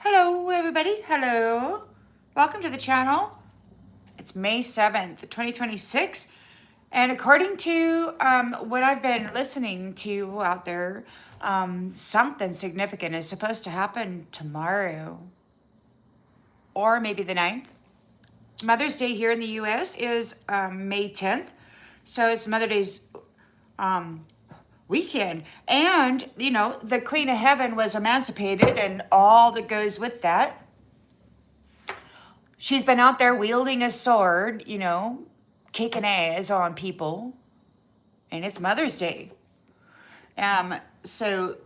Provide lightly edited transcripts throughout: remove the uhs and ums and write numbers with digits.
Hello, everybody. Hello. Welcome to the channel. It's May 7th, 2026. And according to what I've been listening to out there, something significant is supposed to happen tomorrow or maybe the 9th. Mother's Day here in the US is May 10th. So it's Mother's Day's weekend. And, you know, the Queen of Heaven was emancipated and all that goes with that. She's been out there wielding a sword, you know, kicking ass on people. And it's Mother's Day. So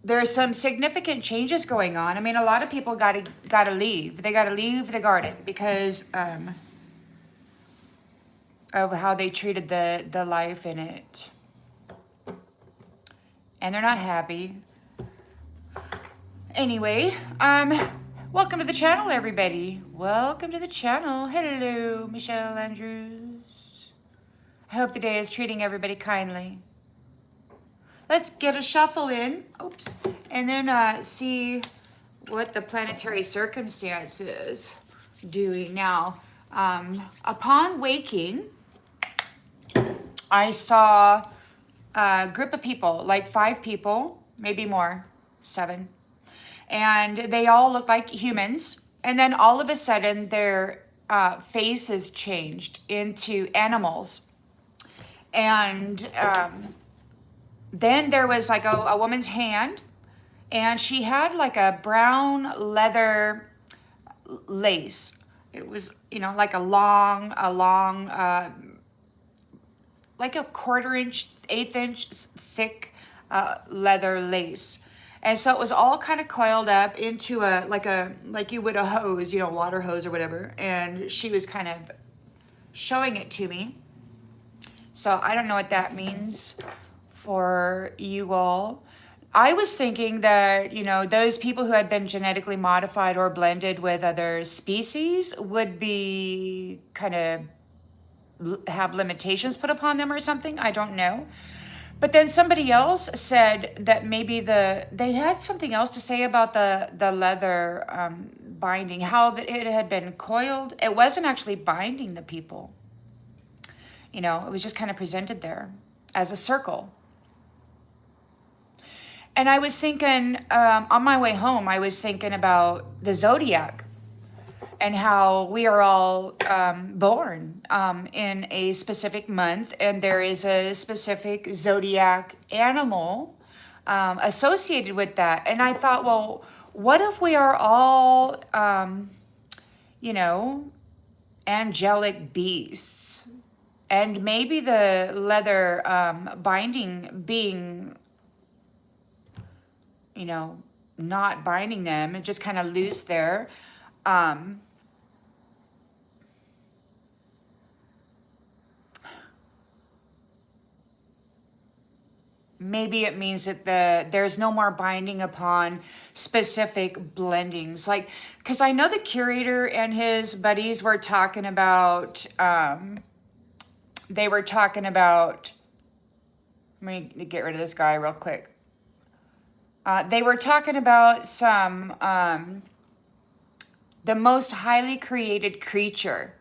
there's some significant changes going on. I mean, a lot of people gotta leave. They gotta leave the garden because of how they treated the life in it. And they're not happy. Anyway, welcome to the channel, everybody. Welcome to the channel. Hello, Michelle Andrews. I hope the day is treating everybody kindly. Let's get a shuffle in. Oops. And then see what the planetary circumstance is doing. Now, upon waking, I saw a group of people, like 5 people, maybe more, 7. And they all look like humans. And then all of a sudden, their faces changed into animals. And then there was like a woman's hand, and she had like a brown leather lace. It was, you know, like a long, like a 1/4 inch, 1/8 inch thick leather lace. And so it was all kind of coiled up into like you would a hose, you know, water hose or whatever. And she was kind of showing it to me. So I don't know what that means for you all. I was thinking that, you know, those people who had been genetically modified or blended with other species would be kind of have limitations put upon them or something. I don't know. But then somebody else said that maybe they had something else to say about the leather binding, how it had been coiled. It wasn't actually binding the people. You know, it was just kind of presented there as a circle. And I was thinking, on my way home, I was thinking about the zodiac and how we are all born in a specific month, and there is a specific zodiac animal associated with that. And I thought, well, what if we are all, you know, angelic beasts? And maybe the leather binding being, you know, not binding them and just kind of loose there. Maybe it means that there's no more binding upon specific blendings. Like, because I know the curator and his buddies were talking about, they were talking about, let me get rid of this guy real quick. They were talking about some, the most highly created creature.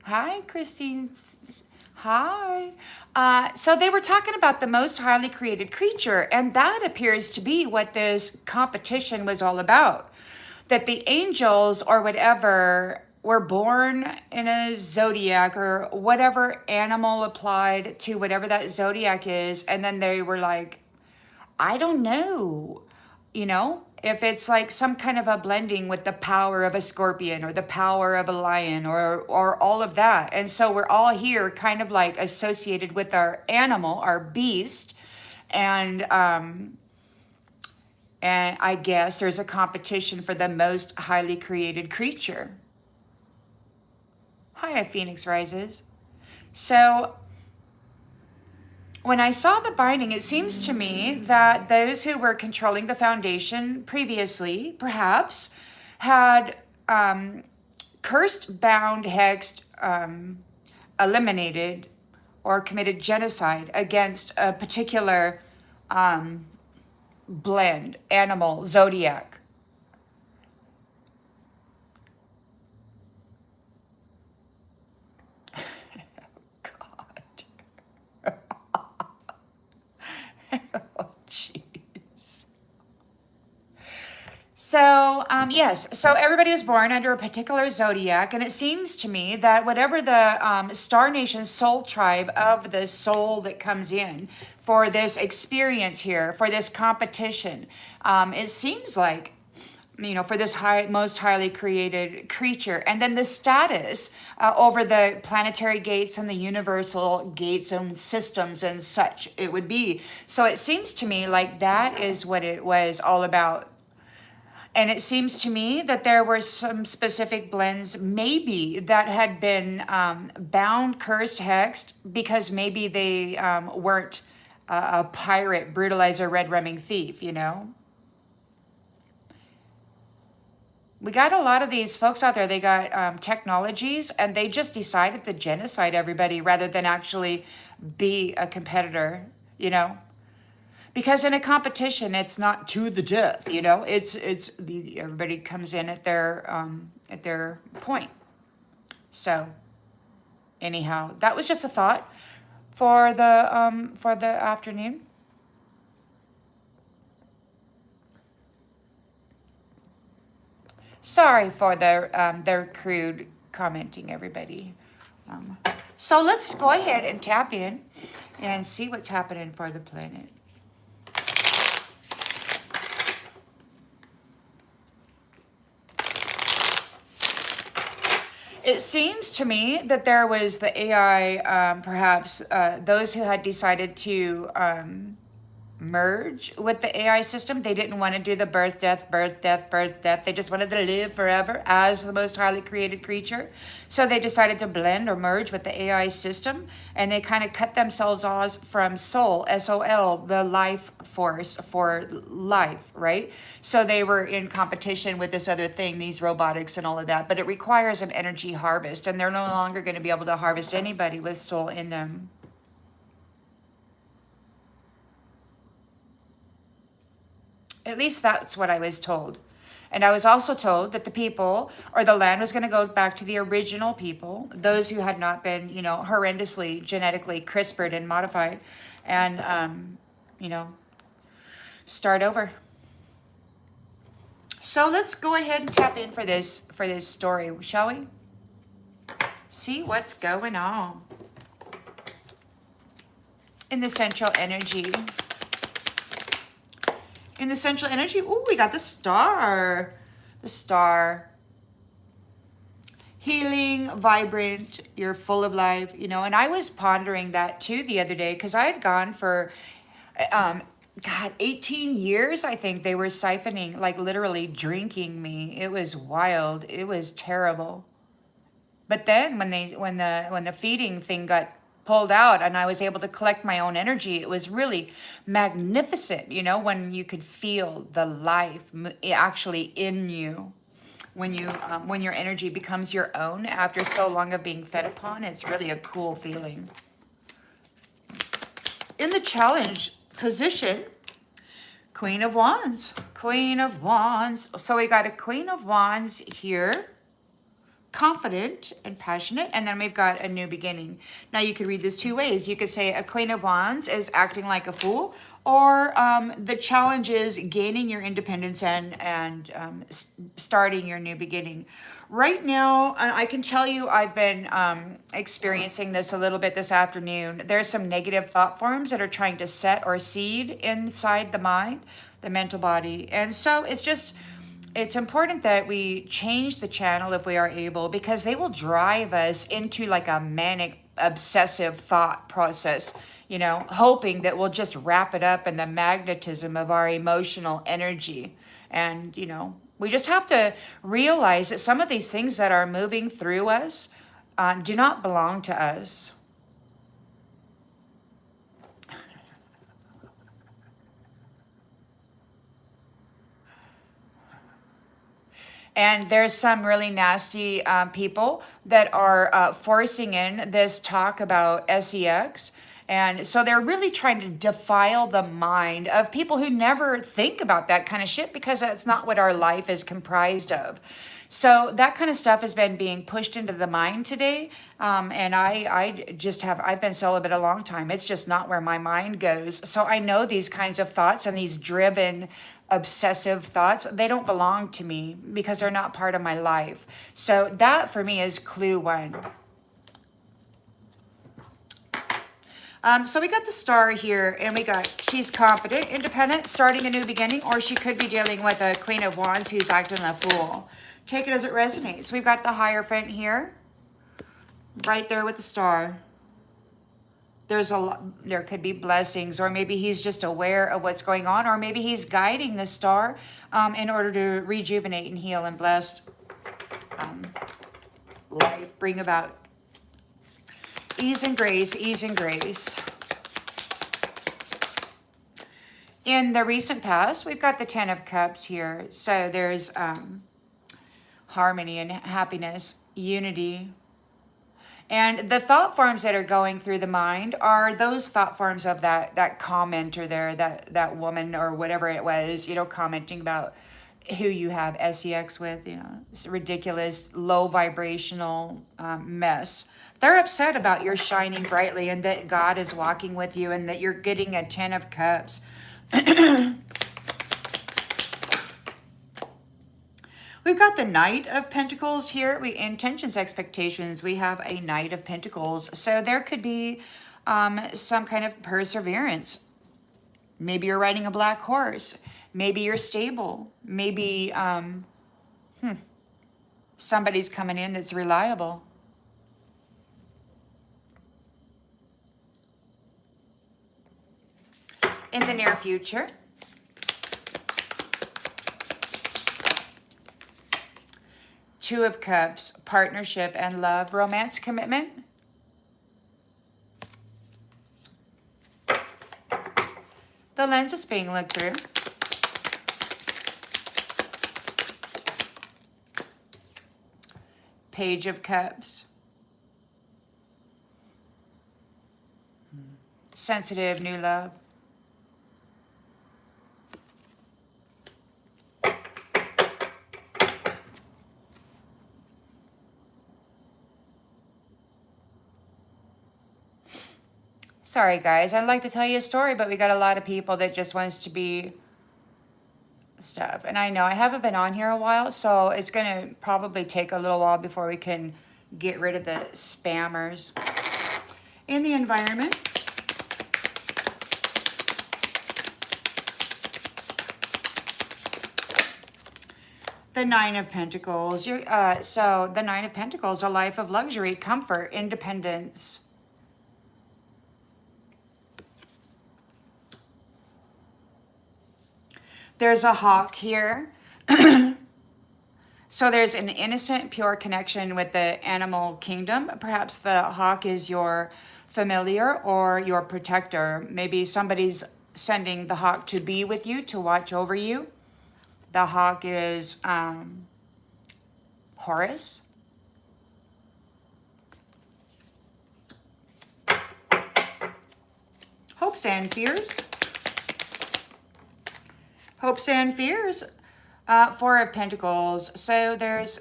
Hi, Christine. Hi. So they were talking about the most highly created creature, and that appears to be what this competition was all about. That the angels or whatever were born in a zodiac or whatever animal applied to whatever that zodiac is, and then they were like, I don't know, you know, if it's like some kind of a blending with the power of a scorpion or the power of a lion or all of that. And so we're all here kind of like associated with our animal, our beast, And I guess there's a competition for the most highly created creature. Hi, Phoenix Rises. So when I saw the binding, it seems to me that those who were controlling the foundation previously, perhaps, had cursed, bound, hexed, eliminated, or committed genocide against a particular blend, animal, zodiac. Oh, jeez. So, yes, so everybody was born under a particular zodiac, and it seems to me that whatever the Star Nation soul tribe of the soul that comes in for this experience here, for this competition, it seems like, for this most highly created creature, and then the status over the planetary gates and the universal gates and systems and such, it would be. So it seems to me like that is what it was all about. And it seems to me that there were some specific blends, maybe that had been bound, cursed, hexed, because maybe they weren't a pirate, brutalizer, red rumming thief, We got a lot of these folks out there. They got technologies, and they just decided to genocide everybody rather than actually be a competitor, Because in a competition, it's not to the death, everybody comes in at their point. So, anyhow, that was just a thought for the afternoon. Sorry for their crude commenting, everybody. So let's go ahead and tap in and see what's happening for the planet. It seems to me that there was the AI, perhaps those who had decided to merge with the AI system. They didn't want to do the birth, death, birth, death, birth, death. They just wanted to live forever as the most highly created creature. So they decided to blend or merge with the AI system, and they kind of cut themselves off from soul, SOL, the life force for life, right? So they were in competition with this other thing, these robotics and all of that, but it requires an energy harvest, and they're no longer going to be able to harvest anybody with soul in them. At least that's what I was told. And I was also told that the people or the land was going to go back to the original people, those who had not been, horrendously genetically CRISPRed and modified, and, start over. So let's go ahead and tap in for this story, shall we? See what's going on in the central energy. In the central energy, ooh, we got the star. The star. Healing, vibrant, you're full of life, and I was pondering that too the other day, because I had gone for, 18 years, I think they were siphoning, like literally drinking me. It was wild. It was terrible. But then when the feeding thing got pulled out and I was able to collect my own energy, it was really magnificent, when you could feel the life actually in you. When your energy becomes your own after so long of being fed upon, it's really a cool feeling. In the challenge position, Queen of Wands. Queen of Wands. So we got a Queen of Wands here. Confident and passionate, and then we've got a new beginning. Now you could read this two ways. You could say a Queen of Wands is acting like a fool, or the challenge is gaining your independence and starting your new beginning. Right now, I can tell you I've been experiencing this a little bit this afternoon. There's some negative thought forms that are trying to set or seed inside the mind, the mental body, and so it's important that we change the channel if we are able, because they will drive us into like a manic, obsessive thought process, hoping that we'll just wrap it up in the magnetism of our emotional energy. And, we just have to realize that some of these things that are moving through us do not belong to us. And there's some really nasty people that are forcing in this talk about sex. And so they're really trying to defile the mind of people who never think about that kind of shit, because that's not what our life is comprised of. So that kind of stuff has been being pushed into the mind today. And I've been celibate a long time. It's just not where my mind goes. So I know these kinds of thoughts and these driven, obsessive thoughts, they don't belong to me because they're not part of my life. So that for me is clue one. So we got the star here, and we got she's confident, independent, starting a new beginning, or she could be dealing with a Queen of Wands who's acting a fool. Take it as it resonates. We've got the Hierophant here, right there with the star. There could be blessings, or maybe he's just aware of what's going on, or maybe he's guiding the star in order to rejuvenate and heal and bless life, bring about ease and grace, ease and grace. In the recent past, we've got the Ten of Cups here. So there's harmony and happiness, unity. And the thought forms that are going through the mind are those thought forms of that commenter there, that woman or whatever it was, commenting about who you have sex with, it's a ridiculous, low vibrational mess. They're upset about your shining brightly and that God is walking with you and that you're getting a 10 of Cups. We've got the Knight of Pentacles here. Intentions, expectations. We have a Knight of Pentacles. So there could be some kind of perseverance. Maybe you're riding a black horse. Maybe you're stable. Maybe somebody's coming in that's reliable. In the near future. Two of Cups, partnership and love, romance, commitment. The lens is being looked through. Page of Cups. Sensitive, new love. Sorry, guys. I'd like to tell you a story, but we got a lot of people that just wants to be stuff. And I know I haven't been on here a while, so it's going to probably take a little while before we can get rid of the spammers. In the environment. The Nine of Pentacles. So the Nine of Pentacles, a life of luxury, comfort, independence. There's a hawk here. So there's an innocent, pure connection with the animal kingdom. Perhaps the hawk is your familiar or your protector. Maybe somebody's sending the hawk to be with you, to watch over you. The hawk is Horus. Hopes and fears. Hopes and fears. Four of Pentacles. So there's,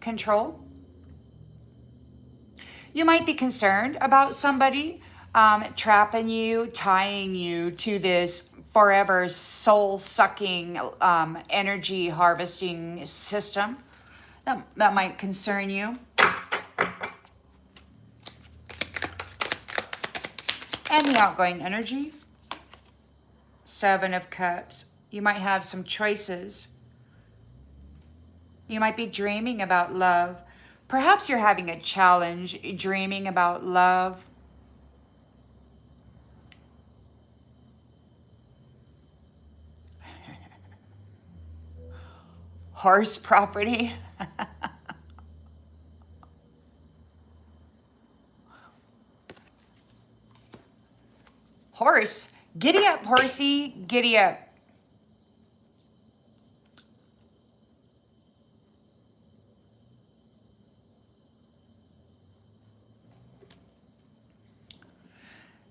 control. You might be concerned about somebody trapping you, tying you to this forever soul-sucking, energy harvesting system. That might concern you. And the outgoing energy. Seven of Cups. You might have some choices. You might be dreaming about love. Perhaps you're having a challenge dreaming about love. Horse property. Horse. Giddy up, horsey. Giddy up.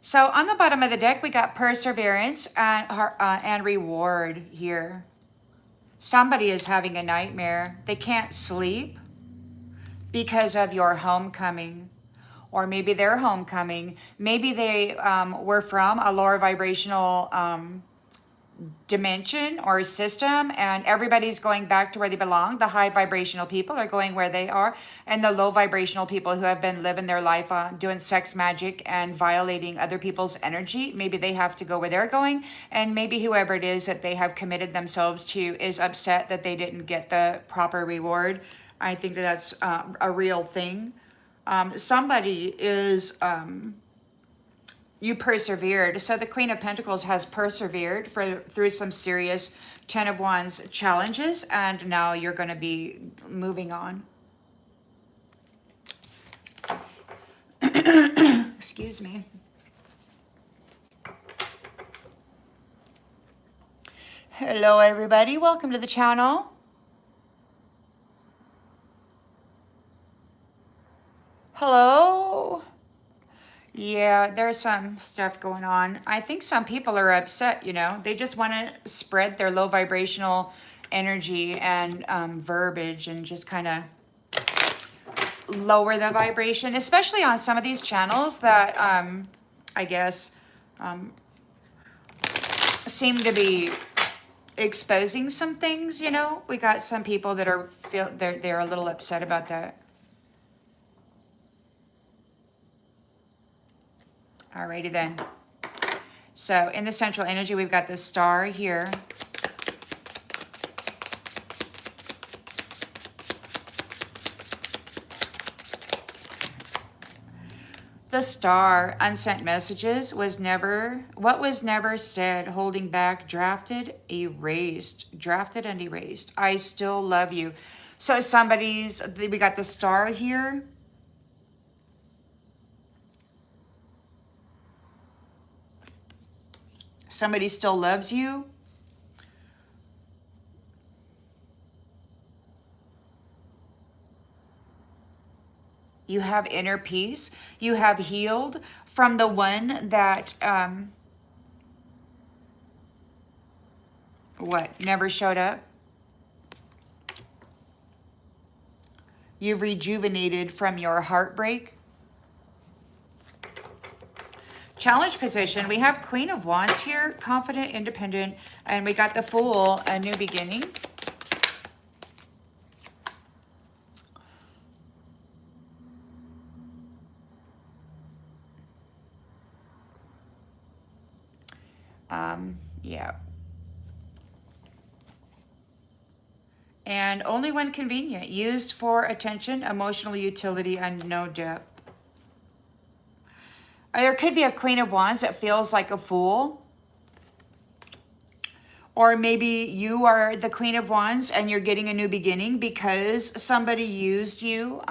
So on the bottom of the deck, we got perseverance and reward here. Somebody is having a nightmare. They can't sleep because of your homecoming. Or maybe their homecoming. Maybe they were from a lower vibrational dimension or system, and everybody's going back to where they belong. The high vibrational people are going where they are, and the low vibrational people who have been living their life doing sex magic and violating other people's energy, maybe they have to go where they're going. And maybe whoever it is that they have committed themselves to is upset that they didn't get the proper reward. I think that that's a real thing. Somebody is you persevered. So the Queen of Pentacles has persevered through some serious Ten of Wands challenges, and now you're going to be moving on. Excuse me. Hello, everybody. Welcome to the channel. Hello. Yeah, there's some stuff going on. I think some people are upset, you know. They just want to spread their low vibrational energy and verbiage and just kind of lower the vibration, especially on some of these channels that I guess seem to be exposing some things, you know. We got some people that are they're a little upset about that. Alrighty then. So in the central energy, we've got the star here. The star, unsent messages, was never, what was never said, holding back, drafted, erased, drafted and erased. I still love you. So we got the star here. Somebody still loves you. You have inner peace. You have healed from the one that, never showed up. You've rejuvenated from your heartbreak. Challenge position, we have Queen of Wands here, confident, independent, and we got the Fool, a new beginning. Yeah. And only when convenient, used for attention, emotional utility, and no depth. There could be a Queen of Wands that feels like a fool. Or maybe you are the Queen of Wands and you're getting a new beginning because somebody used you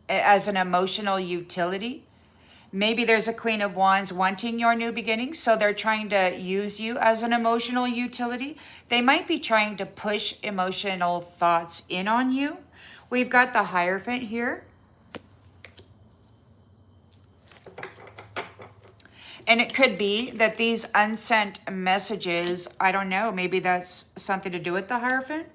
as an emotional utility. Maybe there's a Queen of Wands wanting your new beginning, so they're trying to use you as an emotional utility. They might be trying to push emotional thoughts in on you. We've got the Hierophant here. And it could be that these unsent messages, I don't know, maybe that's something to do with the Hierophant.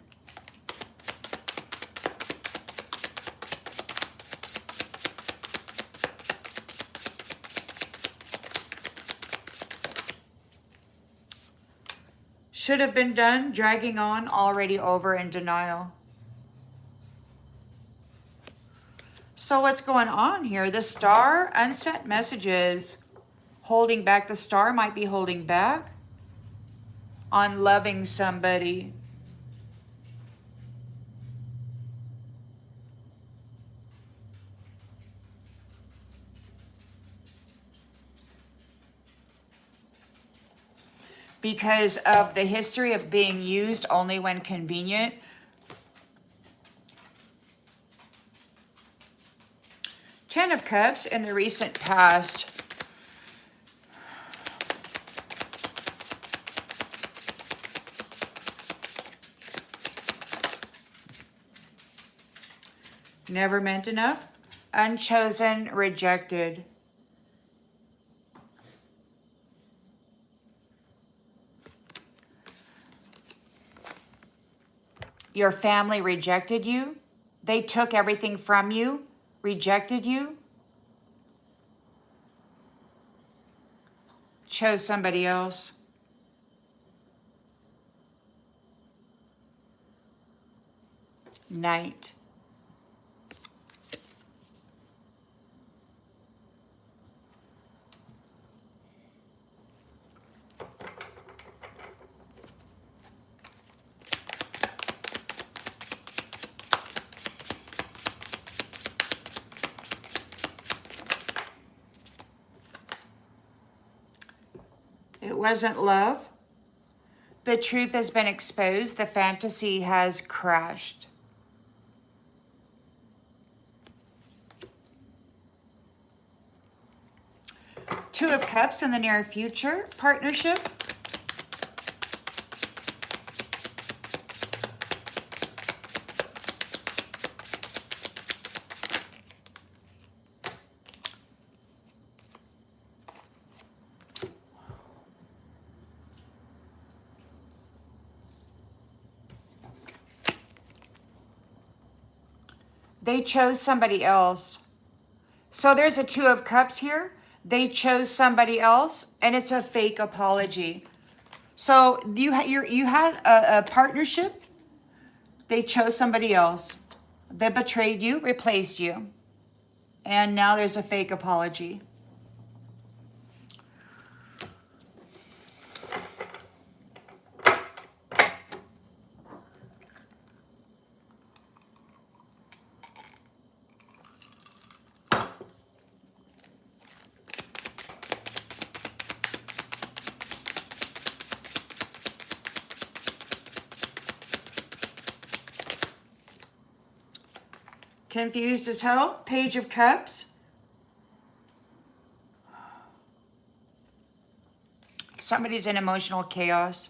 Should have been done, dragging on, already over, in denial. So what's going on here? The Star, unsent messages, holding back. The Star might be holding back on loving somebody. because of the history of being used only when convenient. Ten of Cups in the recent past. Never meant enough. Unchosen, rejected. Your family rejected you. They took everything from you, rejected you. Chose somebody else. Knight. It wasn't love. The truth has been exposed. The fantasy has crashed. Two of Cups in the near future. Partnership. They chose somebody else. So there's a Two of Cups here. They chose somebody else, and it's a fake apology. So you had a partnership. They chose somebody else. They betrayed you, replaced you. And now there's a fake apology. Confused as hell. Page of Cups. Somebody's in emotional chaos.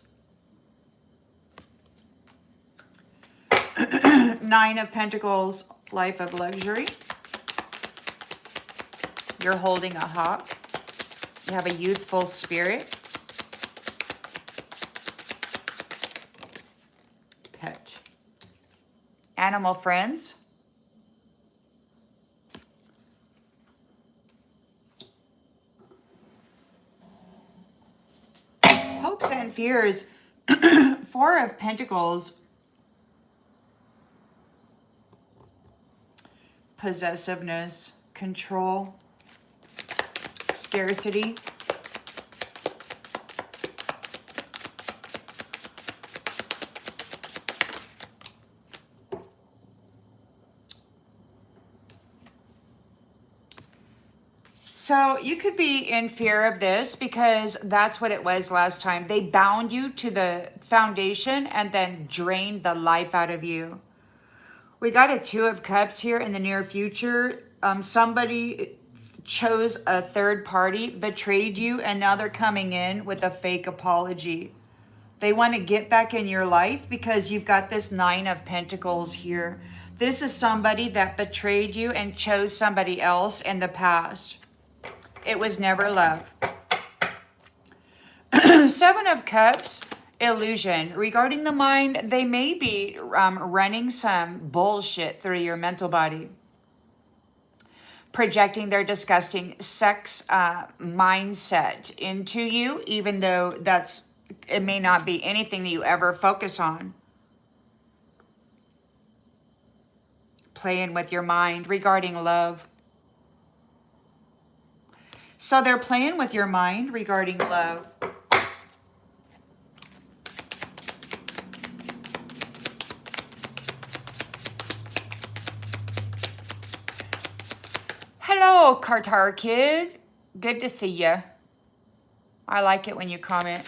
Nine of Pentacles. Life of luxury. You're holding a hawk. You have a youthful spirit. Pet. Animal friends. Hopes and fears. Four of Pentacles. Possessiveness, control, scarcity. So you could be in fear of this because that's what it was last time. They bound you to the foundation and then drained the life out of you. We got a Two of Cups here in the near future. Somebody chose a third party, betrayed you, and now they're coming in with a fake apology. They want to get back in your life because you've got this Nine of Pentacles here. This is somebody that betrayed you and chose somebody else in the past. It was never love. Seven of Cups, illusion. Regarding the mind, they may be running some bullshit through your mental body. Projecting their disgusting sex mindset into you, even though it may not be anything that you ever focus on. Playing with your mind regarding love. So they're playing with your mind regarding love. Hello, Cartar Kid. Good to see you. I like it when you comment.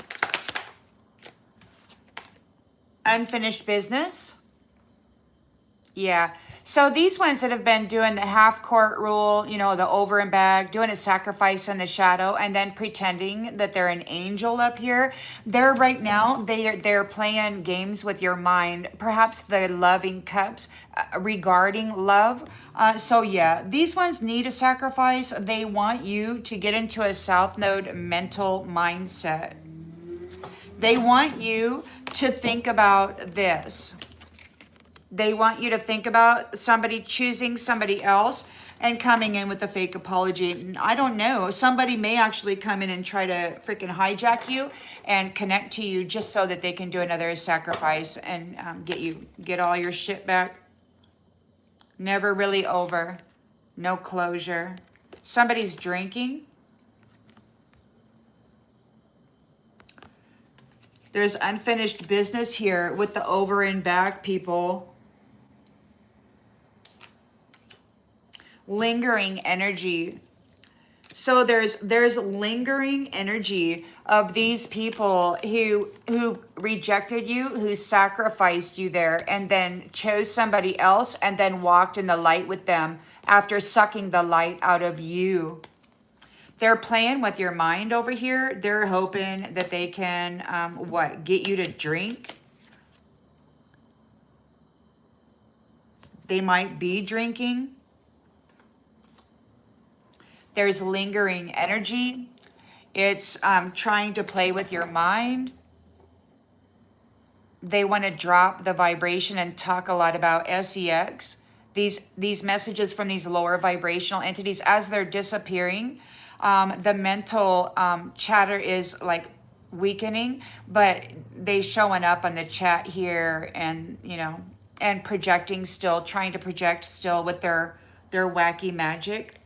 unfinished business. Yeah. So these ones that have been doing the half court rule, you know, the over and back, doing a sacrifice in the shadow, and then pretending that they're an angel up here. They're right now, they're playing games with your mind, perhaps the loving cups regarding love. So yeah, these ones need a sacrifice. They want you to get into a South Node mental mindset. They want you to think about this. They want you to think about somebody choosing somebody else and coming in with a fake apology. And I don't know, somebody may actually come in and try to freaking hijack you and connect to you just so that they can do another sacrifice and get all your shit back. Never really over. No closure. Somebody's drinking. There's unfinished business here with the over and back people. Lingering energy. So there's lingering energy of these people who rejected you, who sacrificed you there, and then chose somebody else and then walked in the light with them after sucking the light out of you. They're playing with your mind over here. They're hoping that they can, get you to drink. They might be drinking. There's lingering energy. It's trying to play with your mind. They want to drop the vibration and talk a lot about sex. These messages from these lower vibrational entities, as they're disappearing, the mental chatter is like weakening, but they showing up on the chat here and, you know, and projecting still, trying to project still with their wacky magic.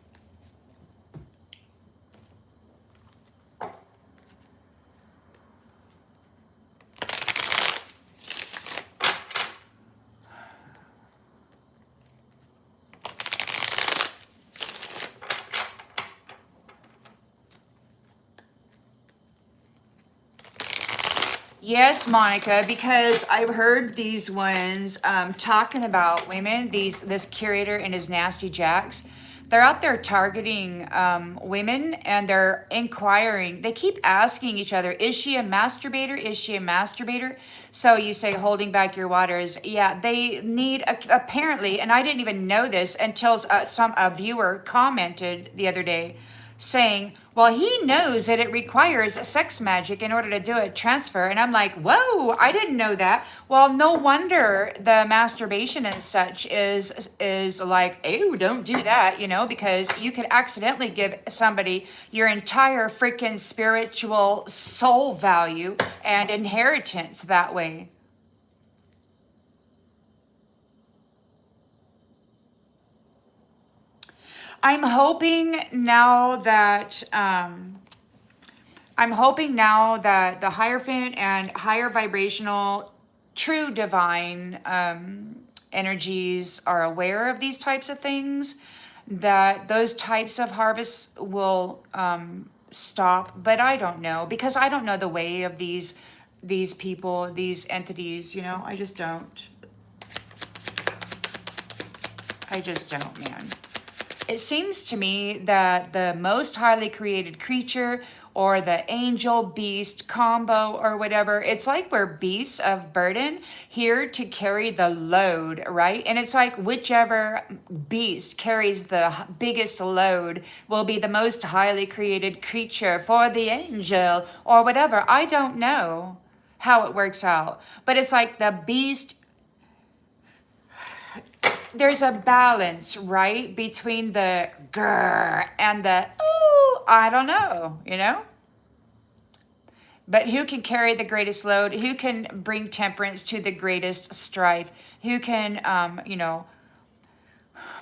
Yes, Monica, because I've heard these ones talking about women, this curator and his nasty jacks. They're out there targeting women, and they're inquiring. They keep asking each other, is she a masturbator? Is she a masturbator? So you say holding back your waters. Yeah, they need, apparently, and I didn't even know this until a viewer commented the other day saying, well, he knows that it requires sex magic in order to do a transfer. And I'm like, whoa, I didn't know that. Well, no wonder the masturbation and such is like, oh, don't do that, you know, because you could accidentally give somebody your entire freaking spiritual soul value and inheritance that way. I'm hoping now that the Hierophant and higher vibrational, true divine energies are aware of these types of things, that those types of harvests will stop. But I don't know, because I don't know the way of these people, these entities. You know, I just don't. Man. It seems to me that the most highly created creature, or the angel beast combo or whatever, it's like we're beasts of burden here to carry the load, right? And it's like whichever beast carries the biggest load will be the most highly created creature for the angel or whatever. I don't know how it works out, but it's like the beast, there's a balance, right, between the grr and the ooh, I don't know, you know? But who can carry the greatest load? Who can bring temperance to the greatest strife? Who can,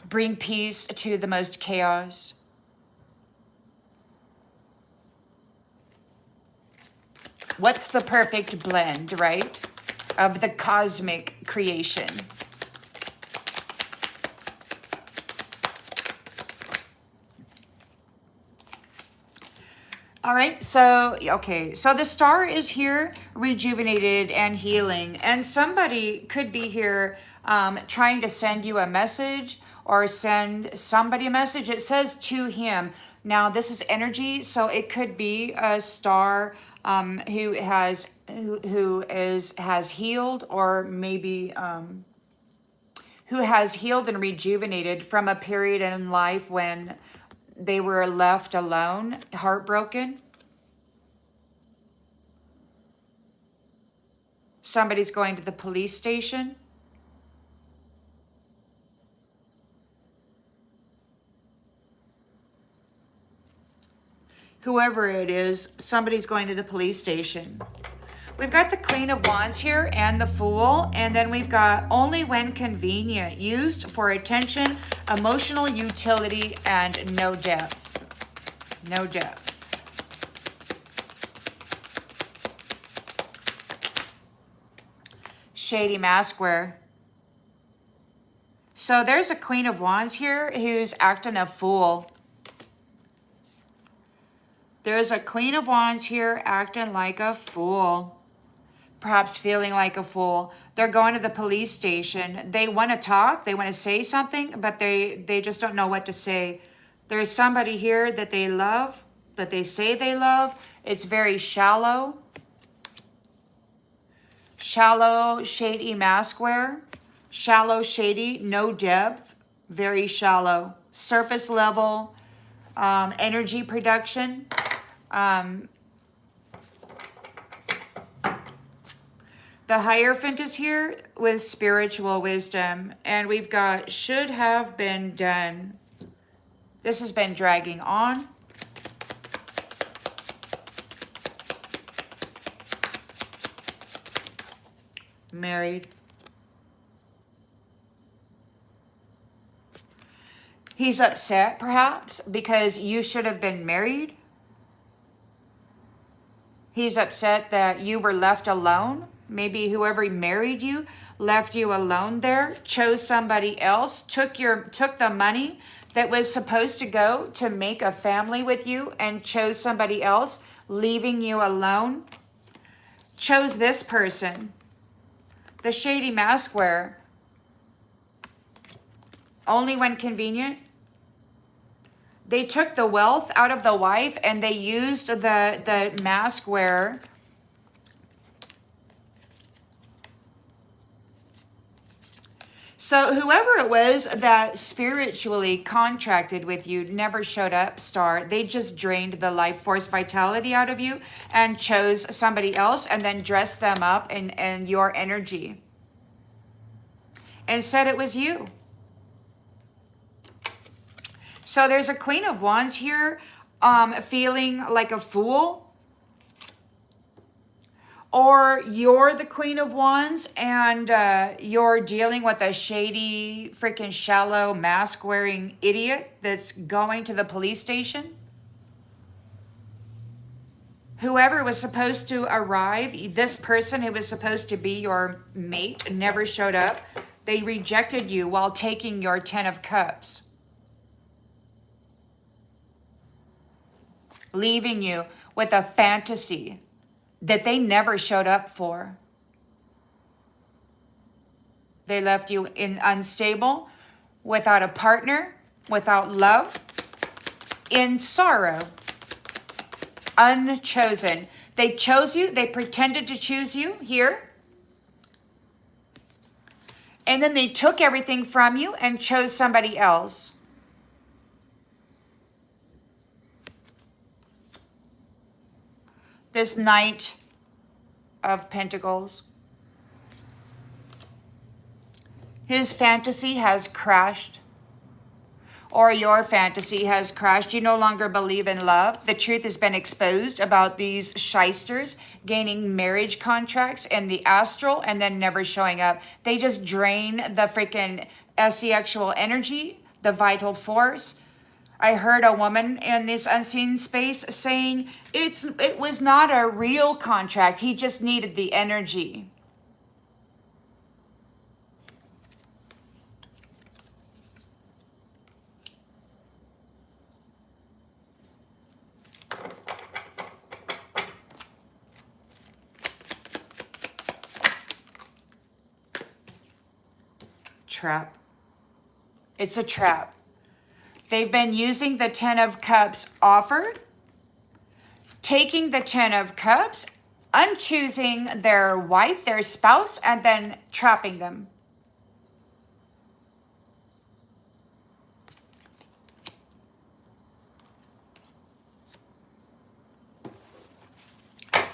bring peace to the most chaos? What's the perfect blend, right, of the cosmic creation? All right, so, okay, so the star is here, rejuvenated and healing, and somebody could be here trying to send you a message or send somebody a message. It says to him. Now, this is energy, so it could be a star who has healed, or maybe who has healed and rejuvenated from a period in life when they were left alone, heartbroken. Somebody's going to the police station. Whoever it is, somebody's going to the police station. We've got the Queen of Wands here and the Fool, and then we've got only when convenient, used for attention, emotional utility, and no depth. No depth. Shady maskwear. So there's a Queen of Wands here who's acting a fool. There's a Queen of Wands here acting like a fool. Perhaps feeling like a fool. They're going to the police station. They want to talk. They want to say something, but they just don't know what to say. There's somebody here that they love, that they say they love. It's very shallow. Shallow, shady maskwear. Shallow, shady, no depth. Very shallow. Surface level, energy production. The Hierophant is here with spiritual wisdom, and we've got should have been done. This has been dragging on. Married. He's upset, perhaps, because you should have been married. He's upset that you were left alone. Maybe whoever married you left you alone there, chose somebody else, took the money that was supposed to go to make a family with you and chose somebody else, leaving you alone. Chose this person. The shady maskwear. Only when convenient. They took the wealth out of the wife and they used the maskwear. So whoever it was that spiritually contracted with you never showed up, star. They just drained the life force vitality out of you and chose somebody else and then dressed them up in your energy and said it was you. So there's a Queen of Wands here feeling like a fool. Or you're the Queen of Wands and you're dealing with a shady, freaking shallow, mask-wearing idiot that's going to the police station. Whoever was supposed to arrive, this person who was supposed to be your mate never showed up. They rejected you while taking your 10 of Cups. Leaving you with a fantasy that they never showed up for. They left you unstable, without a partner, without love, in sorrow, unchosen. They chose you, they pretended to choose you here, and then they took everything from you and chose somebody else. This Knight of Pentacles. His fantasy has crashed, or your fantasy has crashed. You no longer believe in love. The truth has been exposed about these shysters gaining marriage contracts in the astral and then never showing up. They just drain the freaking sexual energy, the vital force. I heard a woman in this unseen space saying it was not a real contract. He just needed the energy. trap. It's a trap. They've been using the Ten of Cups offer, taking the Ten of Cups, unchoosing their wife, their spouse, and then trapping them.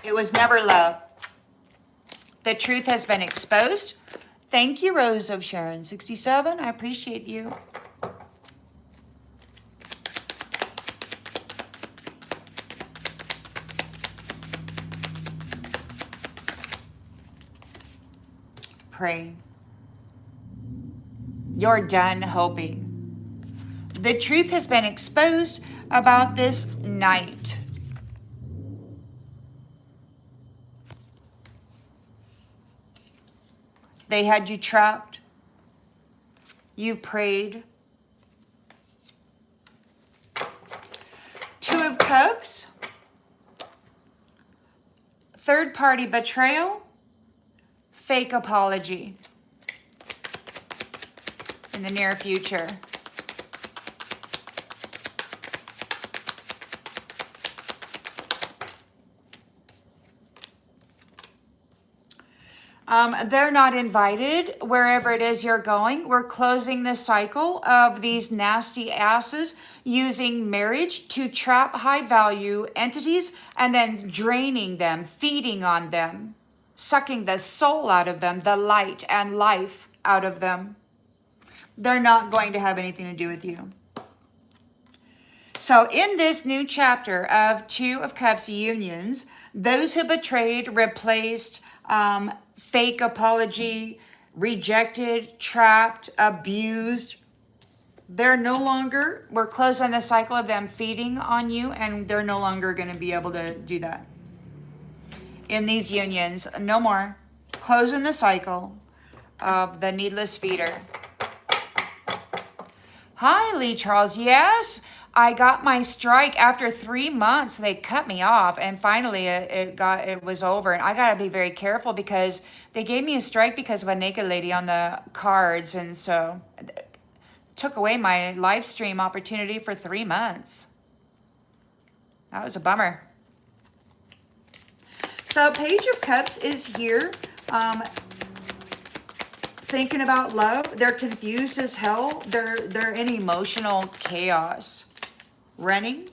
It was never love. The truth has been exposed. Thank you, Rose of Sharon 67. I appreciate you. Pray. You're done hoping. The truth has been exposed about this night. They had you trapped. You prayed. Two of Cups. Third party betrayal. Fake apology in the near future. They're not invited wherever it is you're going. We're closing the cycle of these nasty asses using marriage to trap high value entities and then draining them, feeding on them, sucking the soul out of them, the light and life out of them. They're not going to have anything to do with you. So in this new chapter of Two of Cups unions, those who betrayed, replaced, fake apology, rejected, trapped, abused, they're no longer, we're closing the cycle of them feeding on you, and they're no longer going to be able to do that. In these unions, no more. Closing the cycle of the needless feeder. Hi, Lee Charles. Yes, I got my strike after 3 months. They cut me off, and finally it was over. And I got to be very careful because they gave me a strike because of a naked lady on the cards, and so it took away my live stream opportunity for 3 months. That was a bummer. So Page of Cups is here, thinking about love. They're confused as hell. They're in emotional chaos. Running.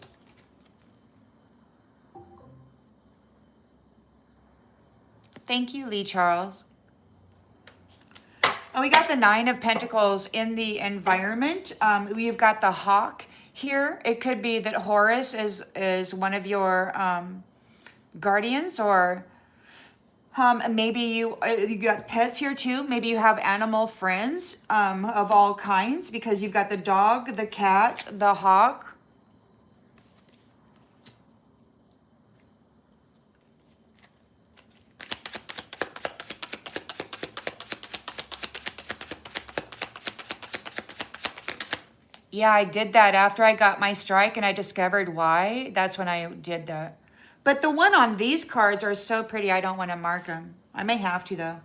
Thank you, Lee Charles. And we got the Nine of Pentacles in the environment. We've got the hawk here. It could be that Horus is one of your guardians, or maybe you got pets here too. Maybe you have animal friends of all kinds, because you've got the dog, the cat, the hawk. Yeah, I did that after I got my strike and I discovered why. That's when I did that. But the one on these cards are so pretty, I don't want to mark them. I may have to, though.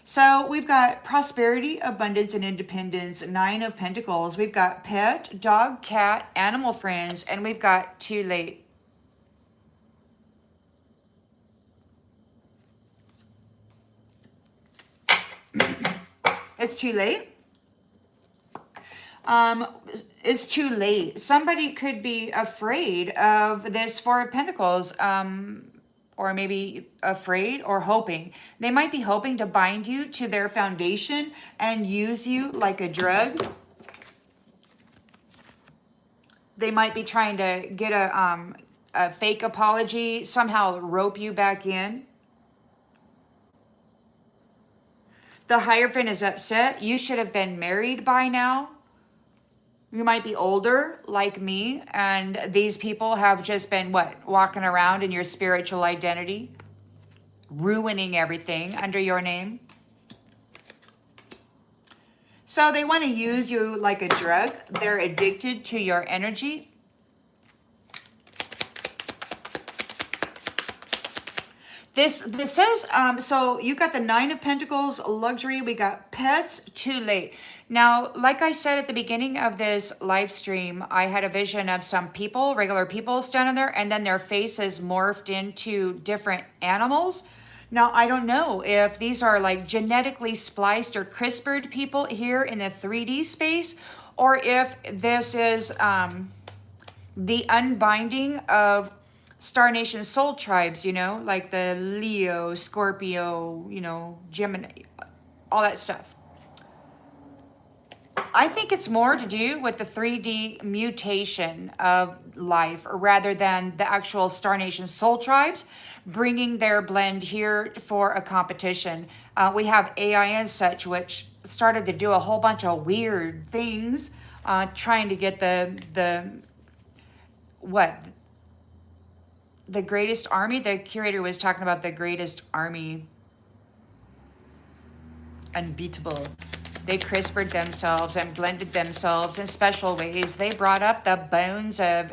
So we've got prosperity, abundance, and independence. Nine of Pentacles. We've got pet, dog, cat, animal friends, and we've got too late. It's too late. It's too late. Somebody could be afraid of this Four of Pentacles, or maybe afraid or hoping. They might be hoping to bind you to their foundation and use you like a drug. They might be trying to get a fake apology, somehow rope you back in. The Hierophant is upset. You should have been married by now. You might be older, like me, and these people have just been, walking around in your spiritual identity, ruining everything under your name. So they want to use you like a drug. They're addicted to your energy. This says, so you got the Nine of Pentacles, luxury. We got pets, too late. Now, like I said at the beginning of this live stream, I had a vision of some people, regular people standing there, and then their faces morphed into different animals. Now, I don't know if these are like genetically spliced or CRISPRed people here in the 3D space, or if this is the unbinding of Star Nation soul tribes, like the Leo, Scorpio, Gemini, all that stuff. I think it's more to do with the 3D mutation of life rather than the actual Star Nation soul tribes bringing their blend here for a competition. We have AI and such, which started to do a whole bunch of weird things, trying to get the greatest army. The curator was talking about the greatest army, unbeatable. They CRISPRed themselves and blended themselves in special ways. They brought up the bones of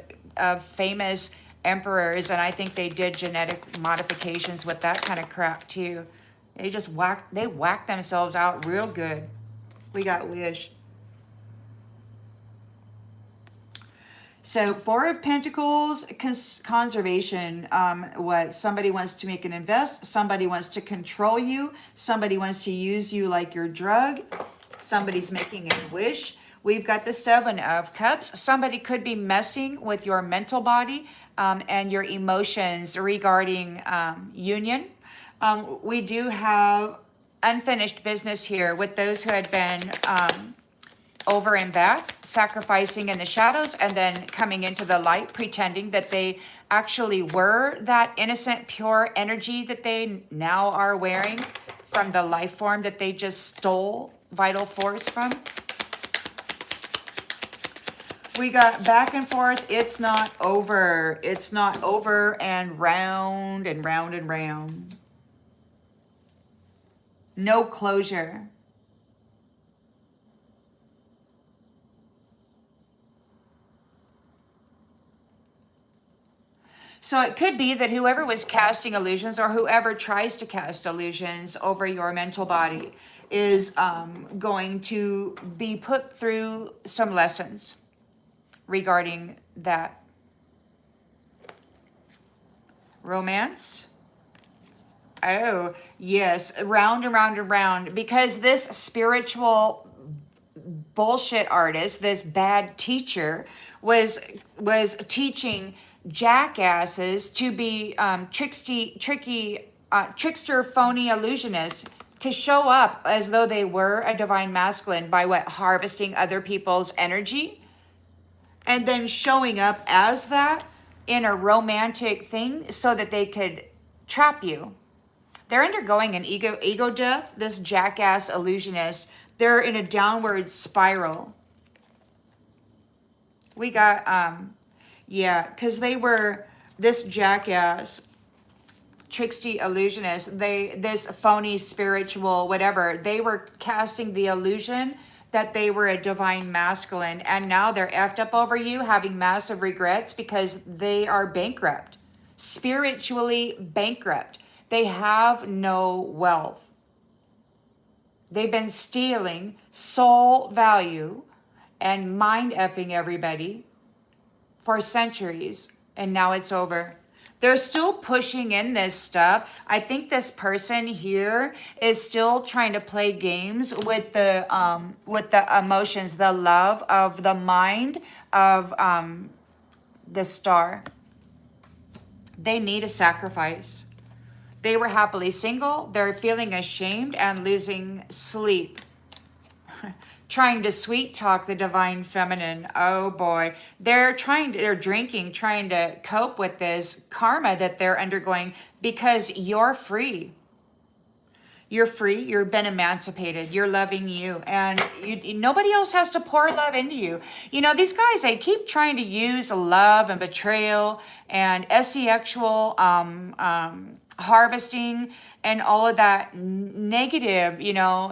famous emperors, and I think they did genetic modifications with that kind of crap too. They just whacked themselves out real good. We got Wish. So Four of Pentacles, conservation. What somebody wants to make an invest, somebody wants to control you, somebody wants to use you like your drug, somebody's making a wish. We've got the Seven of Cups. Somebody could be messing with your mental body and your emotions regarding union. We do have unfinished business here with those who had been over and back, sacrificing in the shadows and then coming into the light, pretending that they actually were that innocent, pure energy that they now are wearing from the life form that they just stole vital force from. We got back and forth. It's not over. It's not over, and round and round and round. No closure. So it could be that whoever was casting illusions or whoever tries to cast illusions over your mental body is going to be put through some lessons regarding that. Romance. Oh, yes. Round and round and round. Because this spiritual bullshit artist, this bad teacher, was teaching jackasses to be trickster, phony illusionists, to show up as though they were a divine masculine by harvesting other people's energy, and then showing up as that in a romantic thing so that they could trap you. They're undergoing an ego death, this jackass illusionist. They're in a downward spiral. We got, because they were this jackass, tricksty illusionist, this phony spiritual whatever, they were casting the illusion that they were a divine masculine, and now they're effed up over you, having massive regrets because they are bankrupt, spiritually bankrupt. They have no wealth. They've been stealing soul value and mind effing everybody for centuries, and now it's over. They're still pushing in this stuff. I think this person here is still trying to play games with the emotions, the love of the mind of the star. They need a sacrifice. They were happily single. They're feeling ashamed and losing sleep. Trying to sweet talk the divine feminine. Oh boy. They're drinking, trying to cope with this karma that they're undergoing, because you're free. You're free. You've been emancipated. You're loving you. And nobody else has to pour love into you. These guys, they keep trying to use love and betrayal and sexual harvesting and all of that negative,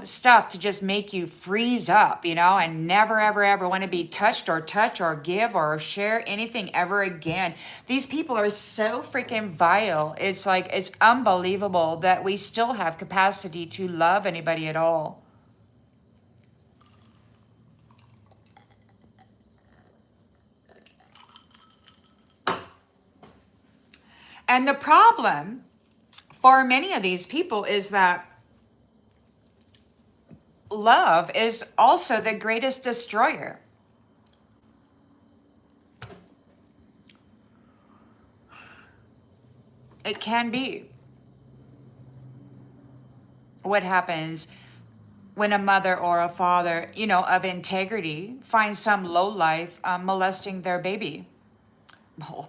stuff to just make you freeze up, and never, ever, ever want to be touched or touch or give or share anything ever again. These people are so freaking vile. It's like, it's unbelievable that we still have capacity to love anybody at all. And the problem for many of these people is that love is also the greatest destroyer. It can be. What happens when a mother or a father, of integrity finds some lowlife molesting their baby? Oh,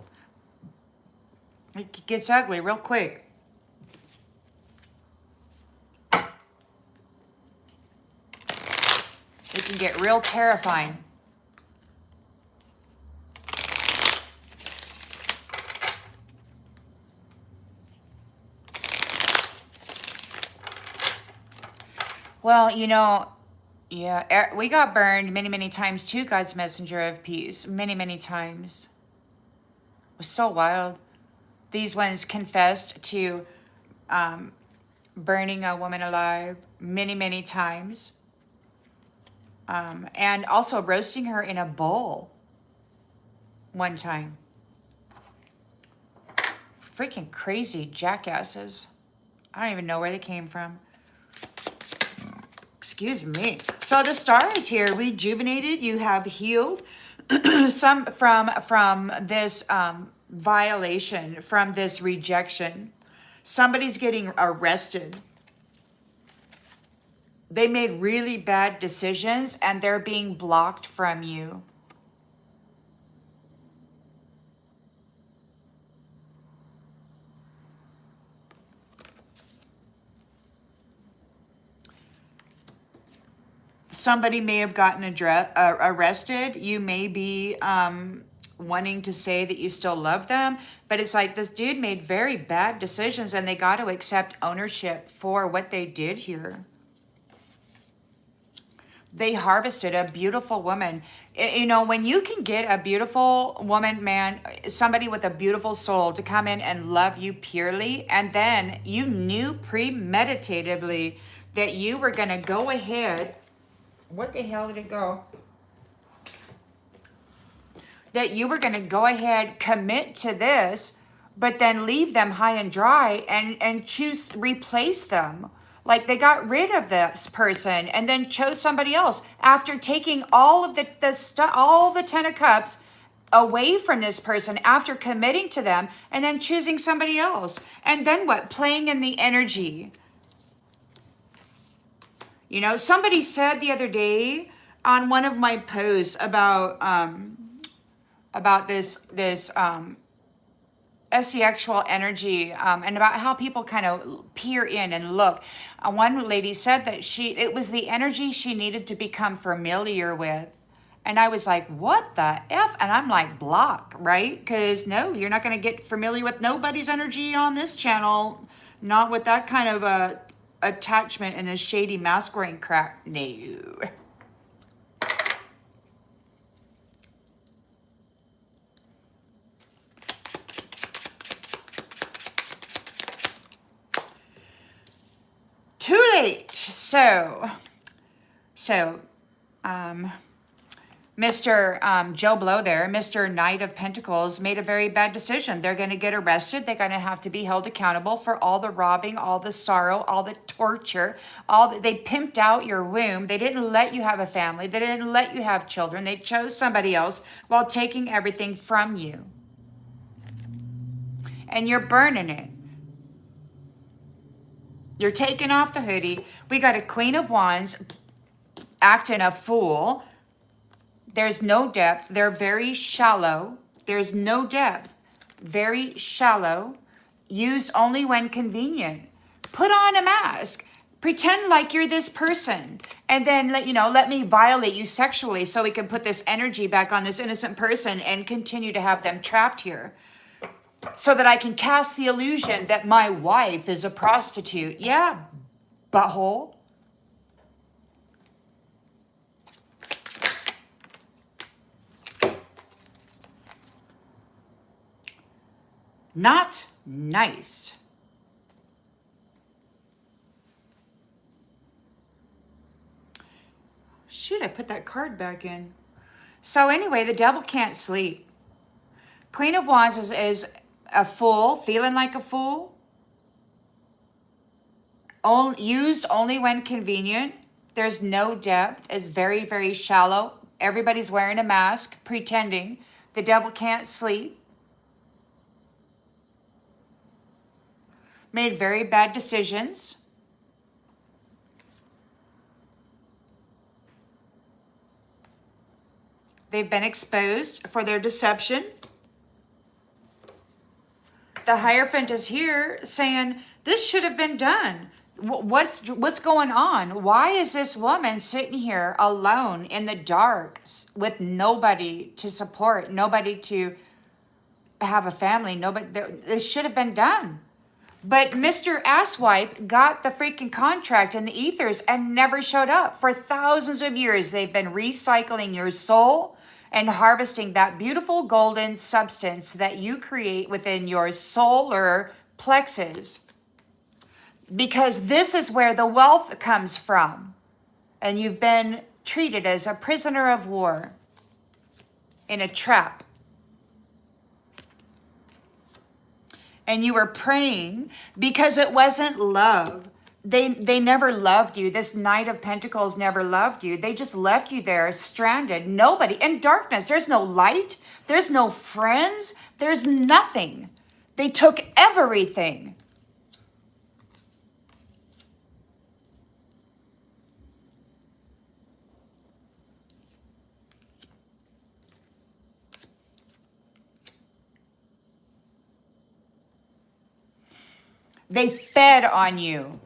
it gets ugly real quick. It can get real terrifying. Well, yeah, we got burned many, many times too, God's messenger of peace. Many, many times. It was so wild. These ones confessed to burning a woman alive many, many times. And also roasting her in a bowl one time. Freaking crazy jackasses. I don't even know where they came from. Excuse me. So the star is here, rejuvenated. You have healed some from this violation, from this rejection. Somebody's getting arrested. They made really bad decisions and they're being blocked from you. Somebody may have gotten arrested. You may be wanting to say that you still love them, but it's like this dude made very bad decisions and they got to accept ownership for what they did here. They harvested a beautiful woman. When you can get a beautiful woman, man, somebody with a beautiful soul to come in and love you purely, and then you knew premeditatively that you were going to go ahead. What the hell did it go? That you were going to go ahead, commit to this, but then leave them high and dry and replace them. Like they got rid of this person and then chose somebody else after taking all of the stuff, all the 10 of cups away from this person after committing to them and then choosing somebody else. And then what? Playing in the energy. Somebody said the other day on one of my posts about this asexual energy and about how people kind of peer in and look. One lady said that it was the energy she needed to become familiar with. And I was like, what the F? And I'm like, block, right? Because no, you're not going to get familiar with nobody's energy on this channel. Not with that kind of attachment and this shady masquerade crap. No. Too late. So, Mr. Joe Blow there, Mr. Knight of Pentacles, made a very bad decision. They're going to get arrested. They're going to have to be held accountable for all the robbing, all the sorrow, all the torture, they pimped out your womb. They didn't let you have a family. They didn't let you have children. They chose somebody else while taking everything from you. And you're burning it. You're taking off the hoodie. We got a Queen of Wands acting a fool. There's no depth. They're very shallow. There's no depth. Very shallow. Used only when convenient. Put on a mask. Pretend like you're this person. And then let me violate you sexually so we can put this energy back on this innocent person and continue to have them trapped here. so that I can cast the illusion that my wife is a prostitute. Yeah, butthole. Not nice. Shoot, I put that card back in. So anyway, the devil can't sleep. Queen of Wands is a fool, feeling like a fool. Used only when convenient. There's no depth. It's very, very shallow. Everybody's wearing a mask, pretending. The devil can't sleep. Made very bad decisions. They've been exposed for their deception. The Hierophant is here saying, this should have been done. What's going on? Why is this woman sitting here alone in the dark with nobody to support, nobody to have a family, nobody? This should have been done. But Mr. Asswipe got the freaking contract in the ethers and never showed up. For thousands of years, they've been recycling your soul and harvesting that beautiful golden substance that you create within your solar plexus. Because this is where the wealth comes from. And you've been treated as a prisoner of war in a trap. And you were praying because it wasn't love. They never loved you. This Knight of Pentacles never loved you. They just left you there stranded. Nobody. In darkness. There's no light. There's no friends. There's nothing. They took everything. They fed on you.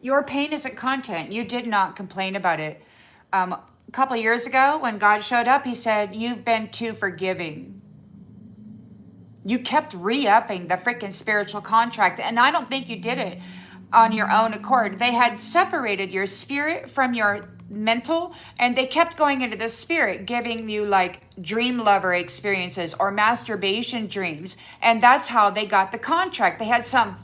Your pain isn't content. You did not complain about it. A couple of years ago, when God showed up, he said, you've been too forgiving. You kept re-upping the freaking spiritual contract, and I don't think you did it on your own accord. They had separated your spirit from your mental, and they kept going into the spirit, giving you like dream lover experiences or masturbation dreams, and that's how they got the contract. They had some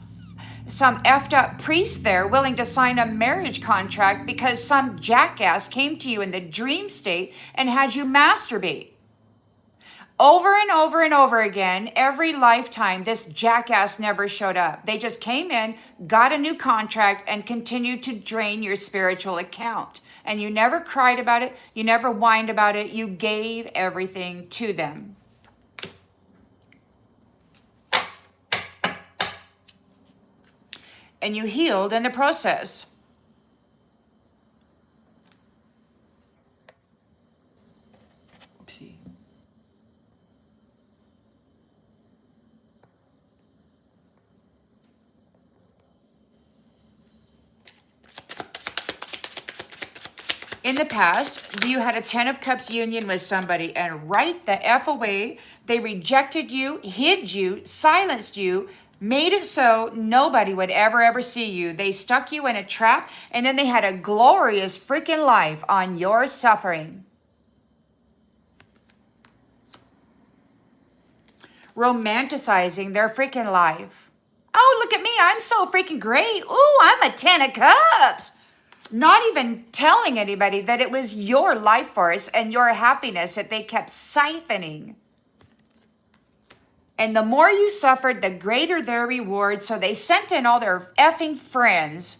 effed up priest there willing to sign a marriage contract because some jackass came to you in the dream state and had you masturbate. Over and over and over again, every lifetime, this jackass never showed up. They just came in, got a new contract, and continued to drain your spiritual account. And you never cried about it. You never whined about it. You gave everything to them. And you healed in the process. Oopsie. In the past, you had a 10 of Cups union with somebody, and right the F away, they rejected you, hid you, silenced you, made it so nobody would ever see you. They stuck you in a trap, and then they had a glorious freaking life on your suffering. Romanticizing their freaking life. Oh, look at me. I'm so freaking great. Ooh, I'm a 10 of Cups. Not even telling anybody that it was your life force and your happiness that they kept siphoning. And the more you suffered, the greater their reward. So they sent in all their effing friends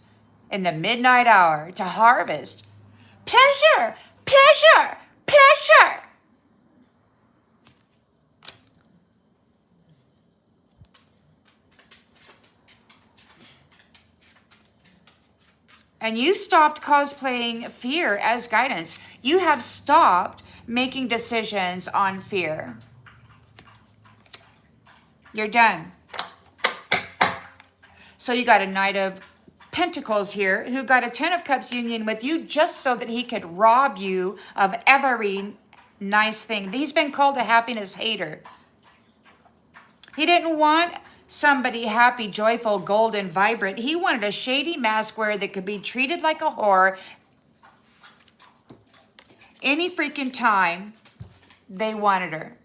in the midnight hour to harvest. Pleasure, pleasure, pleasure. And you stopped cosplaying fear as guidance. You have stopped making decisions on fear. You're done. So you got a Knight of Pentacles here who got a Ten of Cups union with you just so that he could rob you of every nice thing. He's been called a happiness hater. He didn't want somebody happy, joyful, golden, vibrant. He wanted a shady mask wearer that could be treated like a whore any freaking time they wanted her.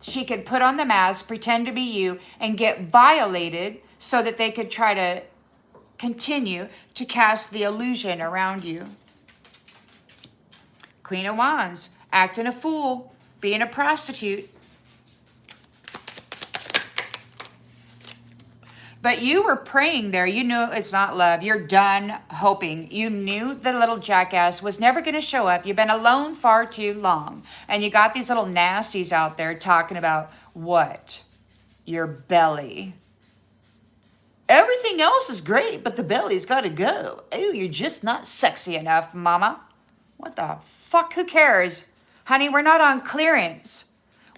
She could put on the mask, pretend to be you, and get violated so that they could try to continue to cast the illusion around you. Queen of Wands, acting a fool, being a prostitute. But you were praying there. You knew it's not love. You're done hoping. You knew the little jackass was never going to show up. You've been alone far too long. And you got these little nasties out there talking about what? Your belly. Everything else is great, but the belly's got to go. Oh, you're just not sexy enough, mama. What the fuck? Who cares? Honey, we're not on clearance.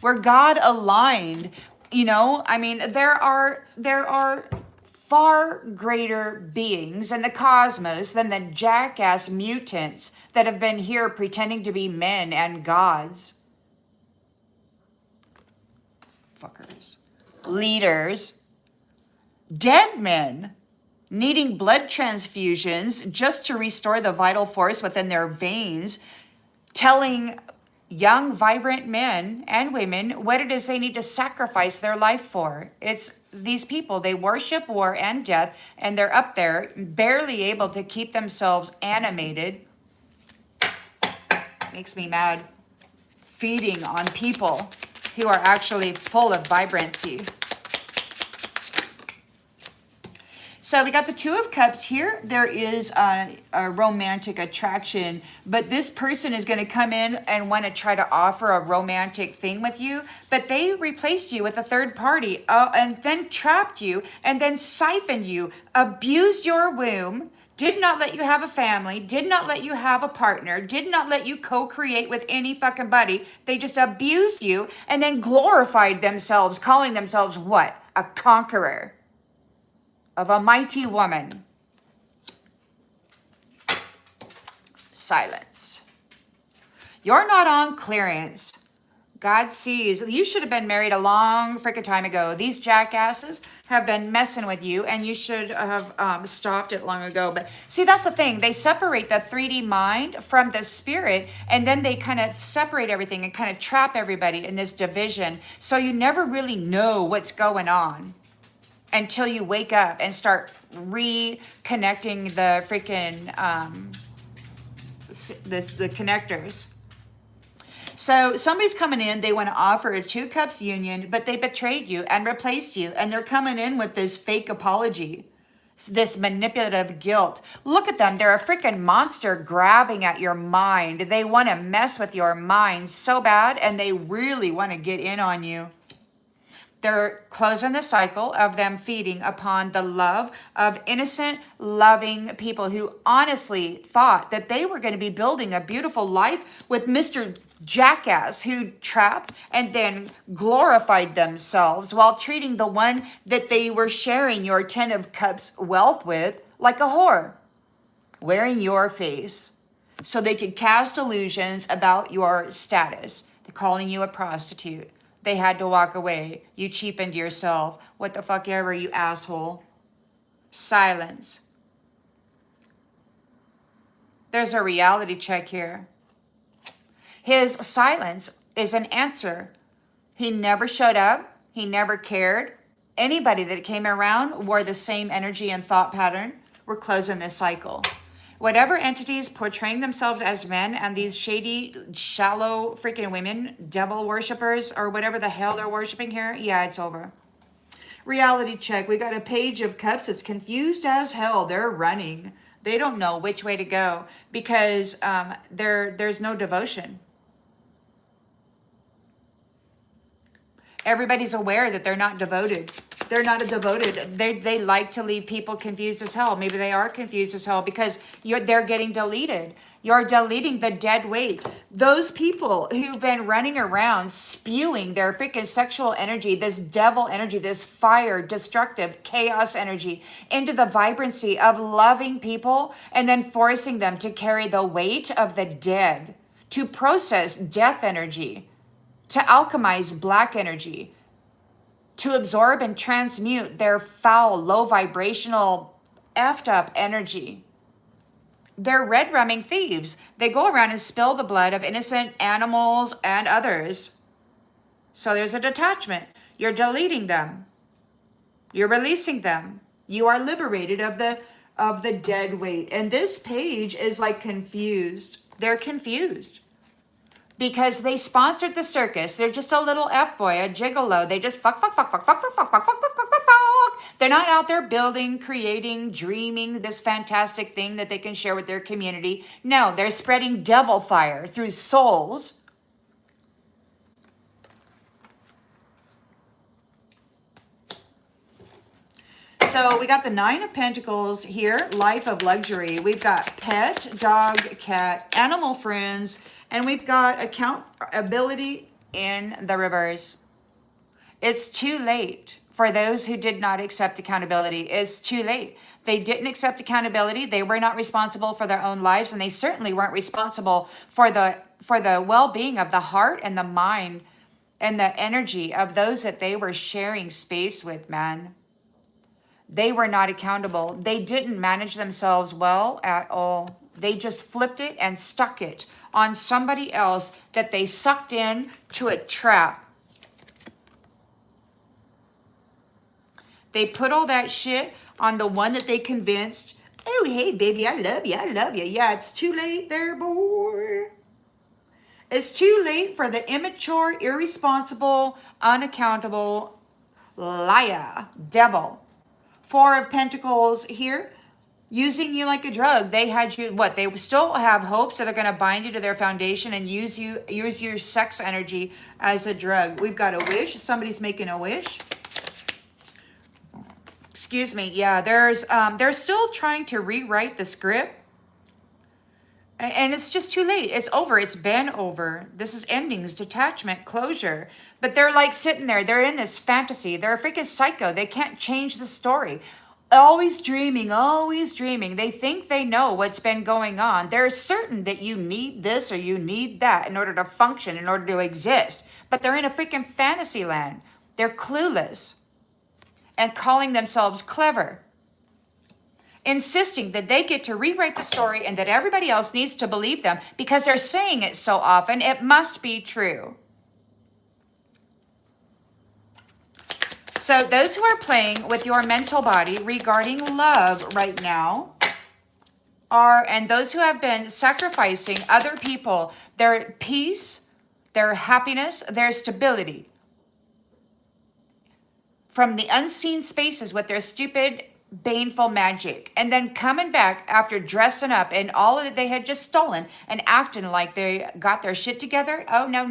We're God aligned. You know, I mean, there are far greater beings in the cosmos than the jackass mutants that have been here pretending to be men and gods. Fuckers. Leaders. Dead men needing blood transfusions just to restore the vital force within their veins, telling young, vibrant men and women what it is they need to sacrifice their life for. It's these people, they worship war and death, and they're up there barely able to keep themselves animated. Makes me mad. Feeding on people who are actually full of vibrancy. So we got the Two of Cups here. There is a romantic attraction, but this person is going to come in and want to try to offer a romantic thing with you, but they replaced you with a third party and then trapped you and then siphoned you, abused your womb, did not let you have a family, did not let you have a partner, did not let you co-create with any fucking buddy. They just abused you and then glorified themselves, calling themselves what? A conqueror of a mighty woman. Silence. You're not on clearance. God sees. You should have been married a long freaking time ago. These jackasses have been messing with you, and you should have stopped it long ago. But see, that's the thing. They separate the 3D mind from the spirit, and then they kind of separate everything and kind of trap everybody in this division. So you never really know what's going on until you wake up and start reconnecting the freaking the connectors. So somebody's coming in, they want to offer a Two Cups union, but they betrayed you and replaced you, and they're coming in with this fake apology, this manipulative guilt. Look at them. They're a freaking monster grabbing at your mind. They want to mess with your mind so bad, and they really want to get in on you. They're closing the cycle of them feeding upon the love of innocent, loving people who honestly thought that they were going to be building a beautiful life with Mr. Jackass, who trapped and then glorified themselves while treating the one that they were sharing your Ten of Cups wealth with like a whore, wearing your face so they could cast illusions about your status. They're calling you a prostitute. They had to walk away. You cheapened yourself. What the fuck ever, you asshole. Silence. There's a reality check here. His silence is an answer. He never showed up. He never cared. Anybody that came around wore the same energy and thought pattern. We're closing this cycle. Whatever entities portraying themselves as men and these shady, shallow freaking women, devil worshippers, or whatever the hell they're worshiping here, yeah, it's over. Reality check. We got a Page of Cups. It's confused as hell. They're running. They don't know which way to go because there's no devotion. Everybody's aware that they're not devoted. They're not devoted. They like to leave people confused as hell. Maybe they are confused as hell because they're getting deleted. You're deleting the dead weight. Those people who've been running around spewing their freaking sexual energy, this devil energy, this fire, destructive chaos energy into the vibrancy of loving people and then forcing them to carry the weight of the dead, to process death energy, to alchemize black energy, to absorb and transmute their foul, low vibrational, effed up energy. They're red rumming thieves. They go around and spill the blood of innocent animals and others. So there's a detachment. You're deleting them. You're releasing them. You are liberated of the dead weight. And this page is like confused. They're confused because they sponsored the circus. They're just a little F-boy, a gigolo. They just fuck. They're not out there building, creating, dreaming this fantastic thing that they can share with their community. No, they're spreading devil fire through souls. So we got the 9 of Pentacles here, life of luxury. We've got pet, dog, cat, animal friends, and we've got accountability in the reverse. It's too late for those who did not accept accountability. It's too late. They didn't accept accountability. They were not responsible for their own lives, and they certainly weren't responsible for the well-being of the heart and the mind and the energy of those that they were sharing space with, man. They were not accountable. They didn't manage themselves well at all. They just flipped it and stuck it on somebody else that they sucked in to a trap. They put all that shit on the one that they convinced, oh, hey, baby, I love you, I love you. Yeah, it's too late there, boy. It's too late for the immature, irresponsible, unaccountable liar, devil. 4 of Pentacles here, using you like a drug. They had you, what? They still have hopes that they're going to bind you to their foundation and use your sex energy as a drug. We've got a wish. Somebody's making a wish. Excuse me. Yeah, they're still trying to rewrite the script. And it's just too late. It's over. It's been over. This is endings, detachment, closure. But they're like sitting there. They're in this fantasy. They're a freaking psycho. They can't change the story. Always dreaming, always dreaming. They think they know what's been going on. They're certain that you need this or you need that in order to function, in order to exist. But they're in a freaking fantasy land. They're clueless and calling themselves clever, insisting that they get to rewrite the story and that everybody else needs to believe them because they're saying it so often, it must be true. So those who are playing with your mental body regarding love right now and those who have been sacrificing other people, their peace, their happiness, their stability from the unseen spaces with their stupid baneful magic, and then coming back after dressing up in all that they had just stolen and acting like they got their shit together. Oh, no.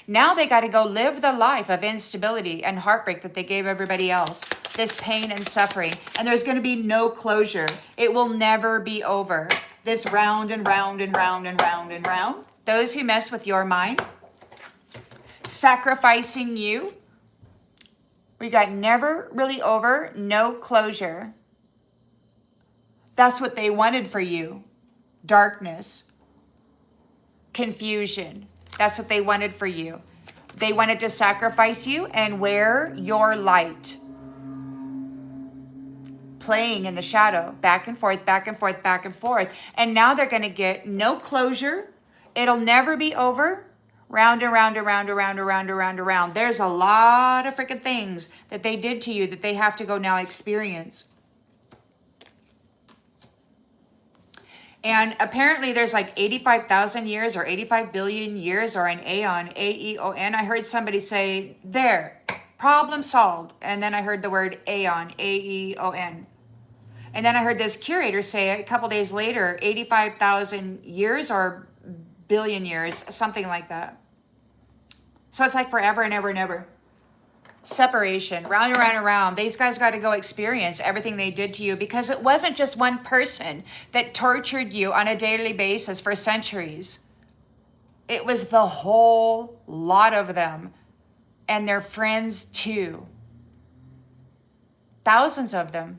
Now they got to go live the life of instability and heartbreak that they gave everybody else. This pain and suffering. And there's going to be no closure. It will never be over. This round and round and round and round and round. Those who mess with your mind, sacrificing you. We got never really over, no closure. That's what they wanted for you. Darkness, confusion. That's what they wanted for you. They wanted to sacrifice you and wear your light. Playing in the shadow, back and forth, back and forth, back and forth. And now they're going to get no closure. It'll never be over. Round and round and round and round and round and round and round. There's a lot of freaking things that they did to you that they have to go now experience. And apparently there's like 85,000 years or 85 billion years or an aeon, A-E-O-N. I heard somebody say, there, problem solved. And then I heard the word aeon, A-E-O-N. And then I heard this curator say a couple days later, 85,000 years or billion years, something like that. So it's like forever and ever and ever. Separation, round and round and round. These guys got to go experience everything they did to you, because it wasn't just one person that tortured you on a daily basis for centuries. It was the whole lot of them, and their friends too. Thousands of them.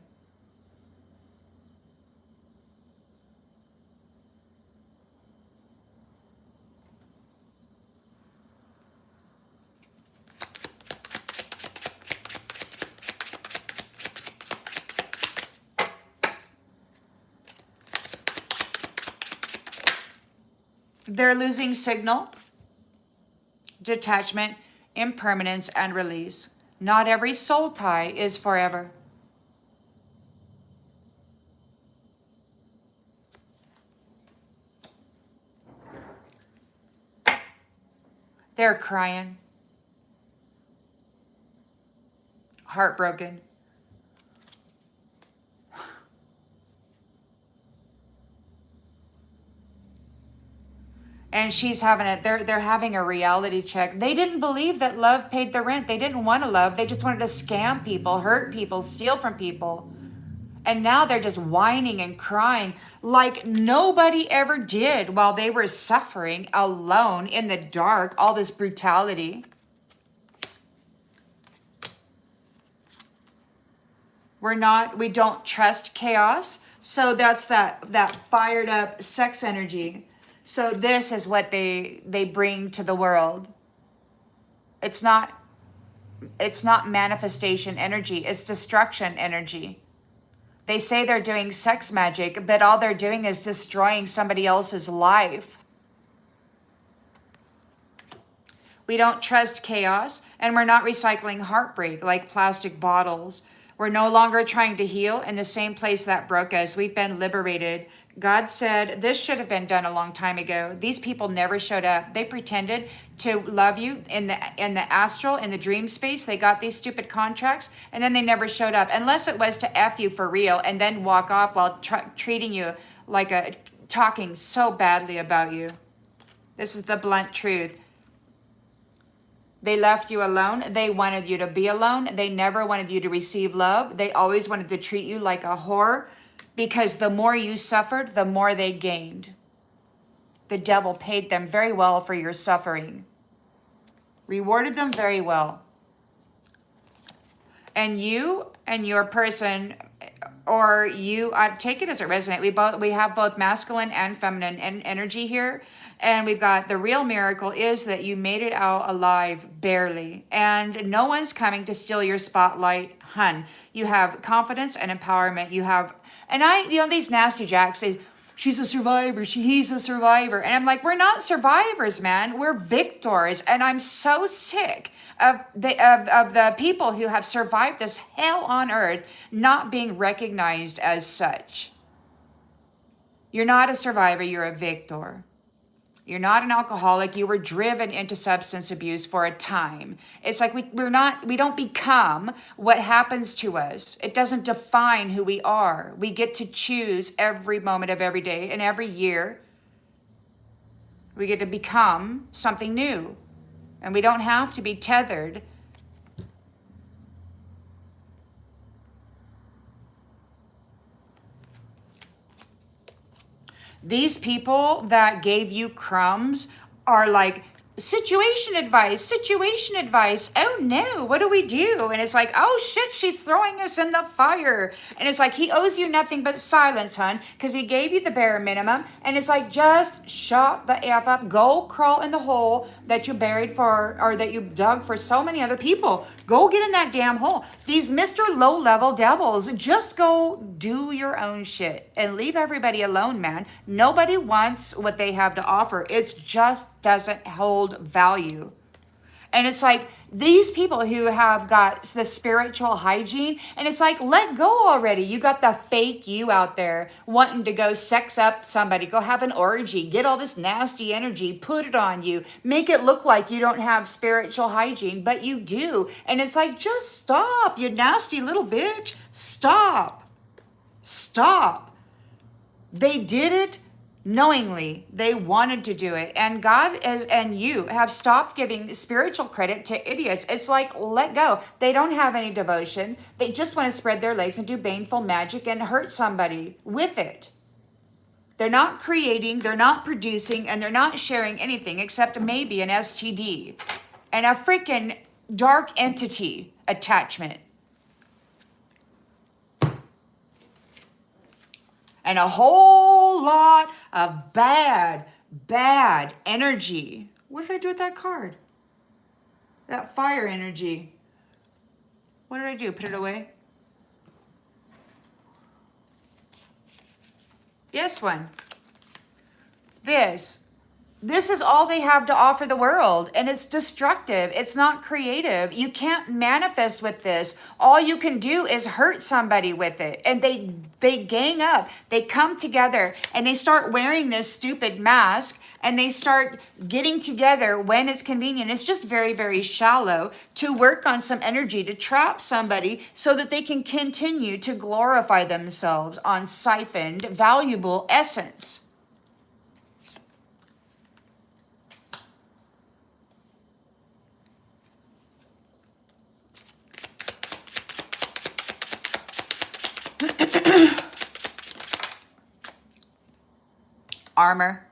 They're losing signal, detachment, impermanence, and release. Not every soul tie is forever. They're crying, heartbroken. And she's having it, they're having a reality check. They didn't believe that love paid the rent. They didn't want to love. They just wanted to scam people, hurt people, steal from people. And now they're just whining and crying like nobody ever did while they were suffering alone in the dark, all this brutality. We don't trust chaos. So that's that fired up sex energy. So this is what they bring to the world. It's not manifestation energy, it's destruction energy. They say they're doing sex magic, but all they're doing is destroying somebody else's life. We don't trust chaos, and we're not recycling heartbreak like plastic bottles. We're no longer trying to heal in the same place that broke us. We've been liberated. God said this should have been done a long time ago. These people never showed up. They pretended to love you in the astral, in the dream space. They got these stupid contracts, and then they never showed up, unless it was to F you for real and then walk off while treating you like talking so badly about you. This is the blunt truth. They left you alone. They wanted you to be alone. They never wanted you to receive love. They always wanted to treat you like a whore, because the more you suffered, the more they gained. The devil paid them very well for your suffering, rewarded them very well. And you and your person, or you, take it as it resonates. We have both masculine and feminine energy here. And we've got the real miracle is that you made it out alive, barely. And no one's coming to steal your spotlight, hun. You have confidence and empowerment. You have, and these nasty jacks say, she's a survivor, he's a survivor. And I'm like, we're not survivors, man. We're victors. And I'm so sick of the people who have survived this hell on earth not being recognized as such. You're not a survivor, you're a victor. You're not an alcoholic. You were driven into substance abuse for a time. It's like we don't become what happens to us. It doesn't define who we are. We get to choose every moment of every day and every year. We get to become something new. And we don't have to be tethered. These people that gave you crumbs are like, situation advice. Oh no, what do we do? And it's like, oh shit, she's throwing us in the fire. And it's like, he owes you nothing but silence, hun, because he gave you the bare minimum. And it's like, just shut the F up. Go crawl in the hole that you buried for, or that you dug for so many other people. Go get in that damn hole. These Mr. Low-level devils, just go do your own shit and leave everybody alone, man. Nobody wants what they have to offer. It just doesn't hold value. And it's like these people who have got the spiritual hygiene, and it's like, let go already. You got the fake you out there wanting to go sex up somebody, go have an orgy, get all this nasty energy, put it on you, make it look like you don't have spiritual hygiene, but you do. And it's like, just stop, you nasty little bitch. Stop. They did it. knowingly. They wanted to do it. And God and you have stopped giving spiritual credit to idiots. It's like, let go. They don't have any devotion. They just want to spread their legs and do baneful magic and hurt somebody with it. They're not creating, they're not producing, and they're not sharing anything except maybe an STD and a freaking dark entity attachment. And a whole lot of bad energy. What did I do with that card? That fire energy. What did I do? Put it away? Yes, one. This is all they have to offer the world, and it's destructive. It's not creative. You can't manifest with this. All you can do is hurt somebody with it. And they gang up. They come together and they start wearing this stupid mask, and they start getting together when it's convenient. It's just very, very shallow to work on some energy to trap somebody so that they can continue to glorify themselves on siphoned, valuable essence. Armor.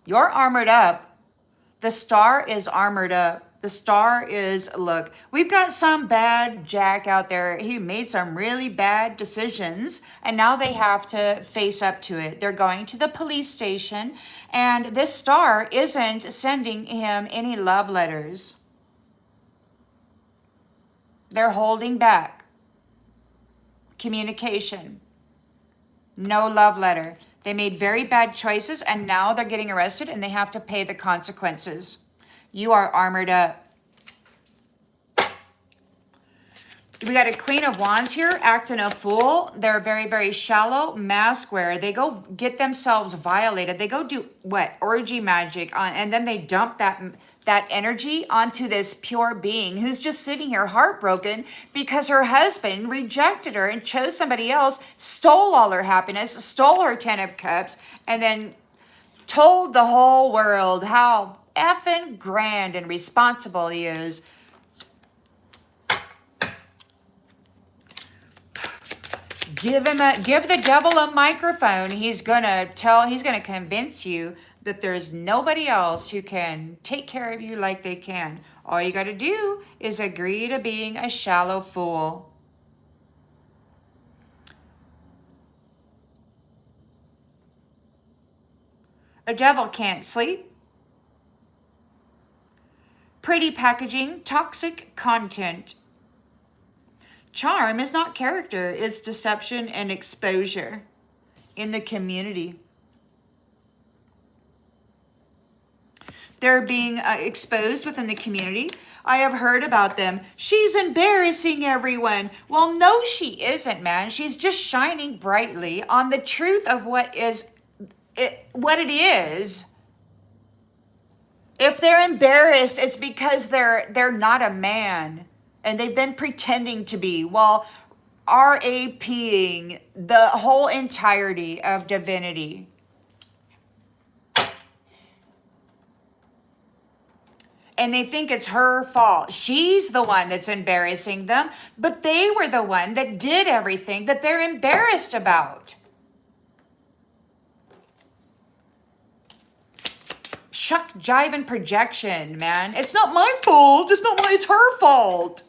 You're armored up. The star is armored up. The star is, look, we've got some bad jack out there. He made some really bad decisions, and now they have to face up to it. They're going to the police station, and this star isn't sending him any love letters. They're holding back communication. No love letter. They made very bad choices, and now they're getting arrested and they have to pay the consequences. You are armored up. We got a Queen of Wands here, acting a fool. They're very, very shallow, mask wearer. They go get themselves violated. They go do what? Orgy magic on, and then they dump that energy onto this pure being who's just sitting here heartbroken because her husband rejected her and chose somebody else, stole all her happiness, stole her 10 of Cups, and then told the whole world how effing grand and responsible he is. Give the devil a microphone. He's gonna convince you that there's nobody else who can take care of you like they can. All you gotta do is agree to being a shallow fool. A devil can't sleep. Pretty packaging, toxic content. Charm is not character, it's deception and exposure in the community. They're being exposed within the community. I have heard about them. She's embarrassing everyone. Well, no, she isn't, man. She's just shining brightly on the truth of what it is. If they're embarrassed, it's because they're not a man. And they've been pretending to be, while RAPing the whole entirety of divinity. And they think it's her fault. She's the one that's embarrassing them, but they were the one that did everything that they're embarrassed about. Shuck, jive, and projection, man. It's not my fault. It's her fault.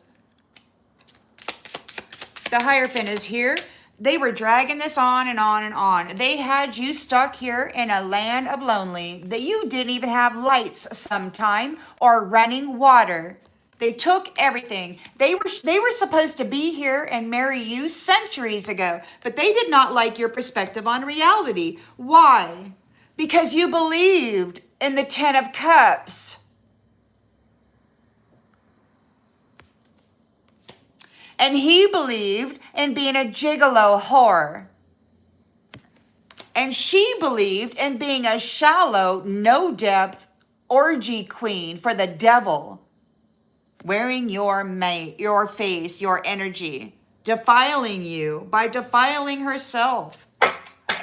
The Hierophant is here. They were dragging this on and on and on. They had you stuck here in a land of lonely that you didn't even have lights sometime or running water. They took everything. They were supposed to be here and marry you centuries ago, but they did not like your perspective on reality. Why? Because you believed in the 10 of Cups. And he believed in being a gigolo whore. And she believed in being a shallow, no-depth orgy queen for the devil. Wearing your face, your energy. Defiling you by defiling herself.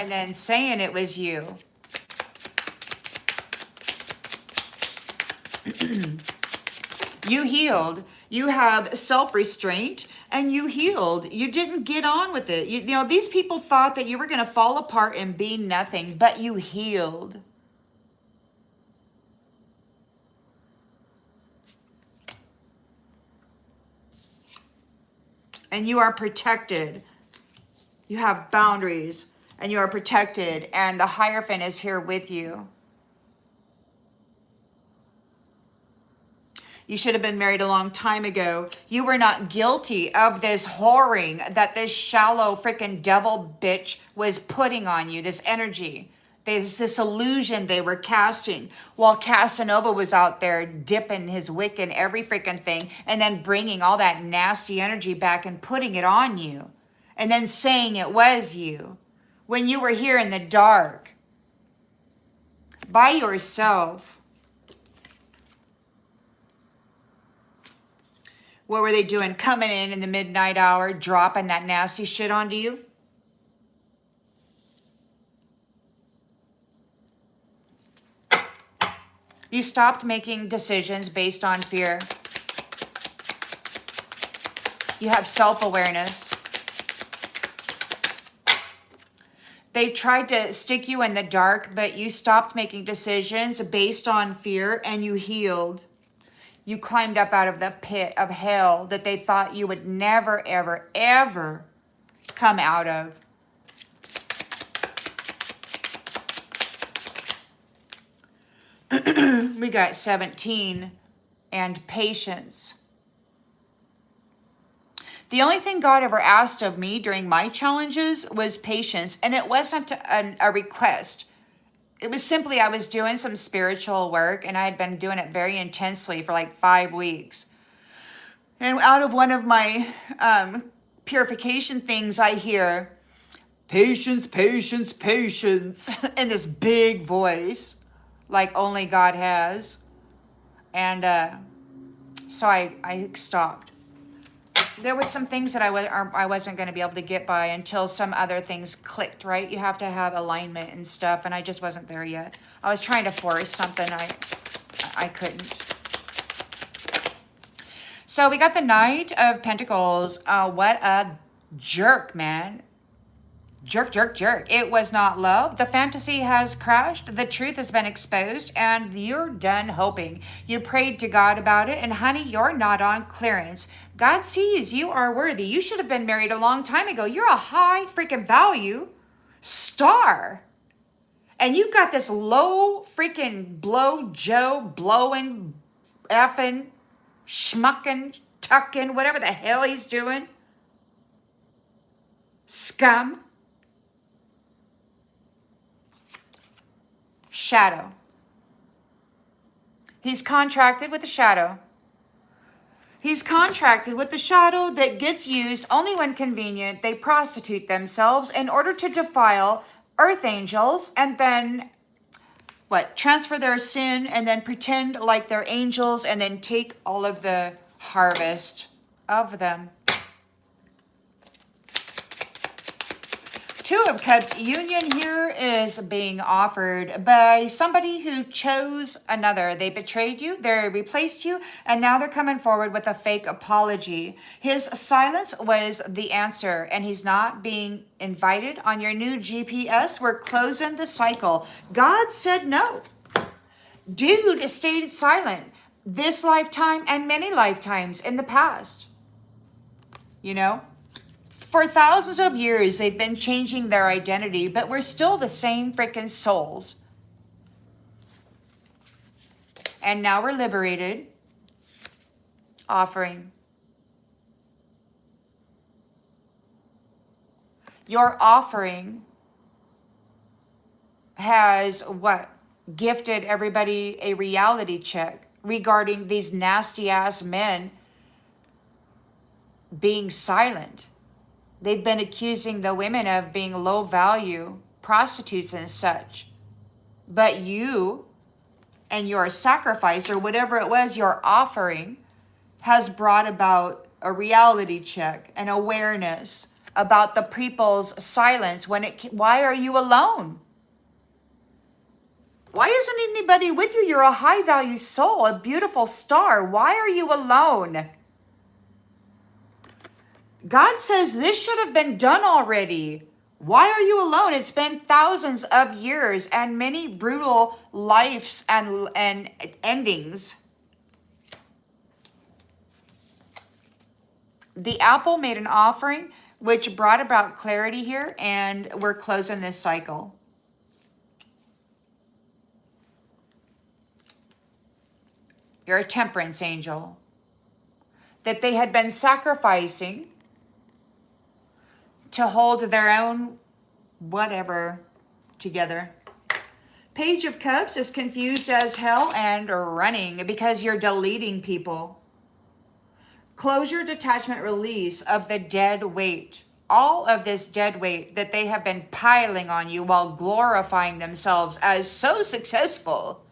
And then saying it was you. You healed. You have self-restraint and you healed. You didn't get on with it. You know, these people thought that you were going to fall apart and be nothing, but you healed. And you are protected. You have boundaries and you are protected, and the Hierophant is here with you. You should have been married a long time ago. You were not guilty of this whoring that this shallow freaking devil bitch was putting on you, this energy. This illusion they were casting while Casanova was out there dipping his wick in every freaking thing and then bringing all that nasty energy back and putting it on you and then saying it was you when you were here in the dark by yourself. What were they doing? Coming in the midnight hour, dropping that nasty shit onto you? You stopped making decisions based on fear. You have self-awareness. They tried to stick you in the dark, but you stopped making decisions based on fear and you healed. You climbed up out of the pit of hell that they thought you would never, ever, ever come out of. We got 17 and patience. The only thing God ever asked of me during my challenges was patience, and it wasn't a request. It was simply I was doing some spiritual work, and I had been doing it very intensely for like 5 weeks. And out of one of my purification things, I hear, patience, patience, patience, in this big voice, like only God has. And so I stopped. There were some things that I wasn't going to be able to get by until some other things clicked, right? You have to have alignment and stuff, and I just wasn't there yet. I was trying to force something I couldn't. So we got the Knight of Pentacles. What a jerk, man. Jerk, jerk, jerk. It was not love. The fantasy has crashed. The truth has been exposed, and you're done hoping. You prayed to God about it, and honey, you're not on clearance. God sees you are worthy. You should have been married a long time ago. You're a high freaking value star. And you got this low freaking blow Joe blowing, effing, schmucking, tucking, whatever the hell he's doing. Scum. Shadow. He's contracted with the shadow. He's contracted with the shadow that gets used only when convenient. They prostitute themselves in order to defile earth angels and then, transfer their sin and then pretend like they're angels and then take all of the harvest of them. Two of Cups union here is being offered by somebody who chose another. They betrayed you, they replaced you, and now they're coming forward with a fake apology. His silence was the answer, and he's not being invited on your new GPS. We're closing the cycle. God said no. Dude stayed silent this lifetime and many lifetimes in the past. You know? For thousands of years, they've been changing their identity, but we're still the same freaking souls. And now we're liberated, offering. Your offering has gifted everybody a reality check regarding these nasty ass men being silent. They've been accusing the women of being low value prostitutes and such. But you and your sacrifice, or whatever it was you're offering, has brought about a reality check, an awareness about the people's silence. Why are you alone? Why isn't anybody with you? You're a high value soul, a beautiful star. Why are you alone? God says this should have been done already. Why are you alone? It's been thousands of years and many brutal lives and endings. The apple made an offering, which brought about clarity here, and we're closing this cycle. You're a temperance angel. That they had been sacrificing to hold their own whatever together. Page of Cups is confused as hell and running because you're deleting people. Closure, detachment, release of the dead weight. All of this dead weight that they have been piling on you while glorifying themselves as so successful,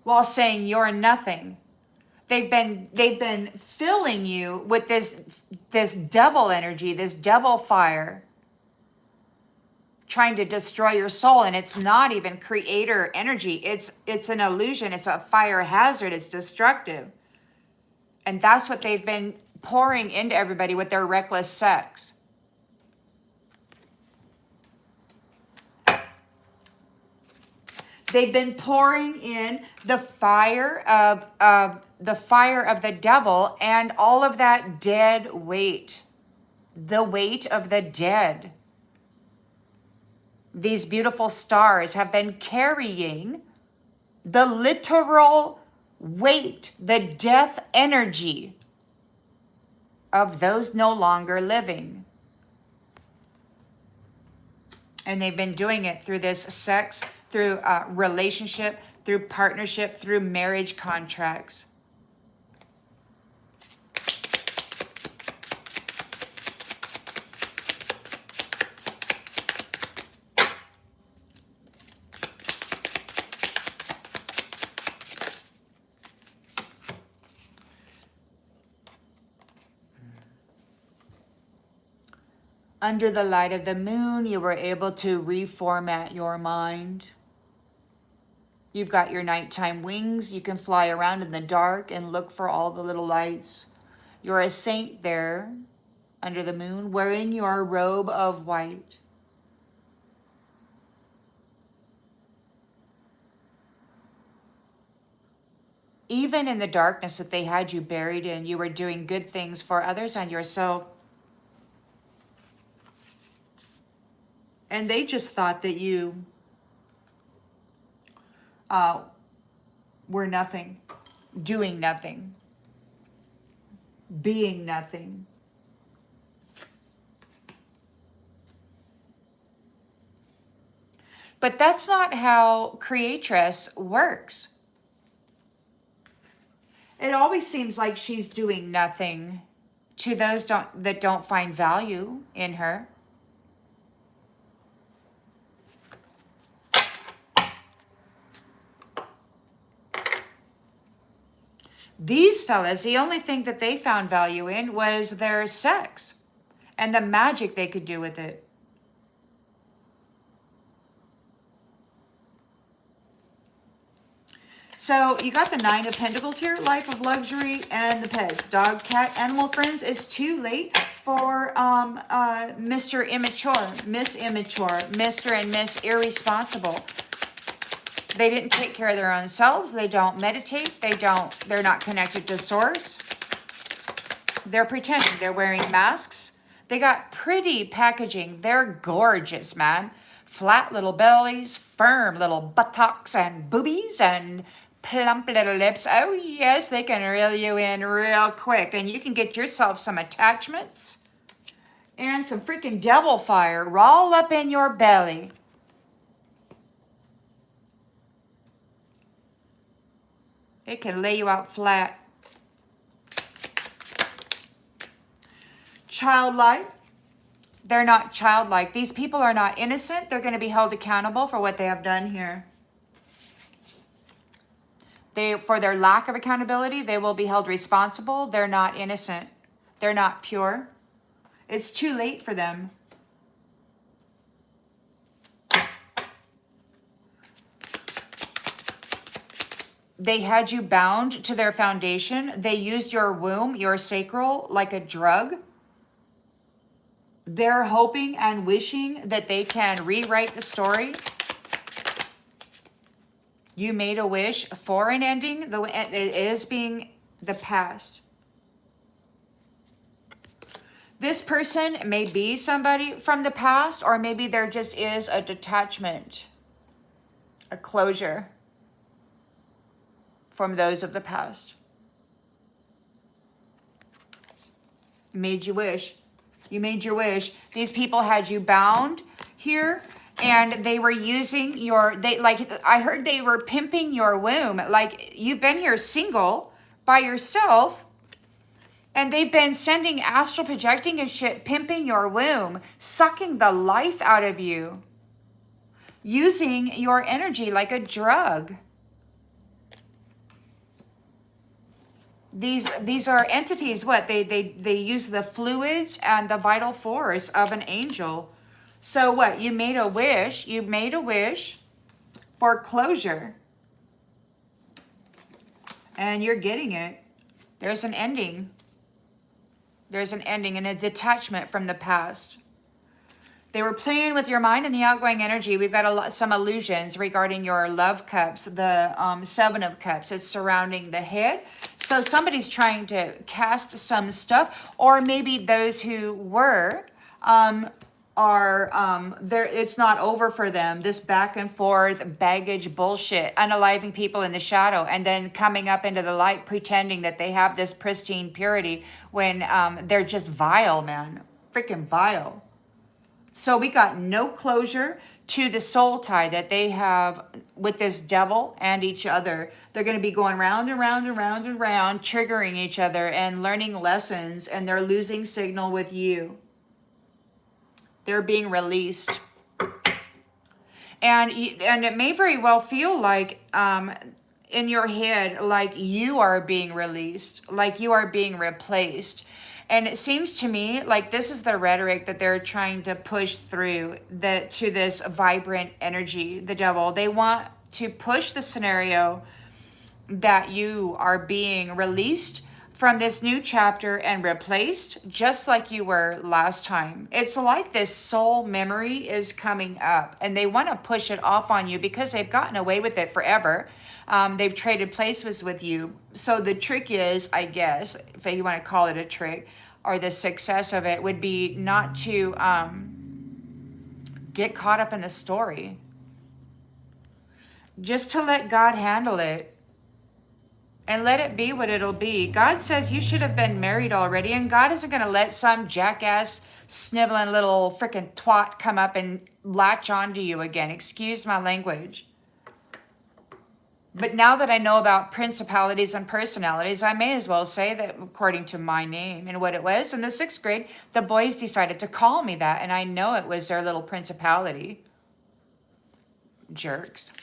while saying you're nothing. They've been filling you with this devil energy, this devil fire, trying to destroy your soul. And it's not even creator energy. It's an illusion. It's a fire hazard. It's destructive. And that's what they've been pouring into everybody with their reckless sex. They've been pouring in the fire of the devil and all of that dead weight. The weight of the dead. These beautiful stars have been carrying the literal weight, the death energy of those no longer living. And they've been doing it through this sex, through relationship, through partnership, through marriage contracts. Under the light of the moon, you were able to reformat your mind. You've got your nighttime wings. You can fly around in the dark and look for all the little lights. You're a saint there under the moon, wearing your robe of white. Even in the darkness that they had you buried in, you were doing good things for others and yourself. And they just thought that you were nothing, doing nothing, being nothing. But that's not how Creatress works. It always seems like she's doing nothing to those that don't find value in her. These fellas, the only thing that they found value in was their sex and the magic they could do with it. So you got the Nine of Pentacles here, life of luxury, and the pets, dog, cat, animal friends. It's too late for Mr. Immature, Miss Immature, Mr. and Miss Irresponsible. They didn't take care of their own selves. They don't meditate. They're not connected to source. They're pretending. They're wearing masks. They got pretty packaging. They're gorgeous, man. Flat little bellies, firm little buttocks and boobies, and plump little lips. Oh yes, they can reel you in real quick. And you can get yourself some attachments and some freaking devil fire all up in your belly. It can lay you out flat. Childlike. They're not childlike. These people are not innocent. They're going to be held accountable for what they have done here. For their lack of accountability, they will be held responsible. They're not innocent. They're not pure. It's too late for them. They had you bound to their foundation. They used your womb, your sacral, like a drug. They're hoping and wishing that they can rewrite the story. You made a wish for an ending. It is being the past. This person may be somebody from the past, or maybe there just is a detachment, a closure from those of the past. You made your wish. You made your wish. These people had you bound here, and they were using I heard they were pimping your womb. Like, you've been here single by yourself, and they've been sending astral projecting and shit, pimping your womb, sucking the life out of you, using your energy like a drug. These are entities, what? They use the fluids and the vital force of an angel. So what? You made a wish. You made a wish for closure. And you're getting it. There's an ending. There's an ending and a detachment from the past. They were playing with your mind and the outgoing energy. We've got some illusions regarding your love cups, the Seven of Cups. It's surrounding the head. So somebody's trying to cast some stuff, or maybe those who were are there. It's not over for them. This back and forth baggage bullshit, unaliving people in the shadow, and then coming up into the light, pretending that they have this pristine purity when they're just vile, man, freaking vile. So we got no closure to the soul tie that they have with this devil and each other. They're going to be going round and round and round and round, triggering each other and learning lessons, and they're losing signal with you. They're being released. And it may very well feel like in your head, like you are being released, like you are being replaced. And it seems to me like this is the rhetoric that they're trying to push through to this vibrant energy, the devil. They want to push the scenario that you are being released from this new chapter and replaced just like you were last time. It's like this soul memory is coming up, and they want to push it off on you because they've gotten away with it forever. They've traded places with you. So the trick is, I guess, if you want to call it a trick, or the success of it would be not to get caught up in the story. Just to let God handle it. And let it be what it'll be. God says you should have been married already, and God isn't going to let some jackass, sniveling little freaking twat come up and latch onto you again. Excuse my language. But now that I know about principalities and personalities, I may as well say that according to my name and what it was. In the 6th grade, the boys decided to call me that, and I know it was their little principality. Jerks.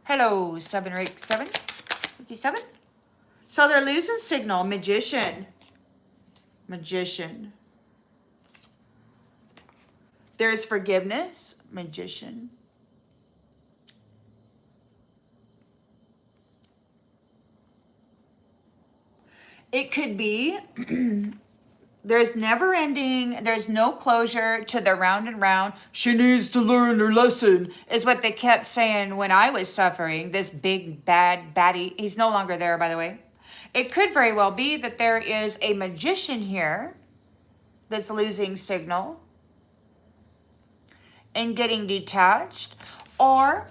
Hello, 7 57. So they're losing signal. Magician. There's forgiveness. Magician. It could be there's never ending, there's no closure to the round and round. She needs to learn her lesson, is what they kept saying when I was suffering. This big bad baddie. He's no longer there, by the way. It could very well be that there is a magician here that's losing signal and getting detached. Or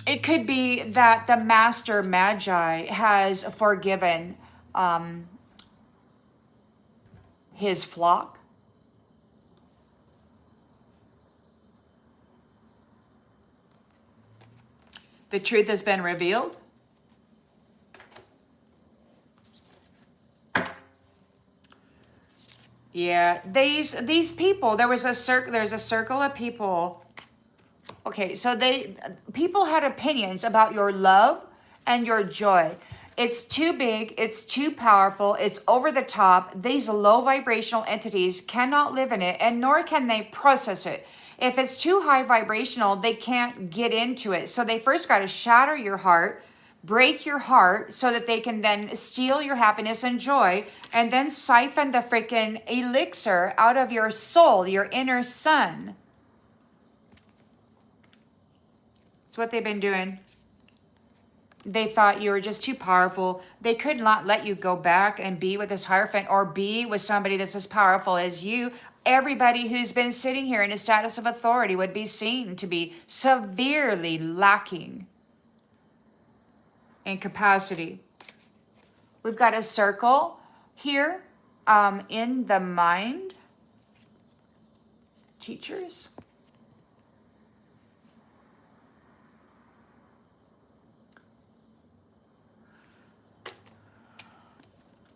it could be that the master magi has forgiven his flock. The truth has been revealed. Yeah, these people, there's a circle of people. Okay, so people had opinions about your love and your joy. It's too big, it's too powerful, it's over the top. These low vibrational entities cannot live in it, and nor can they process it. If it's too high vibrational, they can't get into it. So they first got to shatter your heart, break your heart, so that they can then steal your happiness and joy, and then siphon the freaking elixir out of your soul, your inner sun. That's what they've been doing. They thought you were just too powerful. They could not let you go back and be with this Hierophant or be with somebody that's as powerful as you. Everybody who's been sitting here in a status of authority would be seen to be severely lacking in capacity. We've got a circle here in the mind. Teachers.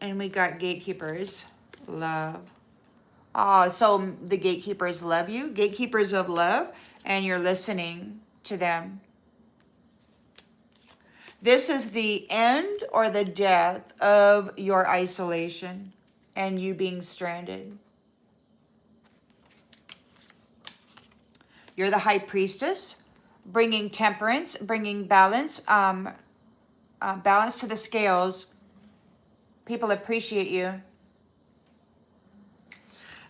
And we got gatekeepers, love. Oh, so the gatekeepers love you, gatekeepers of love, and you're listening to them. This is the end or the death of your isolation and you being stranded. You're the high priestess, bringing temperance, bringing balance, balance to the scales. People appreciate you.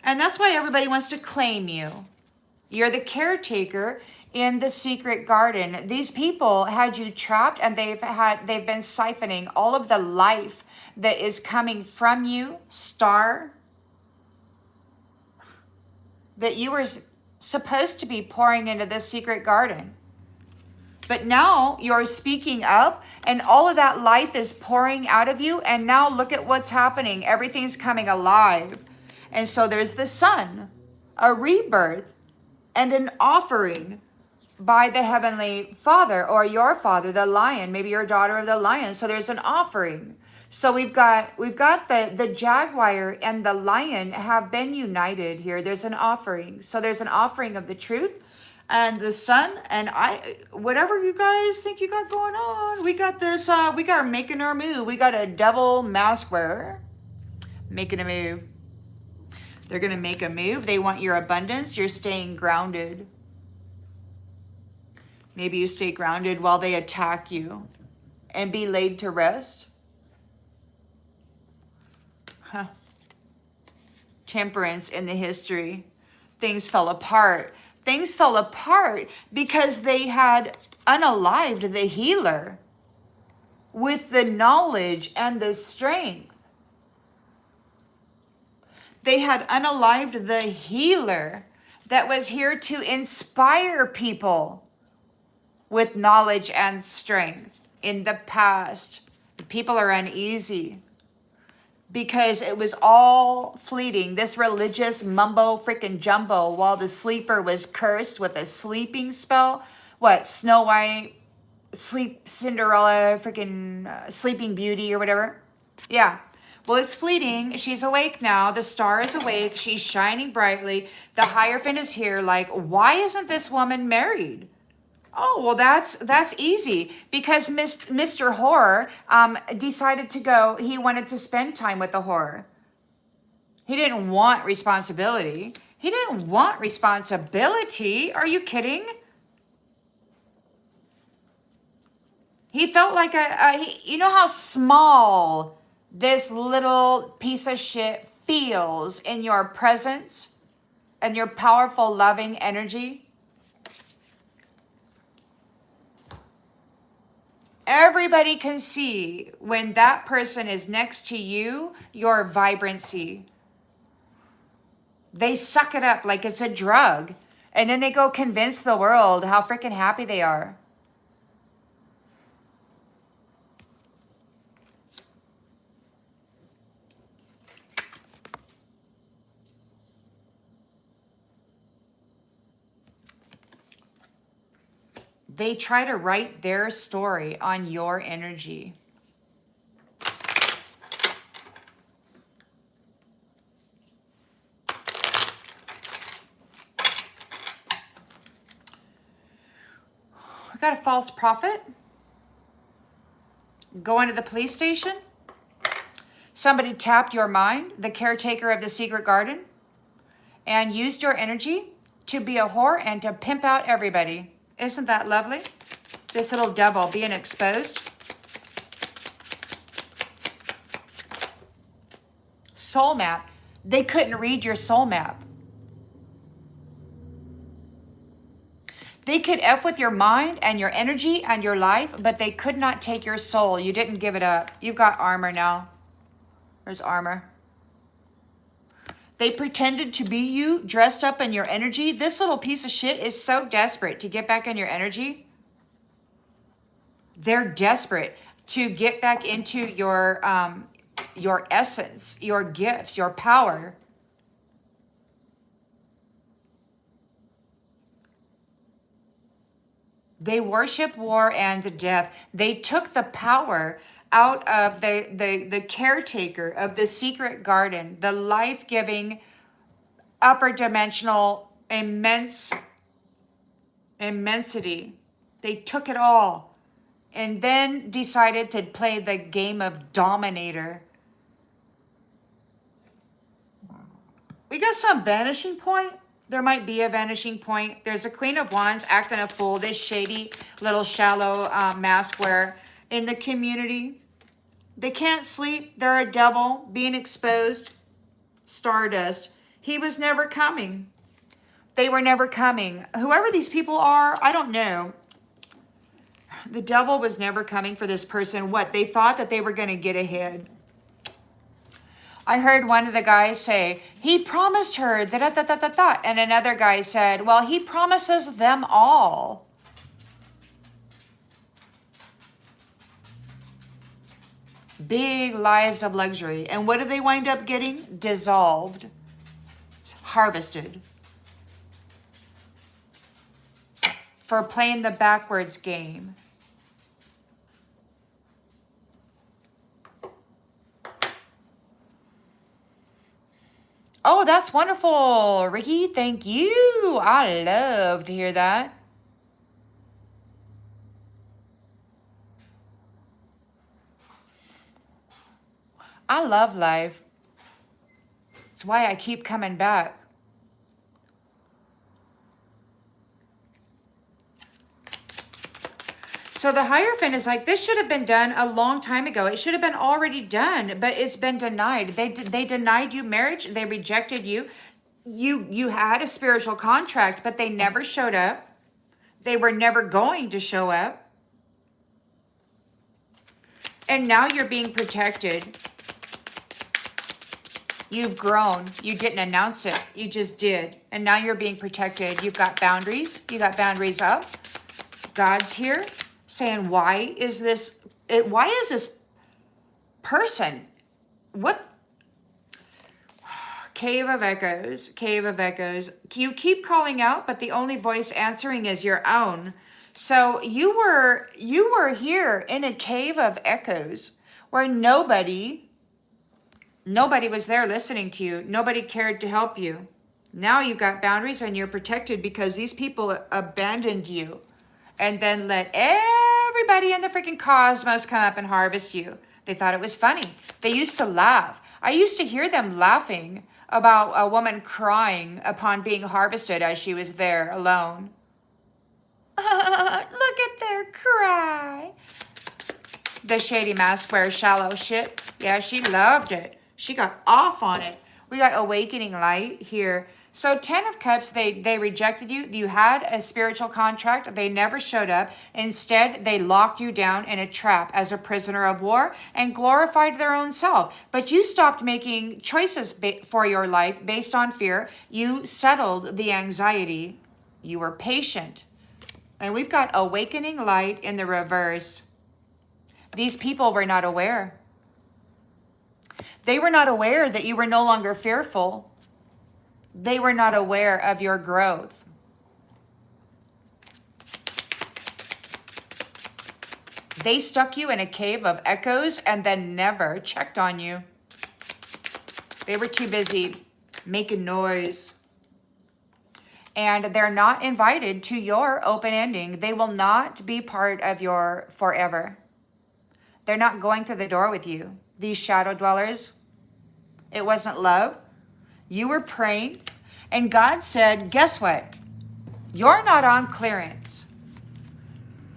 And that's why everybody wants to claim you. You're the caretaker in the secret garden. These people had you trapped, and they've been siphoning all of the life that is coming from you, star, that you were supposed to be pouring into this secret garden. But now you're speaking up, and all of that life is pouring out of you. And now look at what's happening. Everything's coming alive. And so there's the sun, a rebirth, and an offering by the Heavenly Father, or your father, the lion. Maybe you're a daughter of the lion. So there's an offering. So we've got the jaguar and the lion have been united here. There's an offering. So there's an offering of the truth and the sun, and whatever you guys think you got going on. We got this, we got making our move. We got a devil mask wearer making a move. They're going to make a move. They want your abundance. You're staying grounded. Maybe you stay grounded while they attack you and be laid to rest. Huh. Temperance in the history. Things fell apart. Things fell apart because they had unalived the healer with the knowledge and the strength. They had unalived the healer that was here to inspire people with knowledge and strength. In the past, people are uneasy because it was all fleeting. This religious mumbo freaking jumbo, while the sleeper was cursed with a sleeping spell. What, Snow White, Cinderella, freaking Sleeping Beauty or whatever? Yeah. Well, it's fleeting. She's awake now. The star is awake. She's shining brightly. The Hierophant is here. Like, why isn't this woman married? Oh, well, that's easy, because Mr. Horror decided to go. He wanted to spend time with the horror. He didn't want responsibility. He didn't want responsibility. Are you kidding? He felt like you know how small this little piece of shit feels in your presence and your powerful, loving energy? Everybody can see when that person is next to you, your vibrancy. They suck it up like it's a drug. And then they go convince the world how freaking happy they are. They try to write their story on your energy. We got a false prophet. Going to the police station? Somebody tapped your mind, the caretaker of the secret garden, and used your energy to be a whore and to pimp out everybody. Isn't that lovely? This little devil being exposed. Soul map. They couldn't read your soul map. They could F with your mind and your energy and your life, but they could not take your soul. You didn't give it up. You've got armor now. There's armor. They pretended to be you, dressed up in your energy. This little piece of shit is so desperate to get back in your energy. They're desperate to get back into your essence, your gifts, your power. They worship war and death. They took the power out of the caretaker of the secret garden, the life-giving, upper dimensional, immensity. They took it all and then decided to play the game of dominator. We got some vanishing point. There might be a vanishing point. There's a Queen of Wands acting a fool, this shady little shallow mask wearer in the community. They can't sleep. They're a devil being exposed. Stardust. He was never coming. They were never coming. Whoever these people are, I don't know. The devil was never coming for this person. What? They thought that they were going to get ahead. I heard one of the guys say, he promised her da-da-da-da-da-da. And another guy said, well, he promises them all. Big lives of luxury. And what do they wind up getting? Dissolved. Harvested. For playing the backwards game. Oh, that's wonderful, Ricky. Thank you. I love to hear that. I love life. It's why I keep coming back. So the Hierophant is like, this should have been done a long time ago. It should have been already done, but it's been denied. They denied you marriage. They rejected you. You had a spiritual contract, but they never showed up. They were never going to show up. And now you're being protected. You've grown. You didn't announce it. You just did. And now you're being protected. You've got boundaries. You got boundaries up. God's here saying, why is this person? What? Cave of Echoes, Cave of Echoes. You keep calling out, but the only voice answering is your own. So you were here in a cave of echoes where nobody was there listening to you. Nobody cared to help you. Now you've got boundaries and you're protected because these people abandoned you and then let everybody in the freaking cosmos come up and harvest you. They thought it was funny. They used to laugh. I used to hear them laughing about a woman crying upon being harvested as she was there alone. Look at their cry. The shady mask wearer, shallow shit. Yeah, she loved it. She got off on it. We got awakening light here. So 10 of Cups, they rejected you. You had a spiritual contract. They never showed up. Instead, they locked you down in a trap as a prisoner of war and glorified their own self. But you stopped making choices for your life based on fear. You settled the anxiety. You were patient. And we've got awakening light in the reverse. These people were not aware. They were not aware that you were no longer fearful. They were not aware of your growth. They stuck you in a cave of echoes and then never checked on you. They were too busy making noise. And they're not invited to your open ending. They will not be part of your forever. They're not going through the door with you. These shadow dwellers, it wasn't love. You were praying, and God said, guess what? You're not on clearance.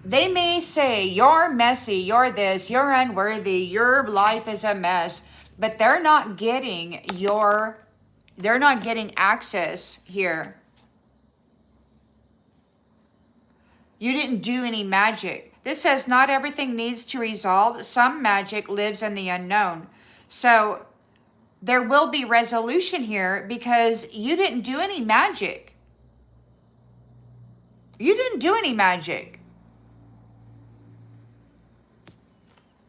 They may say, you're messy, you're this, you're unworthy, your life is a mess, but they're not getting access here. You didn't do any magic. This says not everything needs to resolve. Some magic lives in the unknown. So there will be resolution here because you didn't do any magic. You didn't do any magic.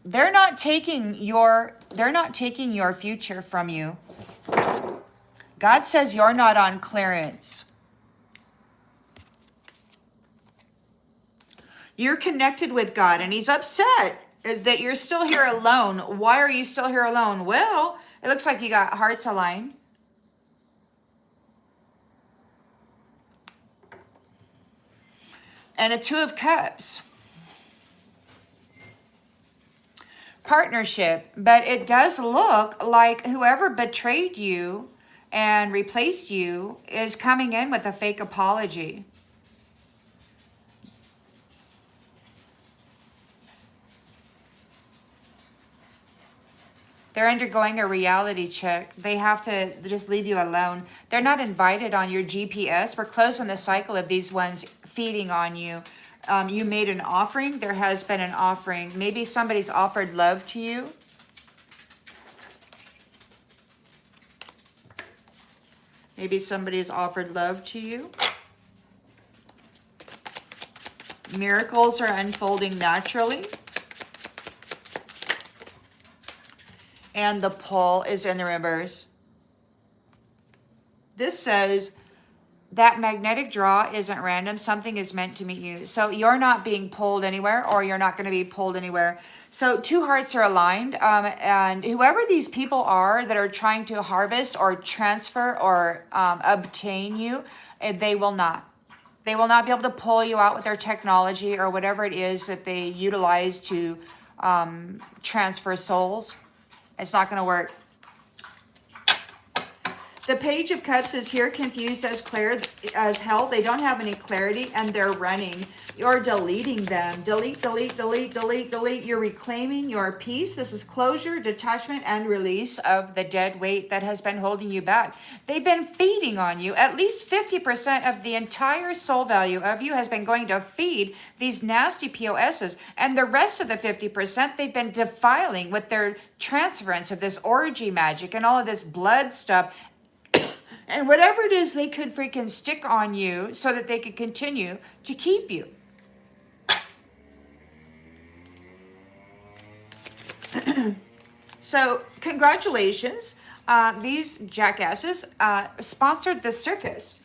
They're not taking your future from you. God says you're not on clearance. You're connected with God, and he's upset that you're still here alone. Why are you still here alone? Well, it looks like you got hearts aligned. And a 2 of Cups. Partnership, but it does look like whoever betrayed you and replaced you is coming in with a fake apology. They're undergoing a reality check. They have to just leave you alone. They're not invited on your GPS. We're closing the cycle of these ones feeding on you. You made an offering. There has been an offering. Maybe somebody's offered love to you. Maybe somebody's offered love to you. Miracles are unfolding naturally. And the pull is in the reverse. This says that magnetic draw isn't random. Something is meant to meet you. So you're not being pulled anywhere, or you're not going to be pulled anywhere. So 2 hearts are aligned. And whoever these people are that are trying to harvest or transfer or obtain you, they will not. They will not be able to pull you out with their technology or whatever it is that they utilize to transfer souls. It's not going to work. The Page of Cups is here, confused as hell. They don't have any clarity, and they're running. You're deleting them. Delete, delete, delete, delete, delete. You're reclaiming your peace. This is closure, detachment, and release of the dead weight that has been holding you back. They've been feeding on you. At least 50% of the entire soul value of you has been going to feed these nasty POSs. And the rest of the 50%, they've been defiling with their transference of this orgy magic and all of this blood stuff. And whatever it is they could freaking stick on you so that they could continue to keep you. So congratulations. These jackasses sponsored the circus.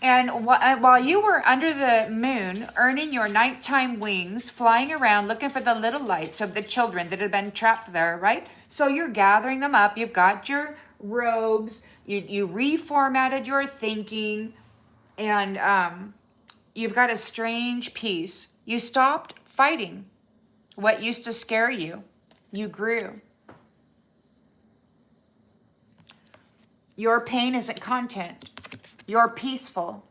And while you were under the moon, earning your nighttime wings, flying around looking for the little lights of the children that had been trapped there, right? So you're gathering them up. You've got your robes. You reformatted your thinking. And you've got a strange peace. You stopped fighting what used to scare you. You grew. Your pain isn't content. You're peaceful.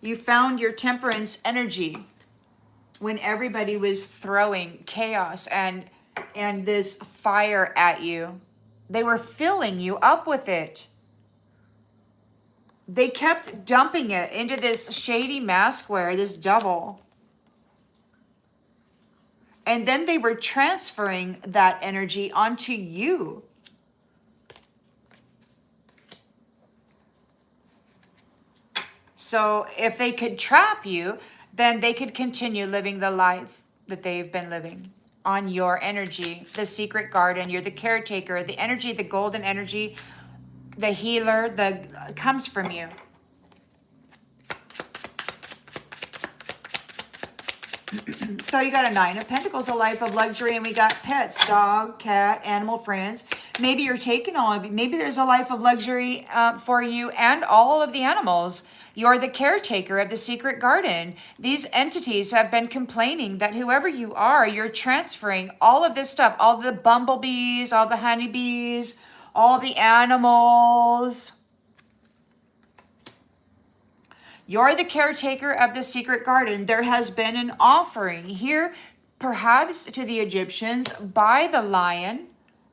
You found your temperance energy when everybody was throwing chaos and this fire at you. They were filling you up with it. They kept dumping it into this shady maskware, this double. And then they were transferring that energy onto you. So if they could trap you, then they could continue living the life that they've been living on your energy, the secret garden. You're the caretaker, the energy, the golden energy, the healer, comes from you. So you got a 9 of Pentacles, a life of luxury, and we got pets, dog, cat, animal friends. Maybe you're taking all of it. Maybe there's a life of luxury for you and all of the animals. You're the caretaker of the secret garden. These entities have been complaining that whoever you are, you're transferring all of this stuff, all the bumblebees, all the honeybees, all the animals. You're the caretaker of the secret garden. There has been an offering here, perhaps to the Egyptians, by the lion.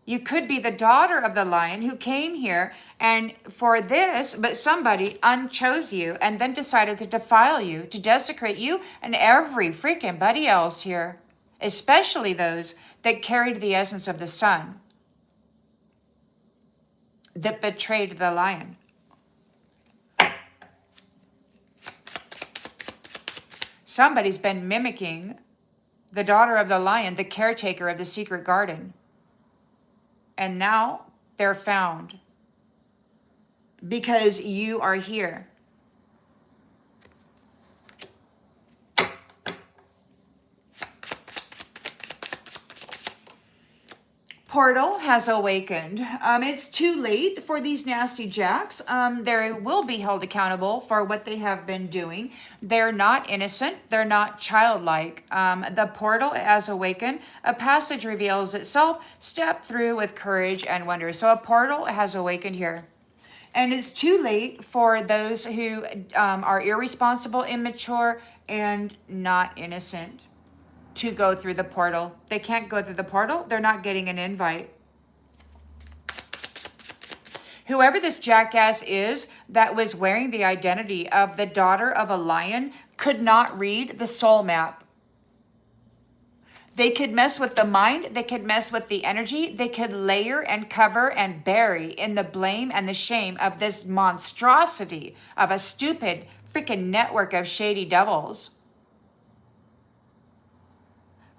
You could be the daughter of the lion who came here and for this, but somebody unchose you and then decided to defile you, to desecrate you and every freaking buddy else here, especially those that carried the essence of the sun, that betrayed the lion. Somebody's been mimicking the daughter of the lion, the caretaker of the secret garden. And now they're found because you are here. Portal has awakened. It's too late for these nasty jacks. They will be held accountable for what they have been doing. They're not innocent. They're not childlike. The portal has awakened. A passage reveals itself. Step through with courage and wonder. So a portal has awakened here. And it's too late for those who are irresponsible, immature, and not innocent to go through the portal. They can't go through the portal. They're not getting an invite. Whoever this jackass is that was wearing the identity of the daughter of a lion could not read the soul map. They could mess with the mind. They could mess with the energy. They could layer and cover and bury in the blame and the shame of this monstrosity of a stupid freaking network of shady devils.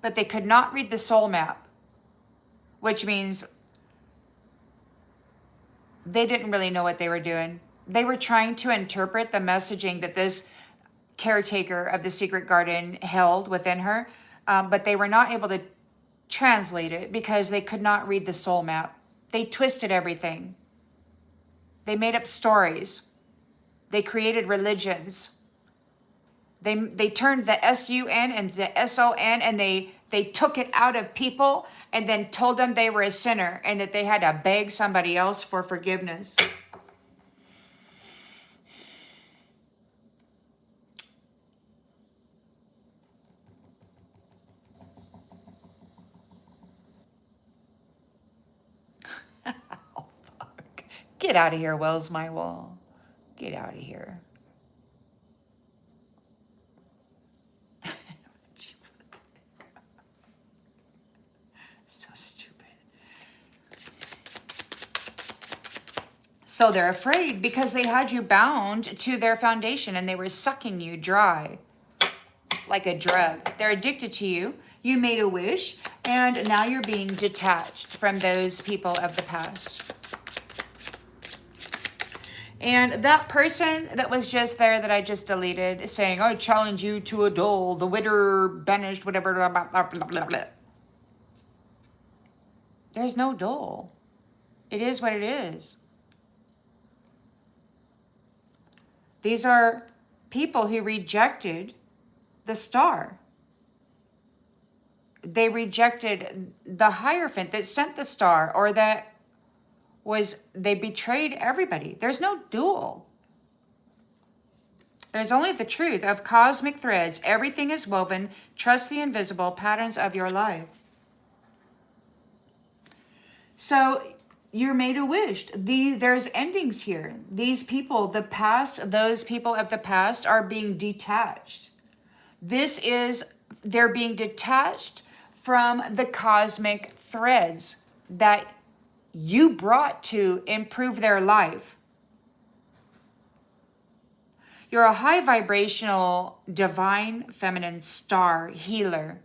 But they could not read the soul map, which means they didn't really know what they were doing. They were trying to interpret the messaging that this caretaker of the secret garden held within her, but they were not able to translate it because they could not read the soul map. They twisted everything. They made up stories. They created religions. They turned the S-U-N and the S-O-N and they took it out of people and then told them they were a sinner and that they had to beg somebody else for forgiveness. Oh, fuck. Get out of here, Wells My Wall. Get out of here. So they're afraid because they had you bound to their foundation and they were sucking you dry like a drug. They're addicted to you. You made a wish and now you're being detached from those people of the past. And that person that was just there that I just deleted saying, I challenge you to a duel, the winner banished, whatever, blah, blah, blah, blah, blah. There's no duel. It is what it is. These are people who rejected the star. They rejected the Hierophant that sent the star, or that they betrayed everybody. There's no duel. There's only the truth of cosmic threads. Everything is woven. Trust the invisible patterns of your life. So you're made a wish. There's endings here. These people, the past, those people of the past are being detached. They're being detached from the cosmic threads that you brought to improve their life. You're a high vibrational, divine, feminine star, healer,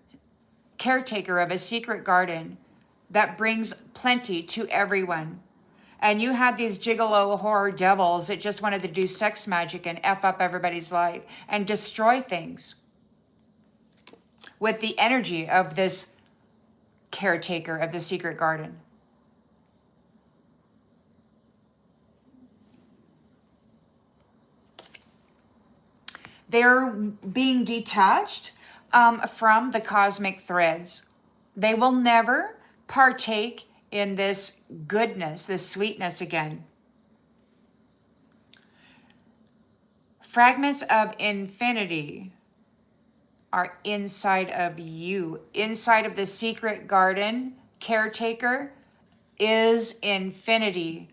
caretaker of a secret garden that brings plenty to everyone. And you had these gigolo horror devils that just wanted to do sex magic and F up everybody's life and destroy things with the energy of this caretaker of the secret garden. They're being detached from the cosmic threads. They will never partake in this goodness, this sweetness again. Fragments of infinity are inside of you. Inside of the secret garden, caretaker is infinity.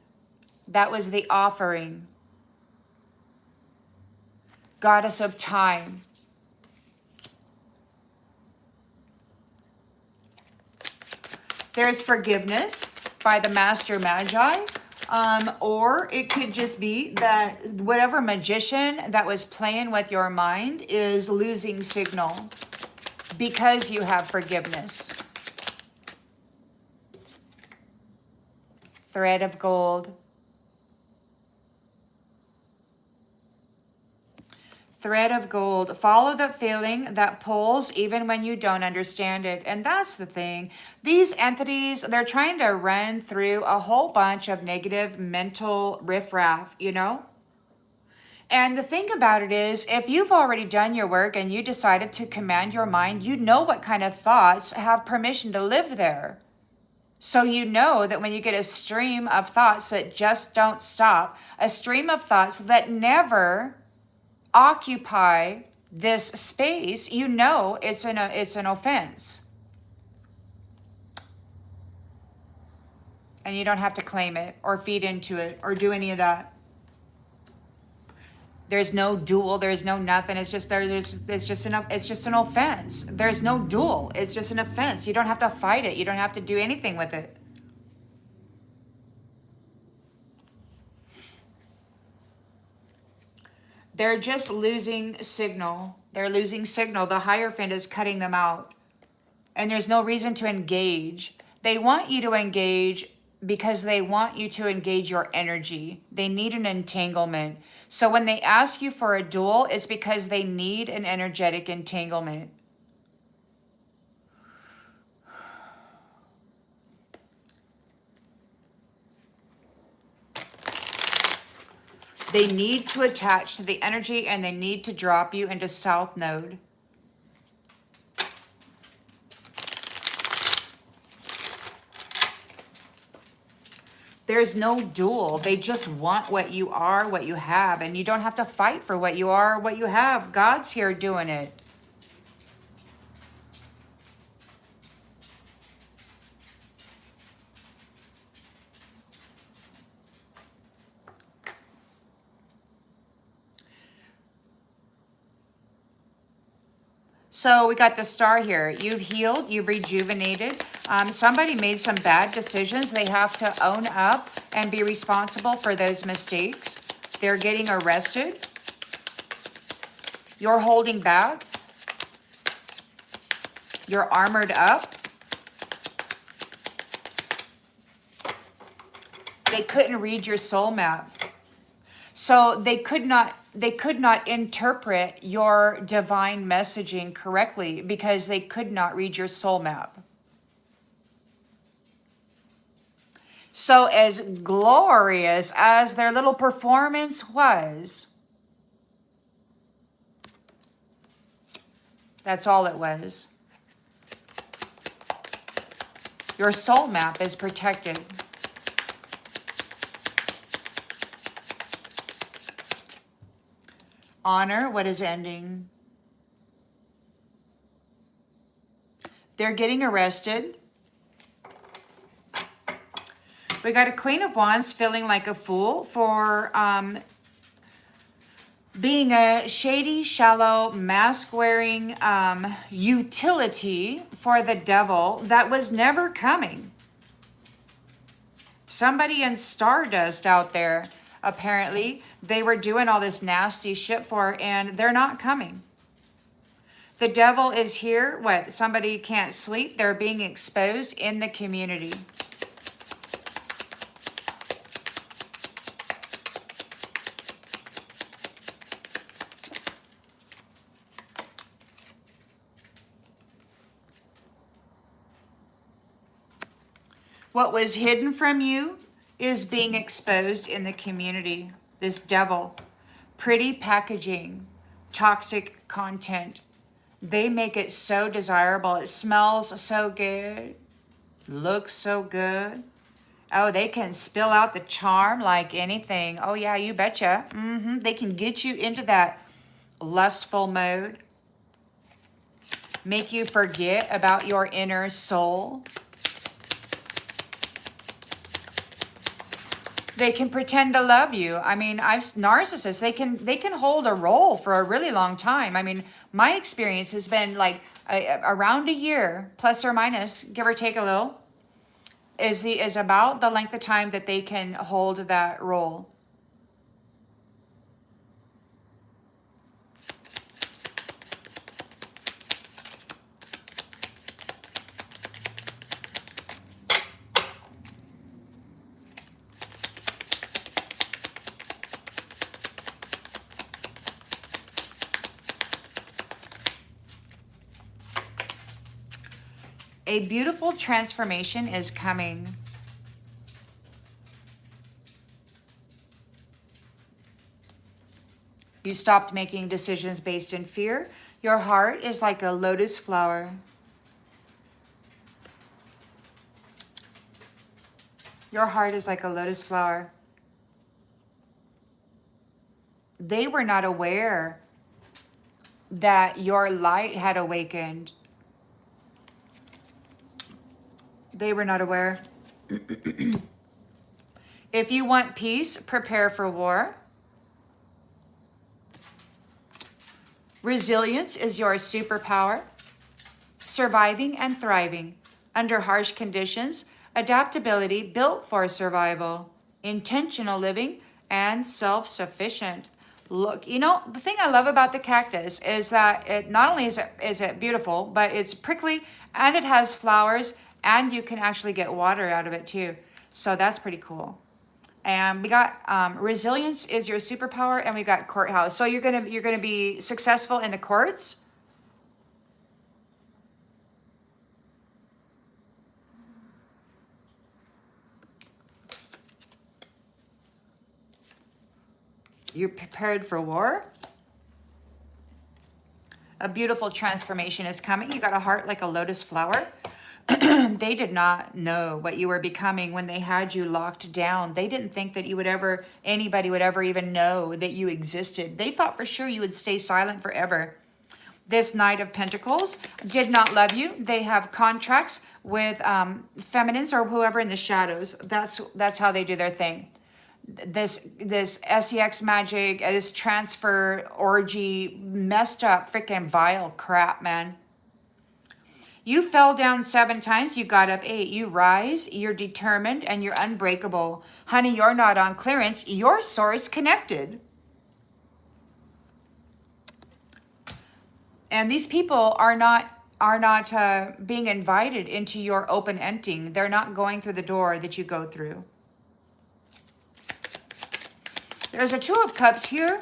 That was the offering. Goddess of time. There's forgiveness by the Master Magi. Or it could just be that whatever magician that was playing with your mind is losing signal because you have forgiveness. Thread of gold. Thread of gold. Follow the feeling that pulls even when you don't understand it. And that's the thing. These entities, they're trying to run through a whole bunch of negative mental riffraff, you know? And the thing about it is, if you've already done your work and you decided to command your mind, you know what kind of thoughts have permission to live there. So you know that when you get a stream of thoughts that just don't stop, a stream of thoughts that never occupy this space, you know it's an offense. And you don't have to claim it or feed into it or do any of that. There's no duel, there's no nothing. It's just it's just an offense. There's no duel. It's just an offense. You don't have to fight it. You don't have to do anything with it. They're just losing signal. They're losing signal. The Hierophant is cutting them out. And there's no reason to engage. They want you to engage because they want you to engage your energy. They need an entanglement. So when they ask you for a duel, it's because they need an energetic entanglement. They need to attach to the energy and they need to drop you into South Node. There's no duel. They just want what you are, what you have, and you don't have to fight for what you are, what you have. God's here doing it. So we got the star here. You've healed, you've rejuvenated. Somebody made some bad decisions. They have to own up and be responsible for those mistakes. They're getting arrested. You're holding back. You're armored up. They couldn't read your soul map. So they could not interpret your divine messaging correctly because they could not read your soul map. So as glorious as their little performance was, that's all it was. Your soul map is protected. Honor what is ending. They're getting arrested. We got a Queen of Wands feeling like a fool for being a shady, shallow, mask-wearing utility for the devil that was never coming. Somebody in Stardust out there, apparently, they were doing all this nasty shit for, and they're not coming. The devil is here. What? Somebody can't sleep. They're being exposed in the community. What was hidden from you is being exposed in the community. This devil. Pretty packaging. toxic content. They make it so desirable. It smells so good, looks so good. Oh, they can spill out the charm like anything. Oh yeah, you betcha. They can get you into that lustful mode, make you forget about your inner soul. They can pretend to love you. I mean, narcissists, they can hold a role for a really long time. I mean, my experience has been like around a year, plus or minus, give or take a little, is about the length of time that they can hold that role. A beautiful transformation is coming. You stopped making decisions based in fear. Your heart is like a lotus flower. Your heart is like a lotus flower. They were not aware that your light had awakened. They were not aware. If you want peace, prepare for war. Resilience is your superpower. Surviving and thriving under harsh conditions. Adaptability built for survival. Intentional living and self-sufficient. Look, you know, the thing I love about the cactus is that it not only is it beautiful, but it's prickly and it has flowers and you can actually get water out of it too. So that's pretty cool. And we got resilience is your superpower, and we got courthouse. So you're gonna be successful in the courts. You're prepared for war. A beautiful transformation is coming. You got a heart like a lotus flower. They did not know what you were becoming when they had you locked down. They didn't think that anybody would ever even know that you existed. They thought for sure you would stay silent forever. This Knight of Pentacles did not love you. They have contracts with feminines or whoever in the shadows. That's how they do their thing. This sex magic, this transfer orgy, messed up freaking vile crap, man. You fell down 7 times, you got up 8. You rise, you're determined, and you're unbreakable. Honey, you're not on clearance. Your source connected. And these people are not being invited into your open ending. They're not going through the door that you go through. There's a 2 of Cups here.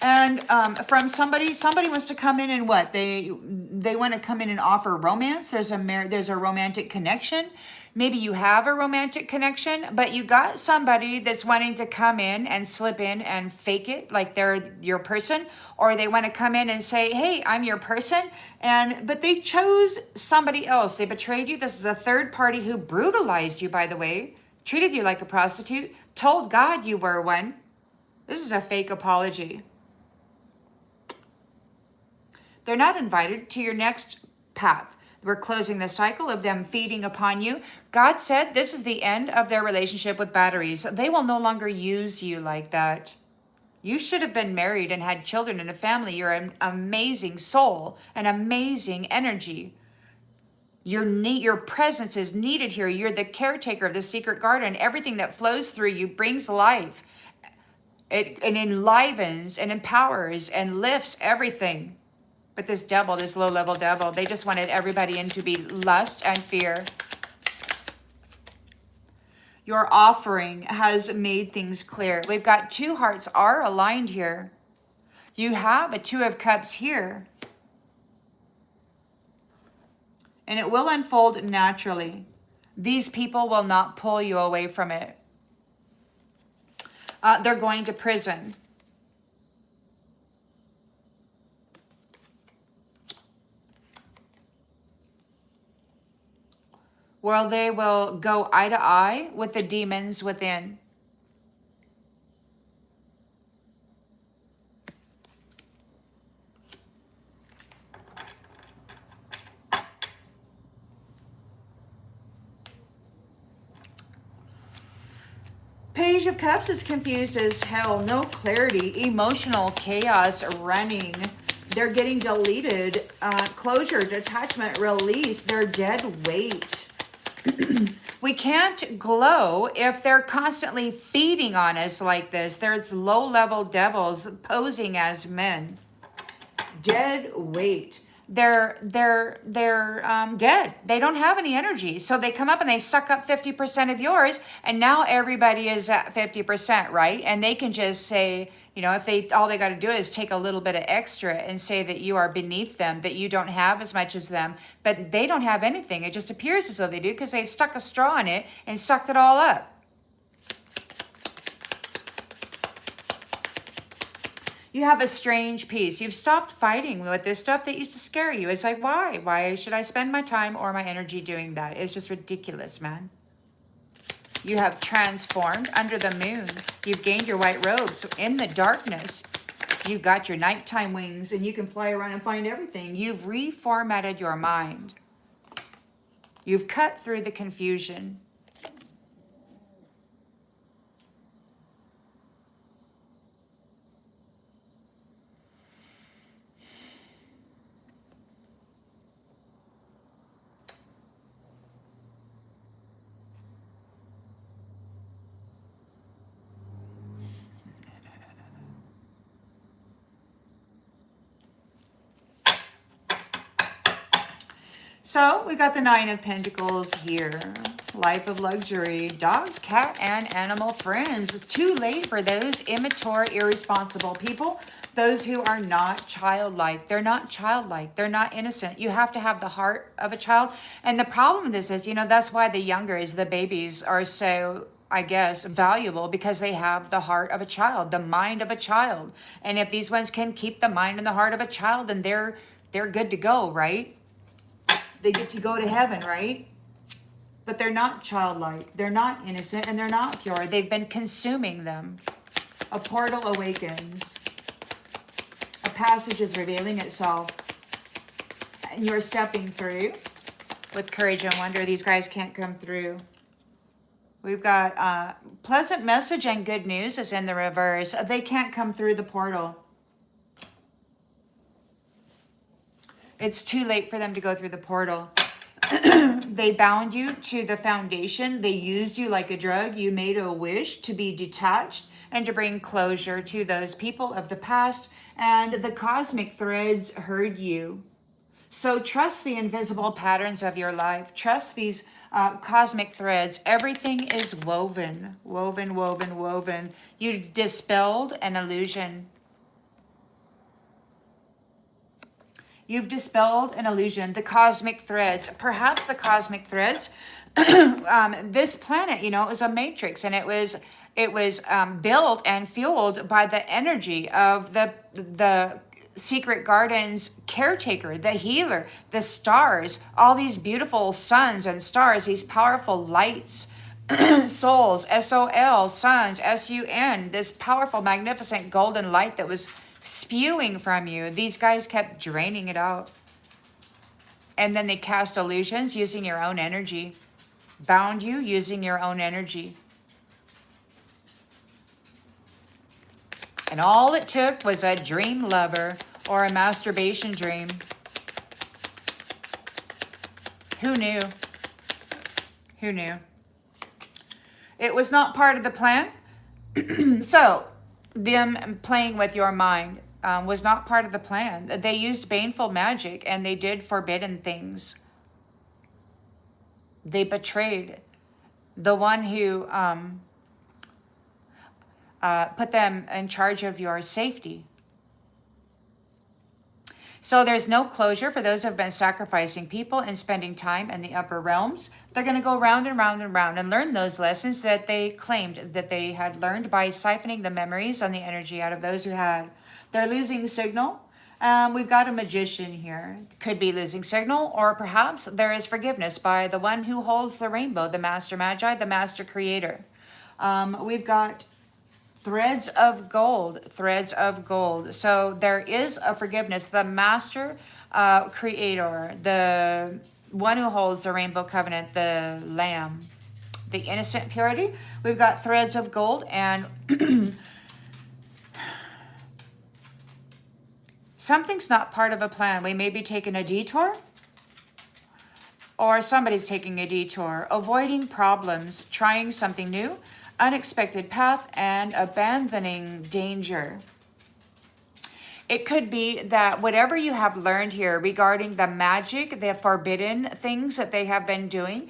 And from somebody wants to come in and what? They want to come in and offer romance. There's a romantic connection. Maybe you have a romantic connection, but you got somebody that's wanting to come in and slip in and fake it like they're your person, or they want to come in and say, "Hey, I'm your person," but they chose somebody else. They betrayed you. This is a third party who brutalized you, by the way, treated you like a prostitute, told God you were one. This is a fake apology. They're not invited to your next path. We're closing the cycle of them feeding upon you. God said this is the end of their relationship with batteries. They will no longer use you like that. You should have been married and had children and a family. You're an amazing soul, an amazing energy. Your presence is needed here. You're the caretaker of the secret garden. Everything that flows through you brings life. It enlivens and empowers and lifts everything. But this devil, this low-level devil, they just wanted everybody in to be lust and fear. Your offering has made things clear. We've got 2 hearts are aligned here. You have a 2 of Cups here. And it will unfold naturally. These people will not pull you away from it. They're going to prison. where they will go eye to eye with the demons within. Page of Cups is confused as hell. No clarity. Emotional chaos running. They're getting deleted. Closure, detachment, release. They're dead weight. We can't glow if they're constantly feeding on us like this. There's low-level devils posing as men. Dead weight. They're dead. They don't have any energy. So they come up and they suck up 50% of yours, and now everybody is at 50%, right? And they can just say, you know, if they all they got to do is take a little bit of extra and say that you are beneath them, that you don't have as much as them, but they don't have anything. It just appears as though they do because they've stuck a straw in it and sucked it all up. You have a strange peace. You've stopped fighting with this stuff that used to scare you. It's like, why? Why should I spend my time or my energy doing that? It's just ridiculous, man. You have transformed under the moon. You've gained your white robe. So in the darkness, you got your nighttime wings and you can fly around and find everything. You've reformatted your mind. You've cut through the confusion. So we got the Nine of Pentacles here. Life of luxury, dog, cat, and animal friends. Too late for those immature, irresponsible people. Those who are not childlike. They're not childlike. They're not innocent. You have to have the heart of a child. And the problem with this is, you know, that's why the youngers, the babies, are so, I guess, valuable, because they have the heart of a child, the mind of a child. And if these ones can keep the mind and the heart of a child, then they're good to go, right? They get to go to heaven, right? But they're not childlike. They're not innocent, and they're not pure. They've been consuming them. A portal awakens. A passage is revealing itself. And you're stepping through with courage and wonder. These guys can't come through. We've got pleasant message and good news is in the reverse. They can't come through the portal. It's too late for them to go through the portal. They bound you to the foundation. They used you like a drug. You made a wish to be detached and to bring closure to those people of the past. And the cosmic threads heard you. So trust the invisible patterns of your life. Trust these cosmic threads. Everything is woven, woven, woven, woven. You dispelled an illusion. You've dispelled an illusion, the cosmic threads. Perhaps the cosmic threads, this planet, you know, it was a matrix, and it was built and fueled by the energy of the secret garden's caretaker, the healer, the stars, all these beautiful suns and stars, these powerful lights, souls, S-O-L, suns, S-U-N, this powerful, magnificent golden light that was spewing from you. These guys kept draining it out. And then they cast illusions using your own energy. Bound you using your own energy. And all it took was a dream lover or a masturbation dream. Who knew? Who knew? It was not part of the plan. So, them playing with your mind was not part of the plan. They used baneful magic and they did forbidden things. They betrayed the one who put them in charge of your safety. So there's no closure for those who have been sacrificing people and spending time in the upper realms. They're going to go round and round and round and learn those lessons that they claimed that they had learned by siphoning the memories and the energy out of those who had. They're losing signal. We've got a magician here. Could be losing signal, or perhaps there is forgiveness by the one who holds the rainbow, the master magi, the master creator. We've got threads of gold, threads of gold. So there is a forgiveness. The master creator, the one who holds the rainbow covenant, the lamb, the innocent purity. We've got threads of gold, and something's not part of a plan. We may be taking a detour, or somebody's taking a detour, avoiding problems, trying something new, unexpected path, and abandoning danger. It could be that whatever you have learned here regarding the magic, the forbidden things that they have been doing,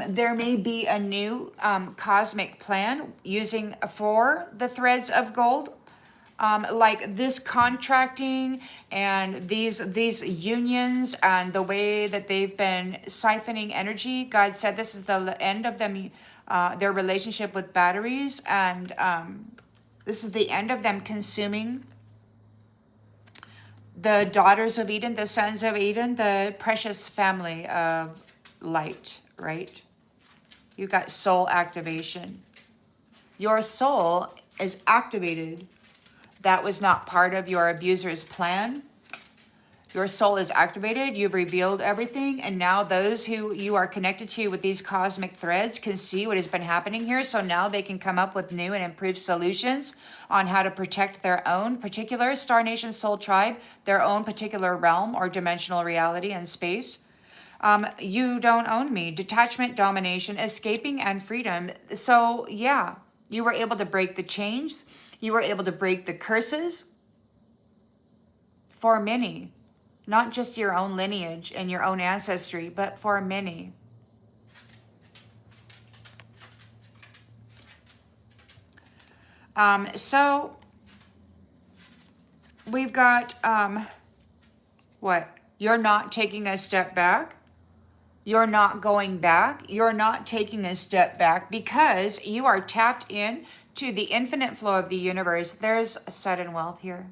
there may be a new cosmic plan using for the threads of gold. Like this contracting and these unions and the way that they've been siphoning energy. God said this is the end of them, their relationship with batteries, and this is the end of them consuming the daughters of Eden, the sons of Eden, the precious family of light, right? You got soul activation. Your soul is activated. That was not part of your abuser's plan. Your soul is activated. You've revealed everything. And now those who you are connected to with these cosmic threads can see what has been happening here. So now they can come up with new and improved solutions on how to protect their own particular Star Nation soul tribe, their own particular realm or dimensional reality and space. You don't own me. Detachment, domination, escaping, and freedom. So yeah, you were able to break the chains. You were able to break the curses for many, not just your own lineage and your own ancestry, but for many. So we've got, what? You're not taking a step back. You're not going back. You're not taking a step back because you are tapped in to the infinite flow of the universe. There's sudden wealth here.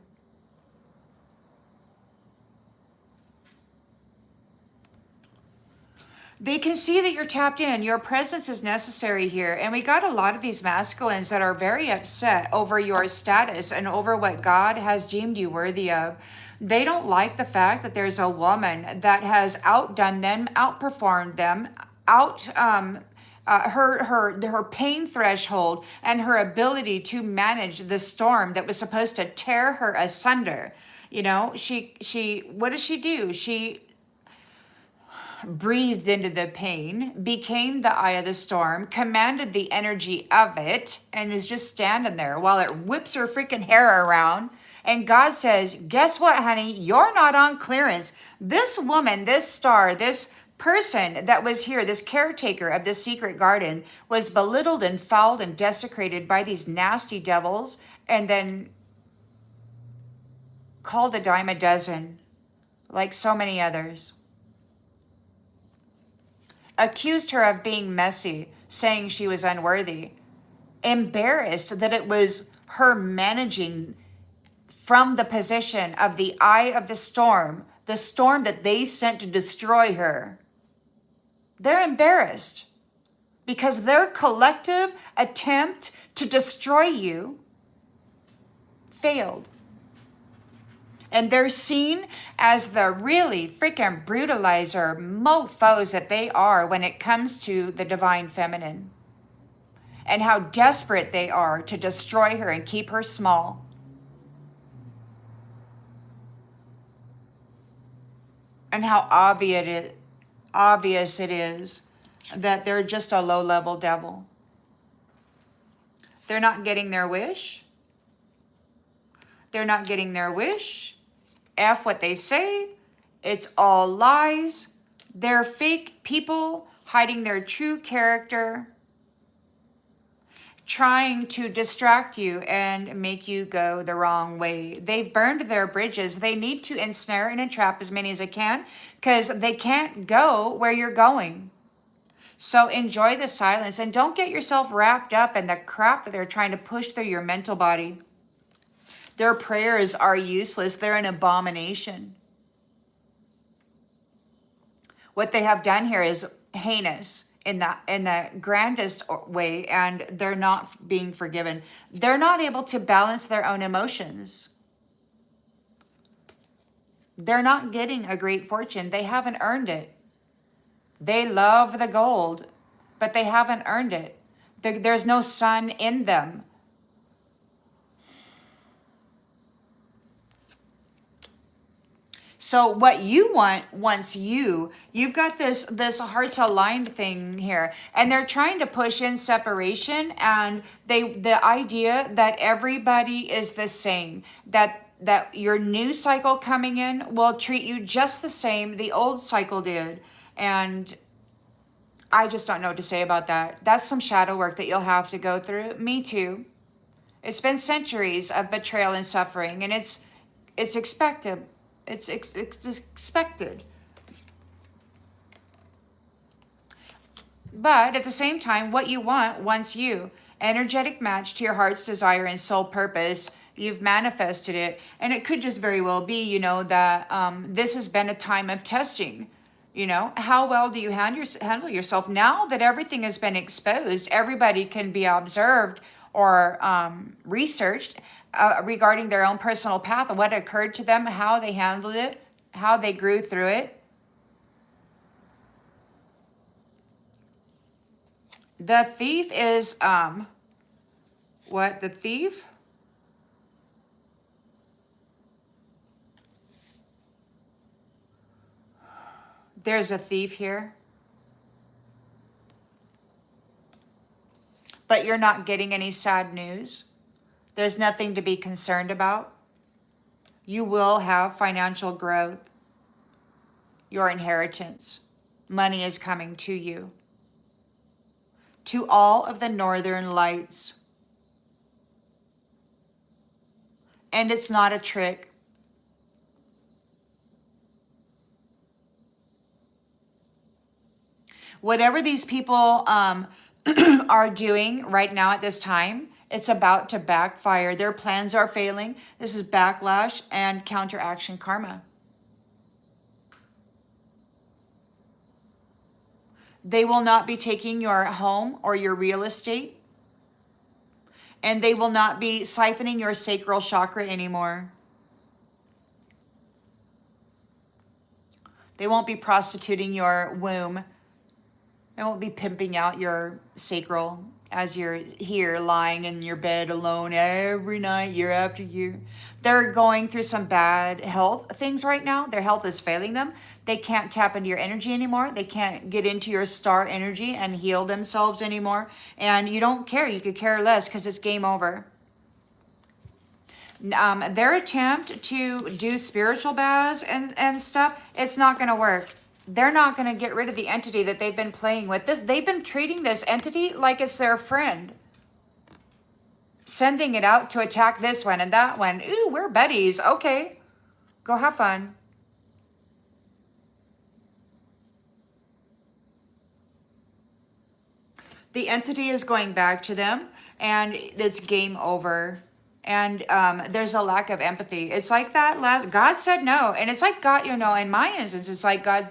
They can see that you're tapped in. Your presence is necessary here. And we got a lot of these masculines that are very upset over your status and over what God has deemed you worthy of. They don't like the fact that there's a woman that has outdone them, outperformed them, her pain threshold and her ability to manage the storm that was supposed to tear her asunder. You know, she what does she do? She breathed into the pain, became the eye of the storm, commanded the energy of it, and is just standing there while it whips her freaking hair around. And God says, guess what, honey? You're not on clearance. This woman, this star, this person that was here, this caretaker of this secret garden, was belittled and fouled and desecrated by these nasty devils, and then called a dime a dozen, like so many others. Accused her of being messy, saying she was unworthy, embarrassed that it was her managing from the position of the eye of the storm that they sent to destroy her. They're embarrassed because their collective attempt to destroy you failed. And they're seen as the really freaking brutalizer mofos that they are when it comes to the divine feminine. And how desperate they are to destroy her and keep her small. And how obvious it is that they're just a low-level devil. They're not getting their wish. They're not getting their wish. F what they say. It's all lies. They're fake people hiding their true character, trying to distract you and make you go the wrong way. They've burned their bridges. They need to ensnare and entrap as many as they can because they can't go where you're going. So enjoy the silence and don't get yourself wrapped up in the crap that they're trying to push through your mental body. Their prayers are useless. They're an abomination. What they have done here is heinous in the grandest way, and they're not being forgiven. They're not able to balance their own emotions. They're not getting a great fortune. They haven't earned it. They love the gold, but they haven't earned it. There's no sun in them. So what you want once you've got this hearts aligned thing here, and they're trying to push in separation, and the idea that everybody is the same, that your new cycle coming in will treat you just the same the old cycle did. And I just don't know what to say about that. That's some shadow work that you'll have to go through. Me too. It's been centuries of betrayal and suffering, and it's expected. It's expected. But at the same time, what you want once you, energetic match to your heart's desire and soul purpose, you've manifested it. And it could just very well be, that this has been a time of testing. How well do you handle yourself? Now that everything has been exposed, everybody can be observed or researched regarding their own personal path, what occurred to them, how they handled it, how they grew through it. The thief is, what? The thief? There's a thief here. But you're not getting any sad news. There's nothing to be concerned about. You will have financial growth. Your inheritance. Money is coming to you. To all of the northern lights. And it's not a trick. Whatever these people are doing right now at this time, it's about to backfire. Their plans are failing. This is backlash and counteraction karma. They will not be taking your home or your real estate. And they will not be siphoning your sacral chakra anymore. They won't be prostituting your womb. They won't be pimping out your sacral as you're here lying in your bed alone every night, year after year. They're going through some bad health things right now. Their health is failing them. They can't tap into your energy anymore. They can't get into your star energy and heal themselves anymore. And you don't care. You could care less because it's game over. Their attempt to do spiritual baths and stuff, it's not going to work. They're not going to get rid of the entity that they've been playing with. They've been treating this entity like it's their friend. Sending it out to attack this one and that one. Ooh, we're buddies. Okay, go have fun. The entity is going back to them, and it's game over. And there's a lack of empathy. It's like that last, God said no. And it's like God, in my instance, it's like God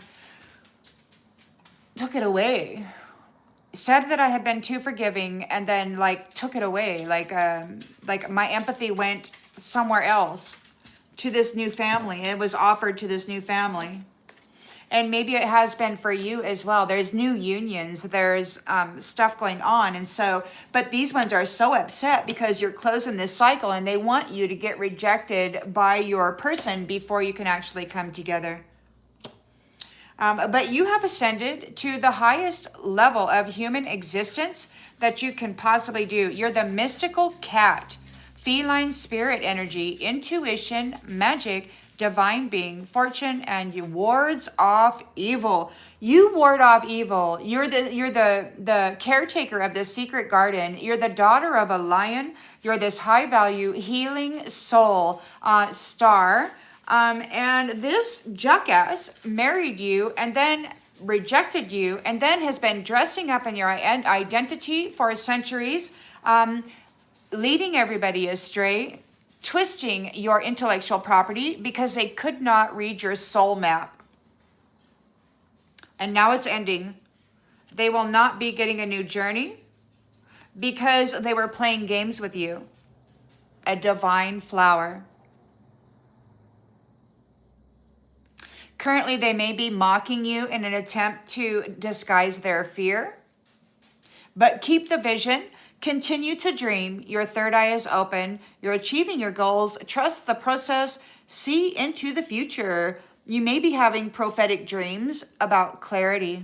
took it away. Said that I had been too forgiving, and then took it away. Like my empathy went somewhere else to this new family. It was offered to this new family. And maybe it has been for you as well. There's new unions, there's stuff going on. And so, but these ones are so upset because you're closing this cycle and they want you to get rejected by your person before you can actually come together. But you have ascended to the highest level of human existence that you can possibly do. You're the mystical cat, feline spirit energy, intuition, magic, divine being, fortune, and you wards off evil. You ward off evil. You're the caretaker of this secret garden. You're the daughter of a lion. You're this high value healing soul star. And this jackass married you and then rejected you and then has been dressing up in your identity for centuries, leading everybody astray, twisting your intellectual property because they could not read your soul map. And now it's ending. They will not be getting a new journey because they were playing games with you. A divine flower. Currently, they may be mocking you in an attempt to disguise their fear. But keep the vision. Continue to dream. Your third eye is open. You're achieving your goals. Trust the process. See into the future. You may be having prophetic dreams about clarity.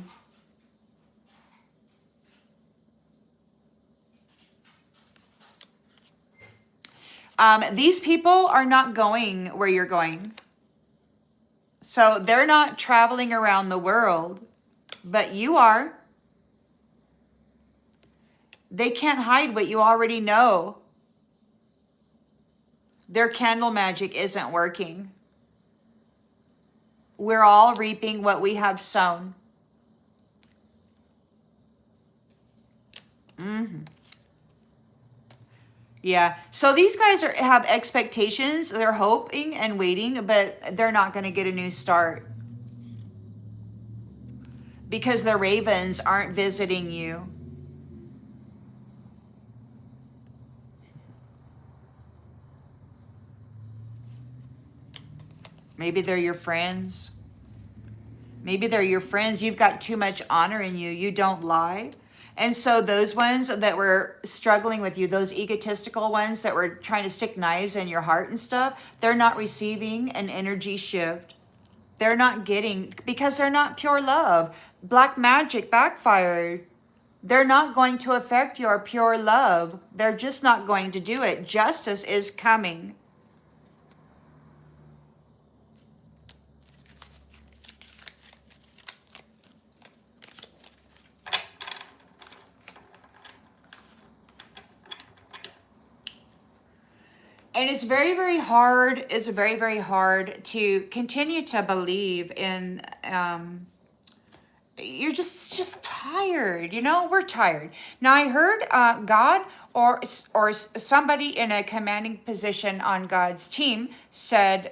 These people are not going where you're going. So they're not traveling around the world, but you are. They can't hide what you already know. Their candle magic isn't working. We're all reaping what we have sown. Yeah. So these guys have expectations. They're hoping and waiting, but they're not going to get a new start because the ravens aren't visiting you. Maybe they're your friends. Maybe they're your friends. You've got too much honor in you. You don't lie. And so those ones that were struggling with you, those egotistical ones that were trying to stick knives in your heart and stuff, they're not receiving an energy shift. They're not getting, because they're not pure love. Black magic backfired. They're not going to affect your pure love. They're just not going to do it. Justice is coming. And it's very, very hard. It's very, very hard to continue to believe in, you're just tired, you know, we're tired. Now I heard God or somebody in a commanding position on God's team said,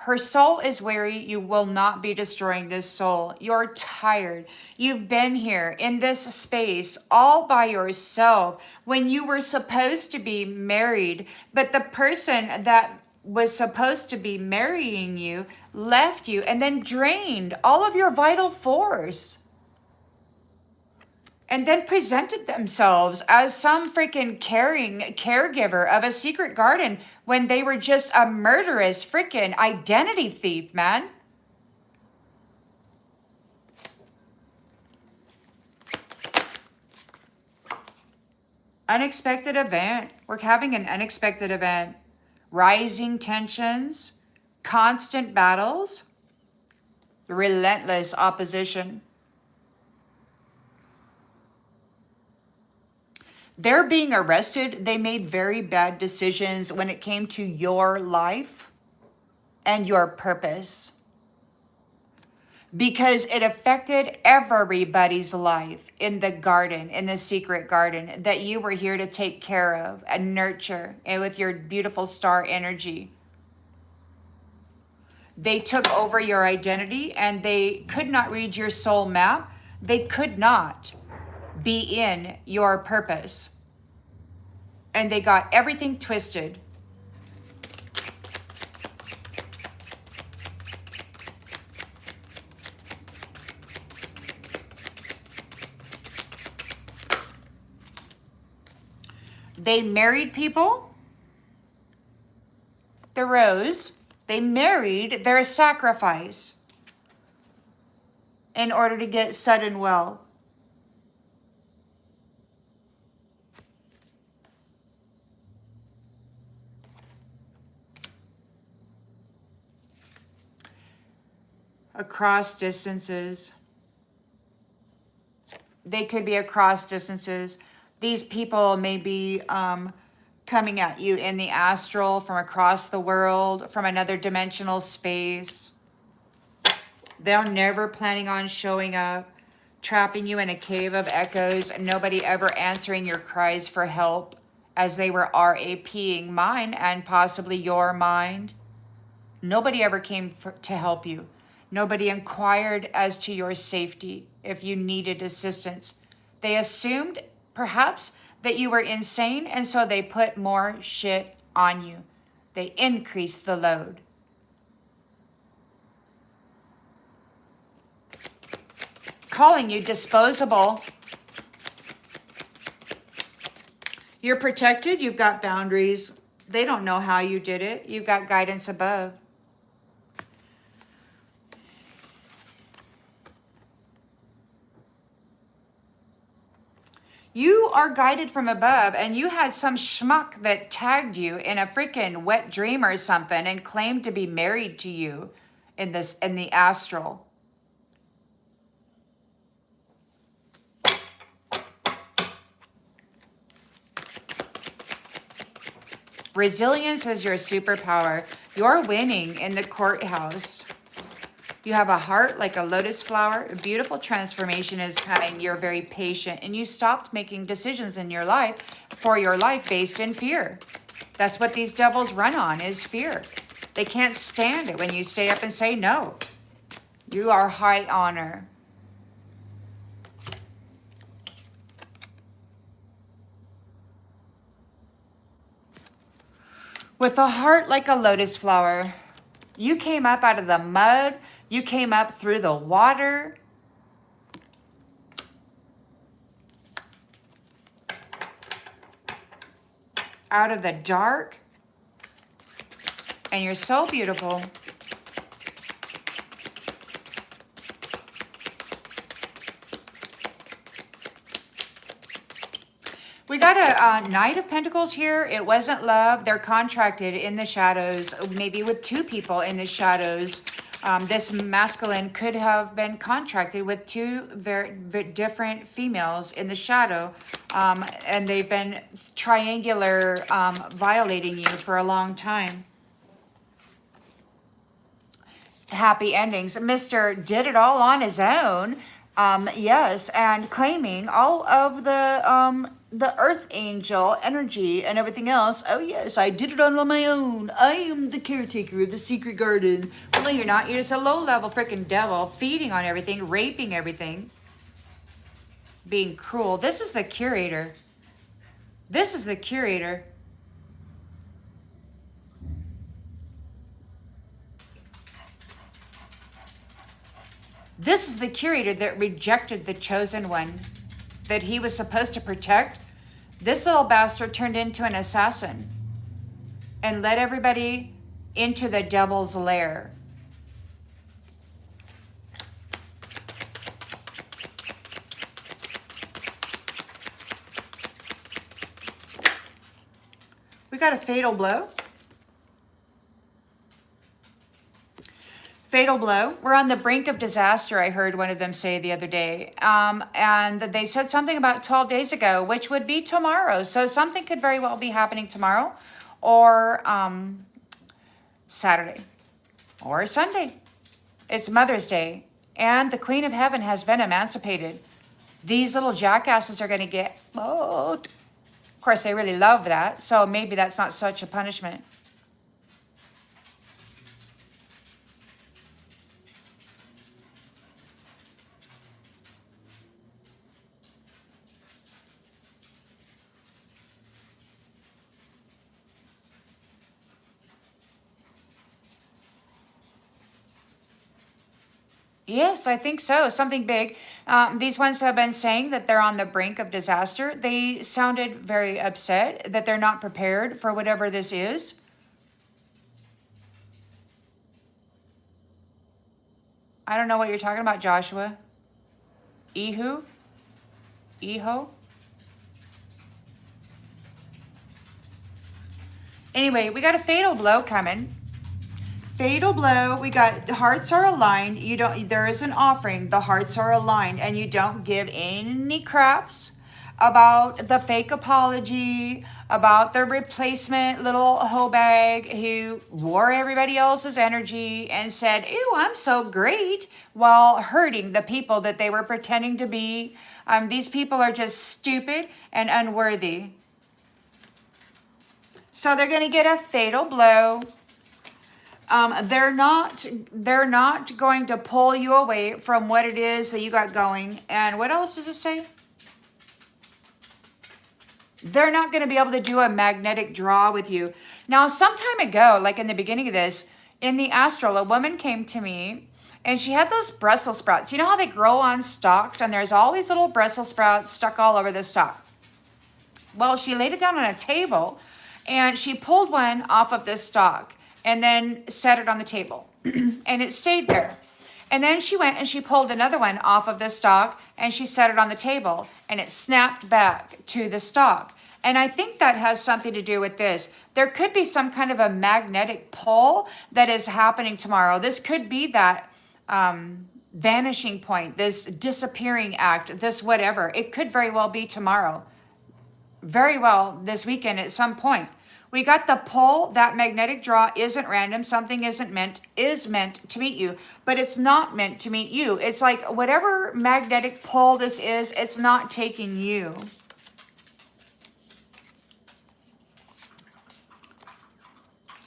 her soul is weary. You will not be destroying this soul. You're tired. You've been here in this space all by yourself when you were supposed to be married, but the person that was supposed to be marrying you left you and then drained all of your vital force. And then presented themselves as some freaking caring caregiver of a secret garden when they were just a murderous freaking identity thief, man. Unexpected event. We're having an unexpected event. Rising tensions, constant battles, relentless opposition. They're being arrested. They made very bad decisions when it came to your life and your purpose, because it affected everybody's life in the garden, in the secret garden that you were here to take care of and nurture, and with your beautiful star energy. They took over your identity and they could not read your soul map. They could not be in your purpose. And they got everything twisted. They married people. The rose. They married their sacrifice in order to get sudden wealth. Across distances. They could be across distances. These people may be coming at you in the astral from across the world, from another dimensional space. They're never planning on showing up, trapping you in a cave of echoes, nobody ever answering your cries for help as they were RAPing mine and possibly your mind. Nobody ever came to help you. Nobody inquired as to your safety if you needed assistance. They assumed perhaps that you were insane, and so they put more shit on you. They increased the load. Calling you disposable. You're protected. You've got boundaries. They don't know how you did it. You've got guidance above. You are guided from above, and you had some schmuck that tagged you in a freaking wet dream or something and claimed to be married to you in the astral. Resilience is your superpower. You're winning in the courthouse. You have a heart like a lotus flower. A beautiful transformation is coming. You're very patient, and you stopped making decisions in your life based in fear. That's what these devils run on, is fear. They can't stand it when you stay up and say no. You are high honor. With a heart like a lotus flower, you came up out of the mud. You came up through the water. Out of the dark. And you're so beautiful. We got a Knight of Pentacles here. It wasn't love. They're contracted in the shadows, maybe with two people in the shadows. This masculine could have been contracted with two very different females in the shadow. And they've been triangular violating you for a long time. Happy endings. Mr. did it all on his own. Yes, and claiming all of the earth angel energy and everything else. Oh yes, I did it all on my own. I am the caretaker of the secret garden. Well, no, you're not. You're just a low-level freaking devil, feeding on everything, raping everything, being cruel. This is the curator. This is the curator. This is the curator that rejected the chosen one that he was supposed to protect. This little bastard turned into an assassin and led everybody into the devil's lair. We got a fatal blow. Fatal blow. We're on the brink of disaster, I heard one of them say the other day. And they said something about 12 days ago, which would be tomorrow. So something could very well be happening tomorrow or Saturday or Sunday. It's Mother's Day, and the Queen of Heaven has been emancipated. These little jackasses are going to get, of course, they really love that. So maybe that's not such a punishment. Yes, I think so. Something big. These ones have been saying that they're on the brink of disaster. They sounded very upset that they're not prepared for whatever this is. I don't know what you're talking about, Joshua. Ehu? Eho? Anyway, we got a fatal blow coming. Fatal blow. We got hearts are aligned. There is an offering. The hearts are aligned, and you don't give any craps about the fake apology, about the replacement little hoe bag who wore everybody else's energy and said, ew, I'm so great, while hurting the people that they were pretending to be. These people are just stupid and unworthy. So they're going to get a fatal blow. They're not going to pull you away from what it is that you got going. And what else does it say? They're not going to be able to do a magnetic draw with you. Now, some time ago, like in the beginning of this, in the astral, a woman came to me and she had those Brussels sprouts. You know how they grow on stalks and there's all these little Brussels sprouts stuck all over the stalk? Well, she laid it down on a table and she pulled one off of this stalk and then set it on the table and it stayed there. And then she went and she pulled another one off of the stalk and she set it on the table and it snapped back to the stalk. And I think that has something to do with this. There could be some kind of a magnetic pull that is happening tomorrow. This could be that vanishing point, this disappearing act, this whatever. It could very well be tomorrow. Very well this weekend at some point. We got the pull. That magnetic draw isn't random. Something is meant to meet you, but it's not meant to meet you. It's like whatever magnetic pull this is, it's not taking you.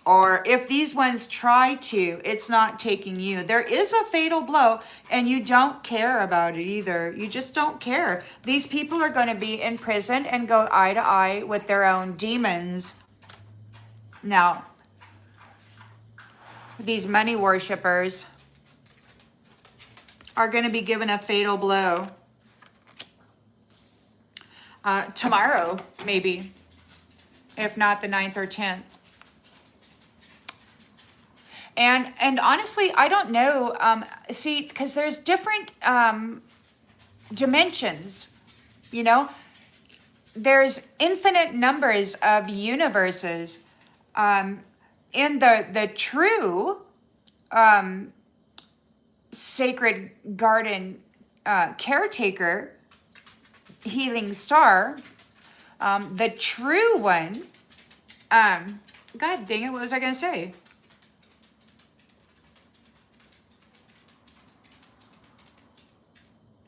Or if these ones try to, it's not taking you. There is a fatal blow and you don't care about it either. You just don't care. These people are going to be in prison and go eye to eye with their own demons. Now, these money worshipers are going to be given a fatal blow. Tomorrow, maybe, if not the 9th or 10th. And honestly, I don't know. See, because there's different dimensions, you know. There's infinite numbers of universes. In the true sacred garden caretaker healing star, the true one, God dang it, what was I going to say?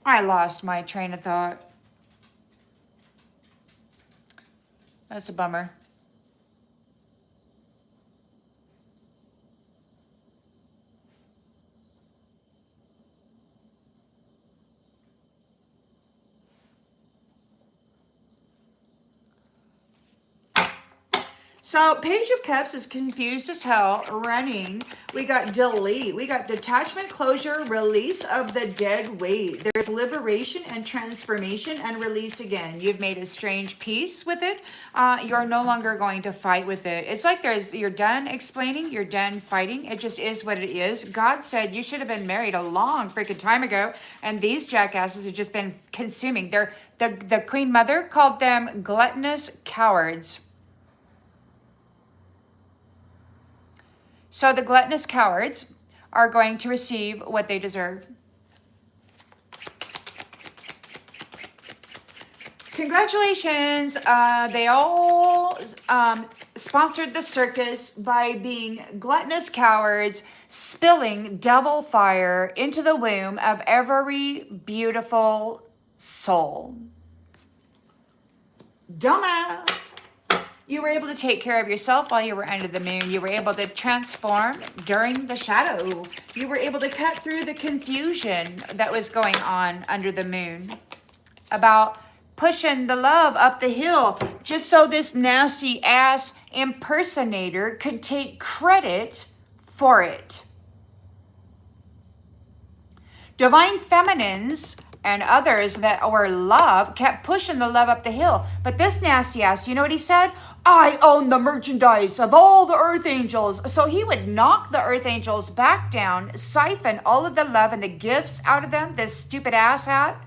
I lost my train of thought. That's a bummer. So Page of Cups is confused as hell, running. We got delete. We got detachment, closure, release of the dead weight. There's liberation and transformation and release again. You've made a strange peace with it. You're no longer going to fight with it. It's like you're done explaining. You're done fighting. It just is what it is. God said you should have been married a long freaking time ago. And these jackasses have just been consuming. The Queen Mother called them gluttonous cowards. So the gluttonous cowards are going to receive what they deserve. Congratulations. They all sponsored the circus by being gluttonous cowards, spilling devil fire into the womb of every beautiful soul. Dumbass. You were able to take care of yourself while you were under the moon. You were able to transform during the shadow. You were able to cut through the confusion that was going on under the moon about pushing the love up the hill just so this nasty ass impersonator could take credit for it. Divine feminines and others that were love kept pushing the love up the hill. But this nasty ass, you know what he said? I own the merchandise of all the earth angels. So he would knock the earth angels back down, siphon all of the love and the gifts out of them, this stupid ass hat.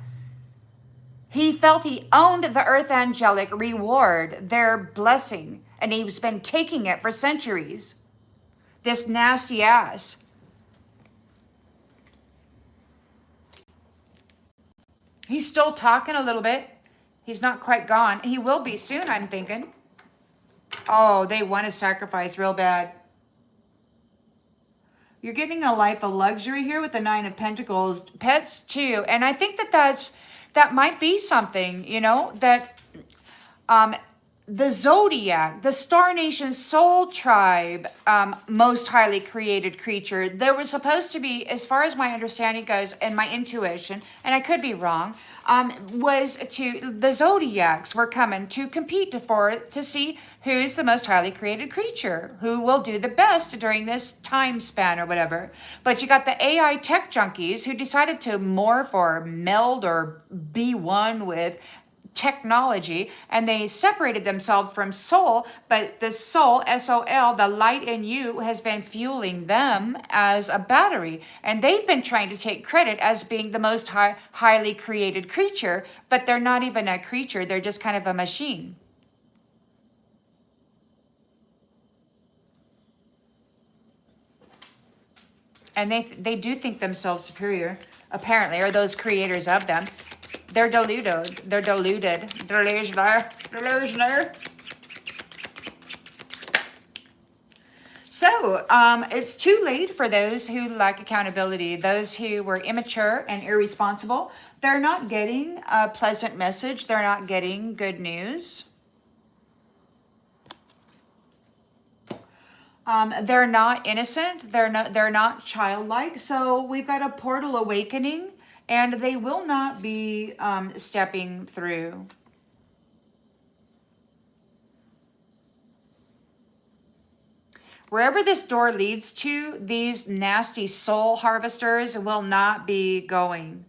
He felt he owned the earth angelic reward, their blessing, and he's been taking it for centuries. This nasty ass. He's still talking a little bit. He's not quite gone. He will be soon, I'm thinking. Oh, they want to sacrifice real bad. You're getting a life of luxury here with the 9 of Pentacles. Pets too. And I think that might be something, you know, that the zodiac, the Star Nation soul tribe, most highly created creature, there was supposed to be, as far as my understanding goes and my intuition, and I could be wrong, was to the zodiacs were coming to compete to see who's the most highly created creature, who will do the best during this time span or whatever. But you got the AI tech junkies who decided to morph or meld or be one with technology, and they separated themselves from soul, but the soul, SOL, the light in you, has been fueling them as a battery, and they've been trying to take credit as being the most highly created creature, but they're not even a creature, they're just kind of a machine. And they do think themselves superior, apparently, or those creators of them. They're deluded. They're deluded. Delusional. So it's too late for those who lack accountability, those who were immature and irresponsible. They're not getting a pleasant message. They're not getting good news. They're not innocent. They're not childlike. So we've got a portal awakening, and they will not be stepping through. Wherever this door leads to, these nasty soul harvesters will not be going.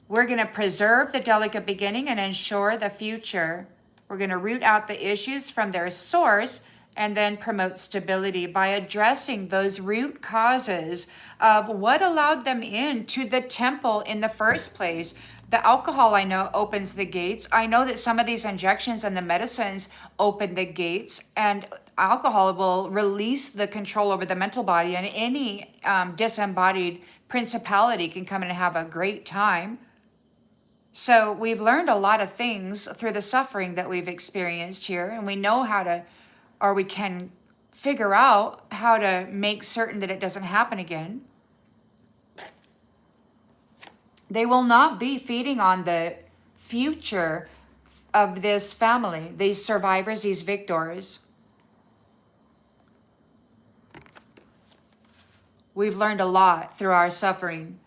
We're going to preserve the delicate beginning and ensure the future. We're going to root out the issues from their source and then promote stability by addressing those root causes of what allowed them into the temple in the first place. The alcohol, I know, opens the gates. I know that some of these injections and the medicines open the gates, and alcohol will release the control over the mental body, and any disembodied principality can come in and have a great time. So we've learned a lot of things through the suffering that we've experienced here, and we know how to, or we can figure out how to make certain that it doesn't happen again. They will not be feeding on the future of this family, these survivors, these victors. We've learned a lot through our suffering.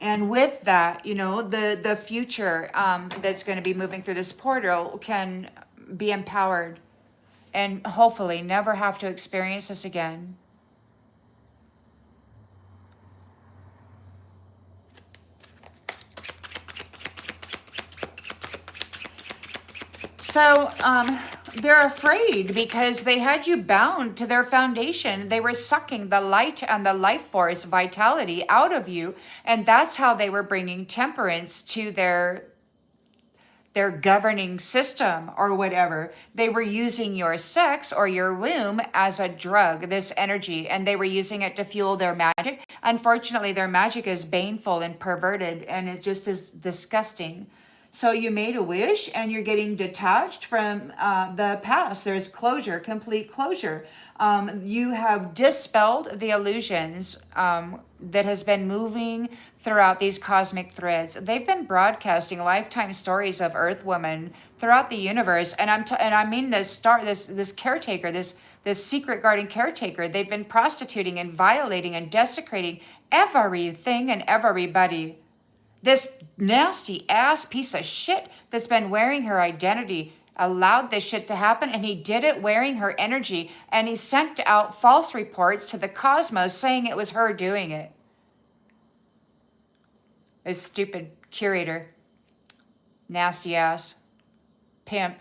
And with that, you know, the future that's going to be moving through this portal can be empowered and hopefully never have to experience this again. So they're afraid because they had you bound to their foundation. They were sucking the light and the life force vitality out of you. And that's how they were bringing temperance to their governing system or whatever. They were using your sex or your womb as a drug, this energy, and they were using it to fuel their magic. Unfortunately, their magic is baneful and perverted, and it just is disgusting. So you made a wish and you're getting detached from the past. There's closure, complete closure. You have dispelled the illusions that has been moving throughout these cosmic threads. They've been broadcasting lifetime stories of Earth women throughout the universe, and I mean this caretaker, this secret guardian caretaker. They've been prostituting and violating and desecrating everything and everybody. This nasty ass piece of shit that's been wearing her identity allowed this shit to happen, and he did it wearing her energy, and he sent out false reports to the cosmos saying it was her doing it. This stupid curator, nasty ass pimp.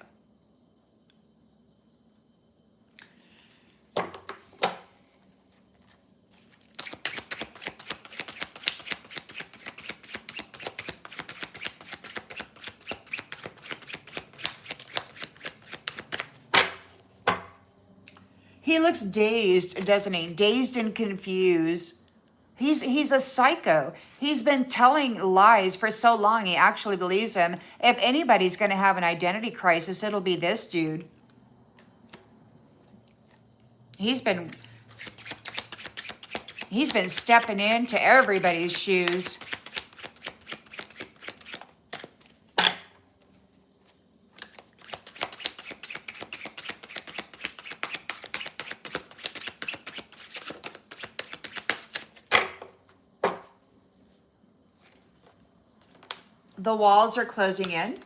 He looks dazed, doesn't he? Dazed and confused. He's a psycho. He's been telling lies for so long, he actually believes them. If anybody's going to have an identity crisis, it'll be this dude. He's been stepping into everybody's shoes. The walls are closing in.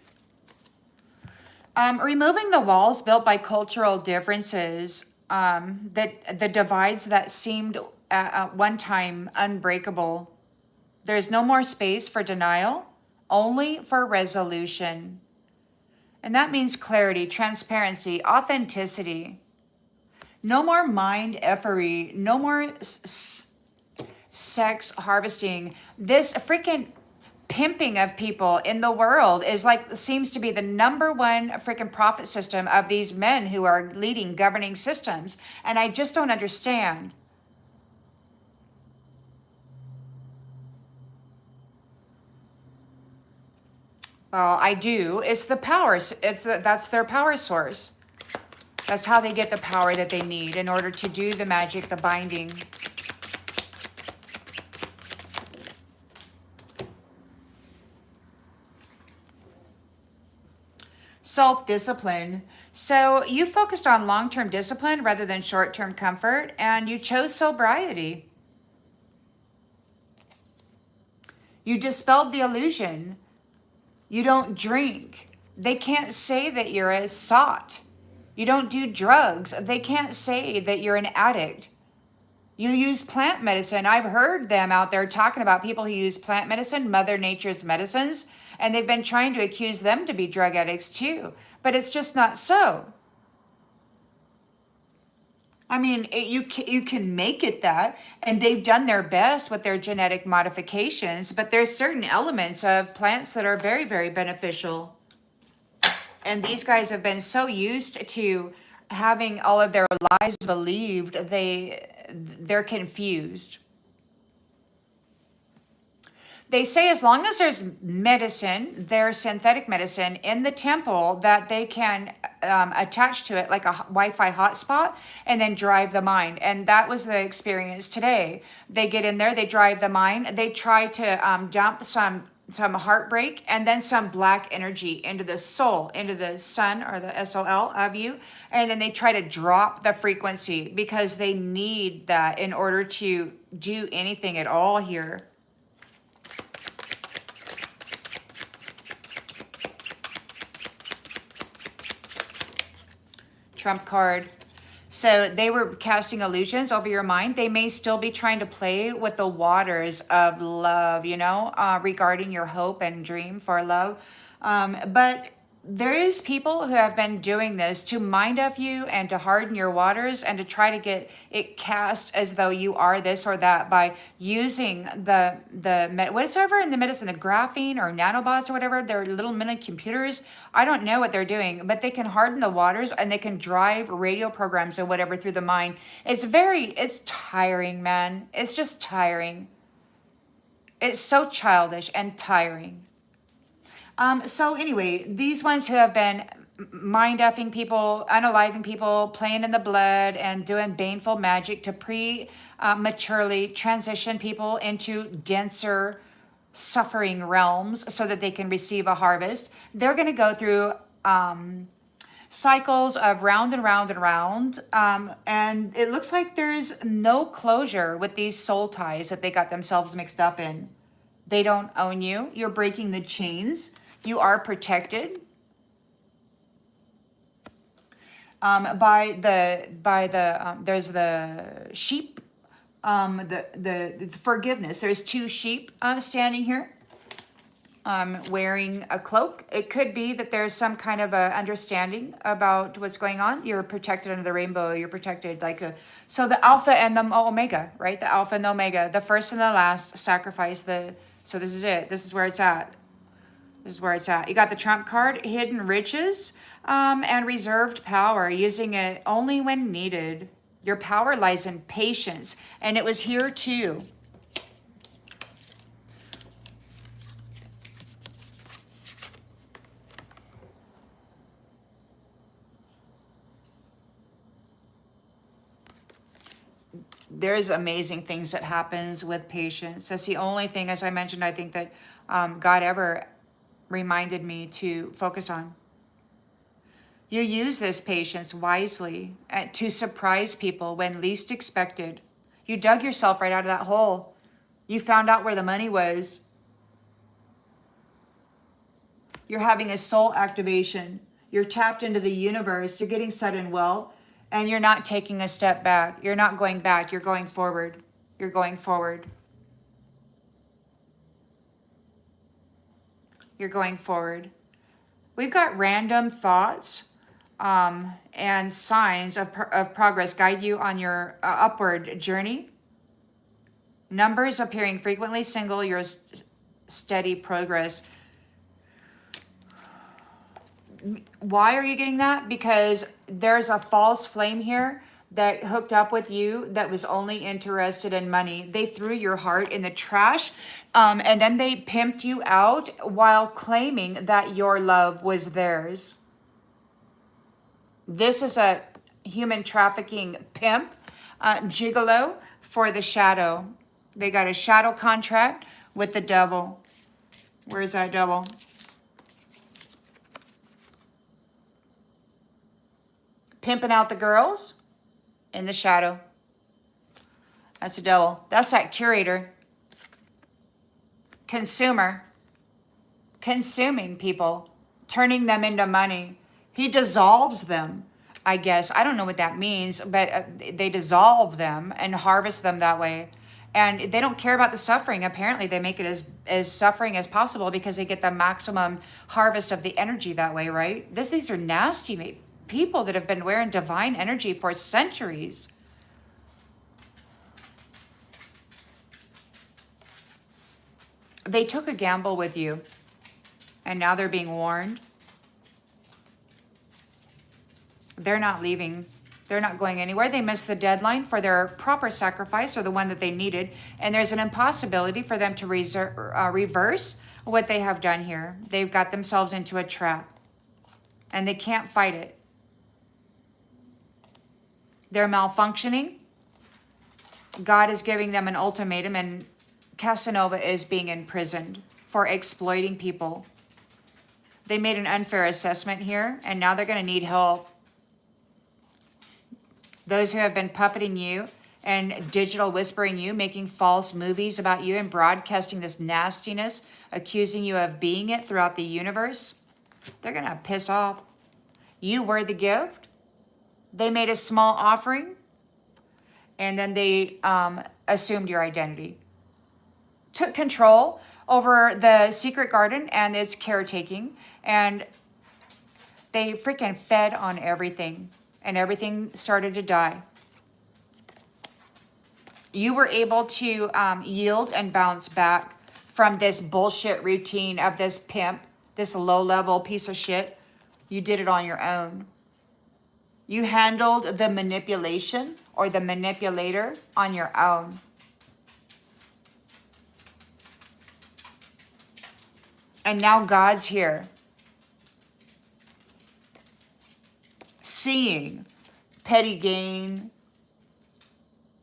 Removing the walls built by cultural differences, that the divides that seemed at one time unbreakable. There's no more space for denial, only for resolution. And that means clarity, transparency, authenticity. No more mind effery, no more sex harvesting. This freaking pimping of people in the world is like, seems to be the number one freaking profit system of these men who are leading governing systems. And I just don't understand. Well, I do. It's the power. That's their power source. That's how they get the power that they need in order to do the magic, the binding. Self-discipline. So you focused on long-term discipline rather than short-term comfort, and you chose sobriety. You dispelled the illusion. You don't drink. They can't say that you're a sot. You don't do drugs. They can't say that you're an addict. You use plant medicine. I've heard them out there talking about people who use plant medicine, Mother Nature's medicines, and they've been trying to accuse them to be drug addicts too. But it's just not so. I mean, you can make it that, and they've done their best with their genetic modifications, but there's certain elements of plants that are very, very beneficial. And these guys have been so used to having all of their lives believed, they're confused. They say as long as there's medicine, there's synthetic medicine in the temple, that they can attach to it like a Wi-Fi hotspot and then drive the mind. And that was the experience today. They get in there, they drive the mind, they try to dump some heartbreak and then some black energy into the soul, into the sun or the SOL of you. And then they try to drop the frequency because they need that in order to do anything at all here. Trump card. So they were casting illusions over your mind. They may still be trying to play with the waters of love, regarding your hope and dream for love. But there is people who have been doing this to mind of you and to harden your waters and to try to get it cast as though you are this or that by using whatever in the medicine, the graphene or nanobots or whatever, they're little mini computers. I don't know what they're doing, but they can harden the waters and they can drive radio programs or whatever through the mind. It's tiring, man. It's just tiring. It's so childish and tiring. So anyway, these ones who have been mind effing people, unaliving people, playing in the blood, and doing baneful magic to prematurely transition people into denser suffering realms so that they can receive a harvest. They're going to go through cycles of round and round and round. And it looks like there's no closure with these soul ties that they got themselves mixed up in. They don't own you. You're breaking the chains. You are protected there's the sheep, the forgiveness. There's two sheep standing here, wearing a cloak. It could be that there's some kind of a understanding about what's going on. You're protected under the rainbow. You're protected so the alpha and the omega, right? The alpha and the omega, the first and the last sacrifice. So this is it. This is where it's at. This is where it's at. You got the Trump card, hidden riches, and reserved power, using it only when needed. Your power lies in patience, and it was here too. There's amazing things that happens with patience. That's the only thing, as I mentioned, I think that God ever reminded me to focus on. You use this patience wisely to surprise people when least expected. You dug yourself right out of that hole. You found out where the money was. You're having a soul activation. You're tapped into the universe. You're getting sudden wealth, and you're not taking a step back. You're not going back. You're going forward. You're going forward. You're going forward. We've got random thoughts and signs of progress guide you on your upward journey. Numbers appearing frequently, single your steady progress. Why are you getting that? Because there's a false flame here that hooked up with you that was only interested in money. They threw your heart in the trash, and then they pimped you out while claiming that your love was theirs. This is a human trafficking pimp, gigolo for the shadow. They got a shadow contract with the devil. Where's that devil? Pimping out the girls in the shadow. That's the devil. That's that curator. Consumer. Consuming people. Turning them into money. He dissolves them, I guess. I don't know what that means, but they dissolve them and harvest them that way. And they don't care about the suffering. Apparently, they make it as suffering as possible because they get the maximum harvest of the energy that way, right? These are nasty people that have been wearing divine energy for centuries. They took a gamble with you, and now they're being warned. They're not leaving. They're not going anywhere. They missed the deadline for their proper sacrifice, or the one that they needed, and there's an impossibility for them to reverse what they have done here. They've got themselves into a trap, and they can't fight it. They're malfunctioning. God is giving them an ultimatum, and Casanova is being imprisoned for exploiting people. They made an unfair assessment here, and now they're going to need help. Those who have been puppeting you and digital whispering you, making false movies about you and broadcasting this nastiness, accusing you of being it throughout the universe, they're going to piss off. You were the gift. They made a small offering, and then they assumed your identity. Took control over the secret garden and its caretaking, and they freaking fed on everything, and everything started to die. You were able to yield and bounce back from this bullshit routine of this pimp, this low-level piece of shit. You did it on your own. You handled the manipulation or the manipulator on your own. And now God's here, seeing petty gain,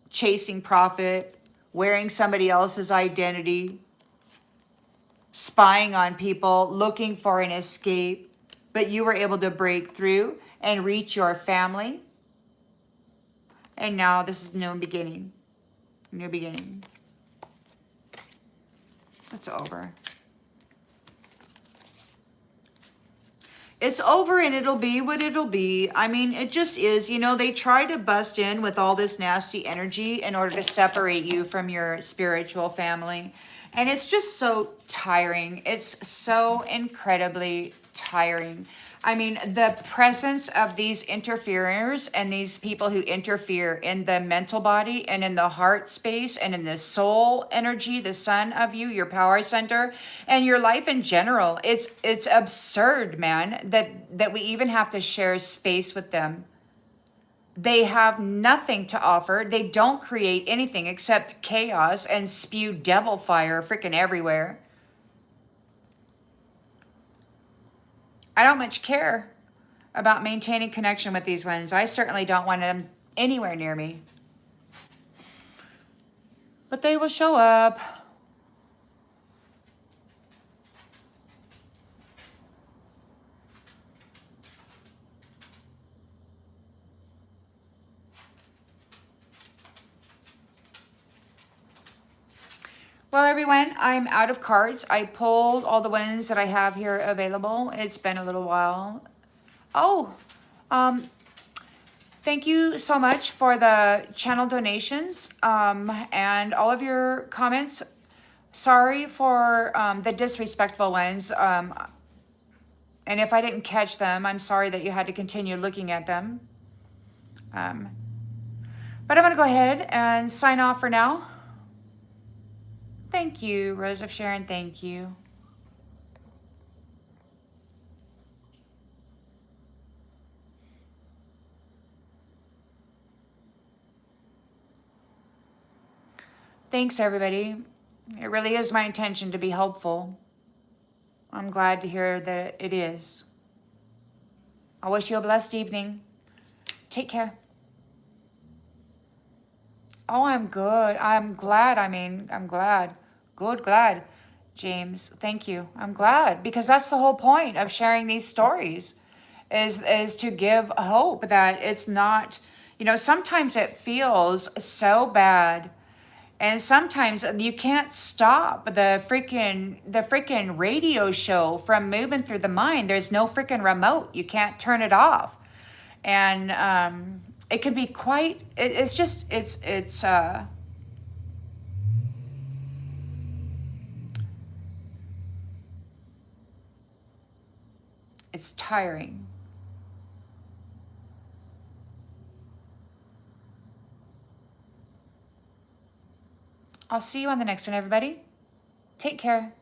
chasing profit, wearing somebody else's identity, spying on people, looking for an escape. But you were able to break through and reach your family. And now this is a new beginning. New beginning. It's over. It's over, and it'll be what it'll be. I mean, it just is. You know, they try to bust in with all this nasty energy in order to separate you from your spiritual family. And it's just so tiring. It's so incredibly tiring. I mean, the presence of these interferers and these people who interfere in the mental body and in the heart space and in the soul energy, the sun of you, your power center, and your life in general. It's absurd, man, that we even have to share space with them. They have nothing to offer. They don't create anything except chaos and spew devil fire freaking everywhere. I don't much care about maintaining connection with these ones. I certainly don't want them anywhere near me. But they will show up. Well, everyone, I'm out of cards. I pulled all the ones that I have here available. It's been a little while. Oh, um, thank you so much for the channel donations and all of your comments. Sorry for the disrespectful ones. And if I didn't catch them, I'm sorry that you had to continue looking at them. But I'm going to go ahead and sign off for now. Thank you, Rose of Sharon. Thank you. Thanks, everybody. It really is my intention to be helpful. I'm glad to hear that it is. I wish you a blessed evening. Take care. Oh, I'm good. I'm glad. I'm glad. Good, glad. James, thank you. I'm glad because that's the whole point of sharing these stories is to give hope that it's not, sometimes it feels so bad. And sometimes you can't stop the freaking radio show from moving through the mind. There's no freaking remote. You can't turn it off. And it can be quite it's tiring. I'll see you on the next one, everybody. Take care.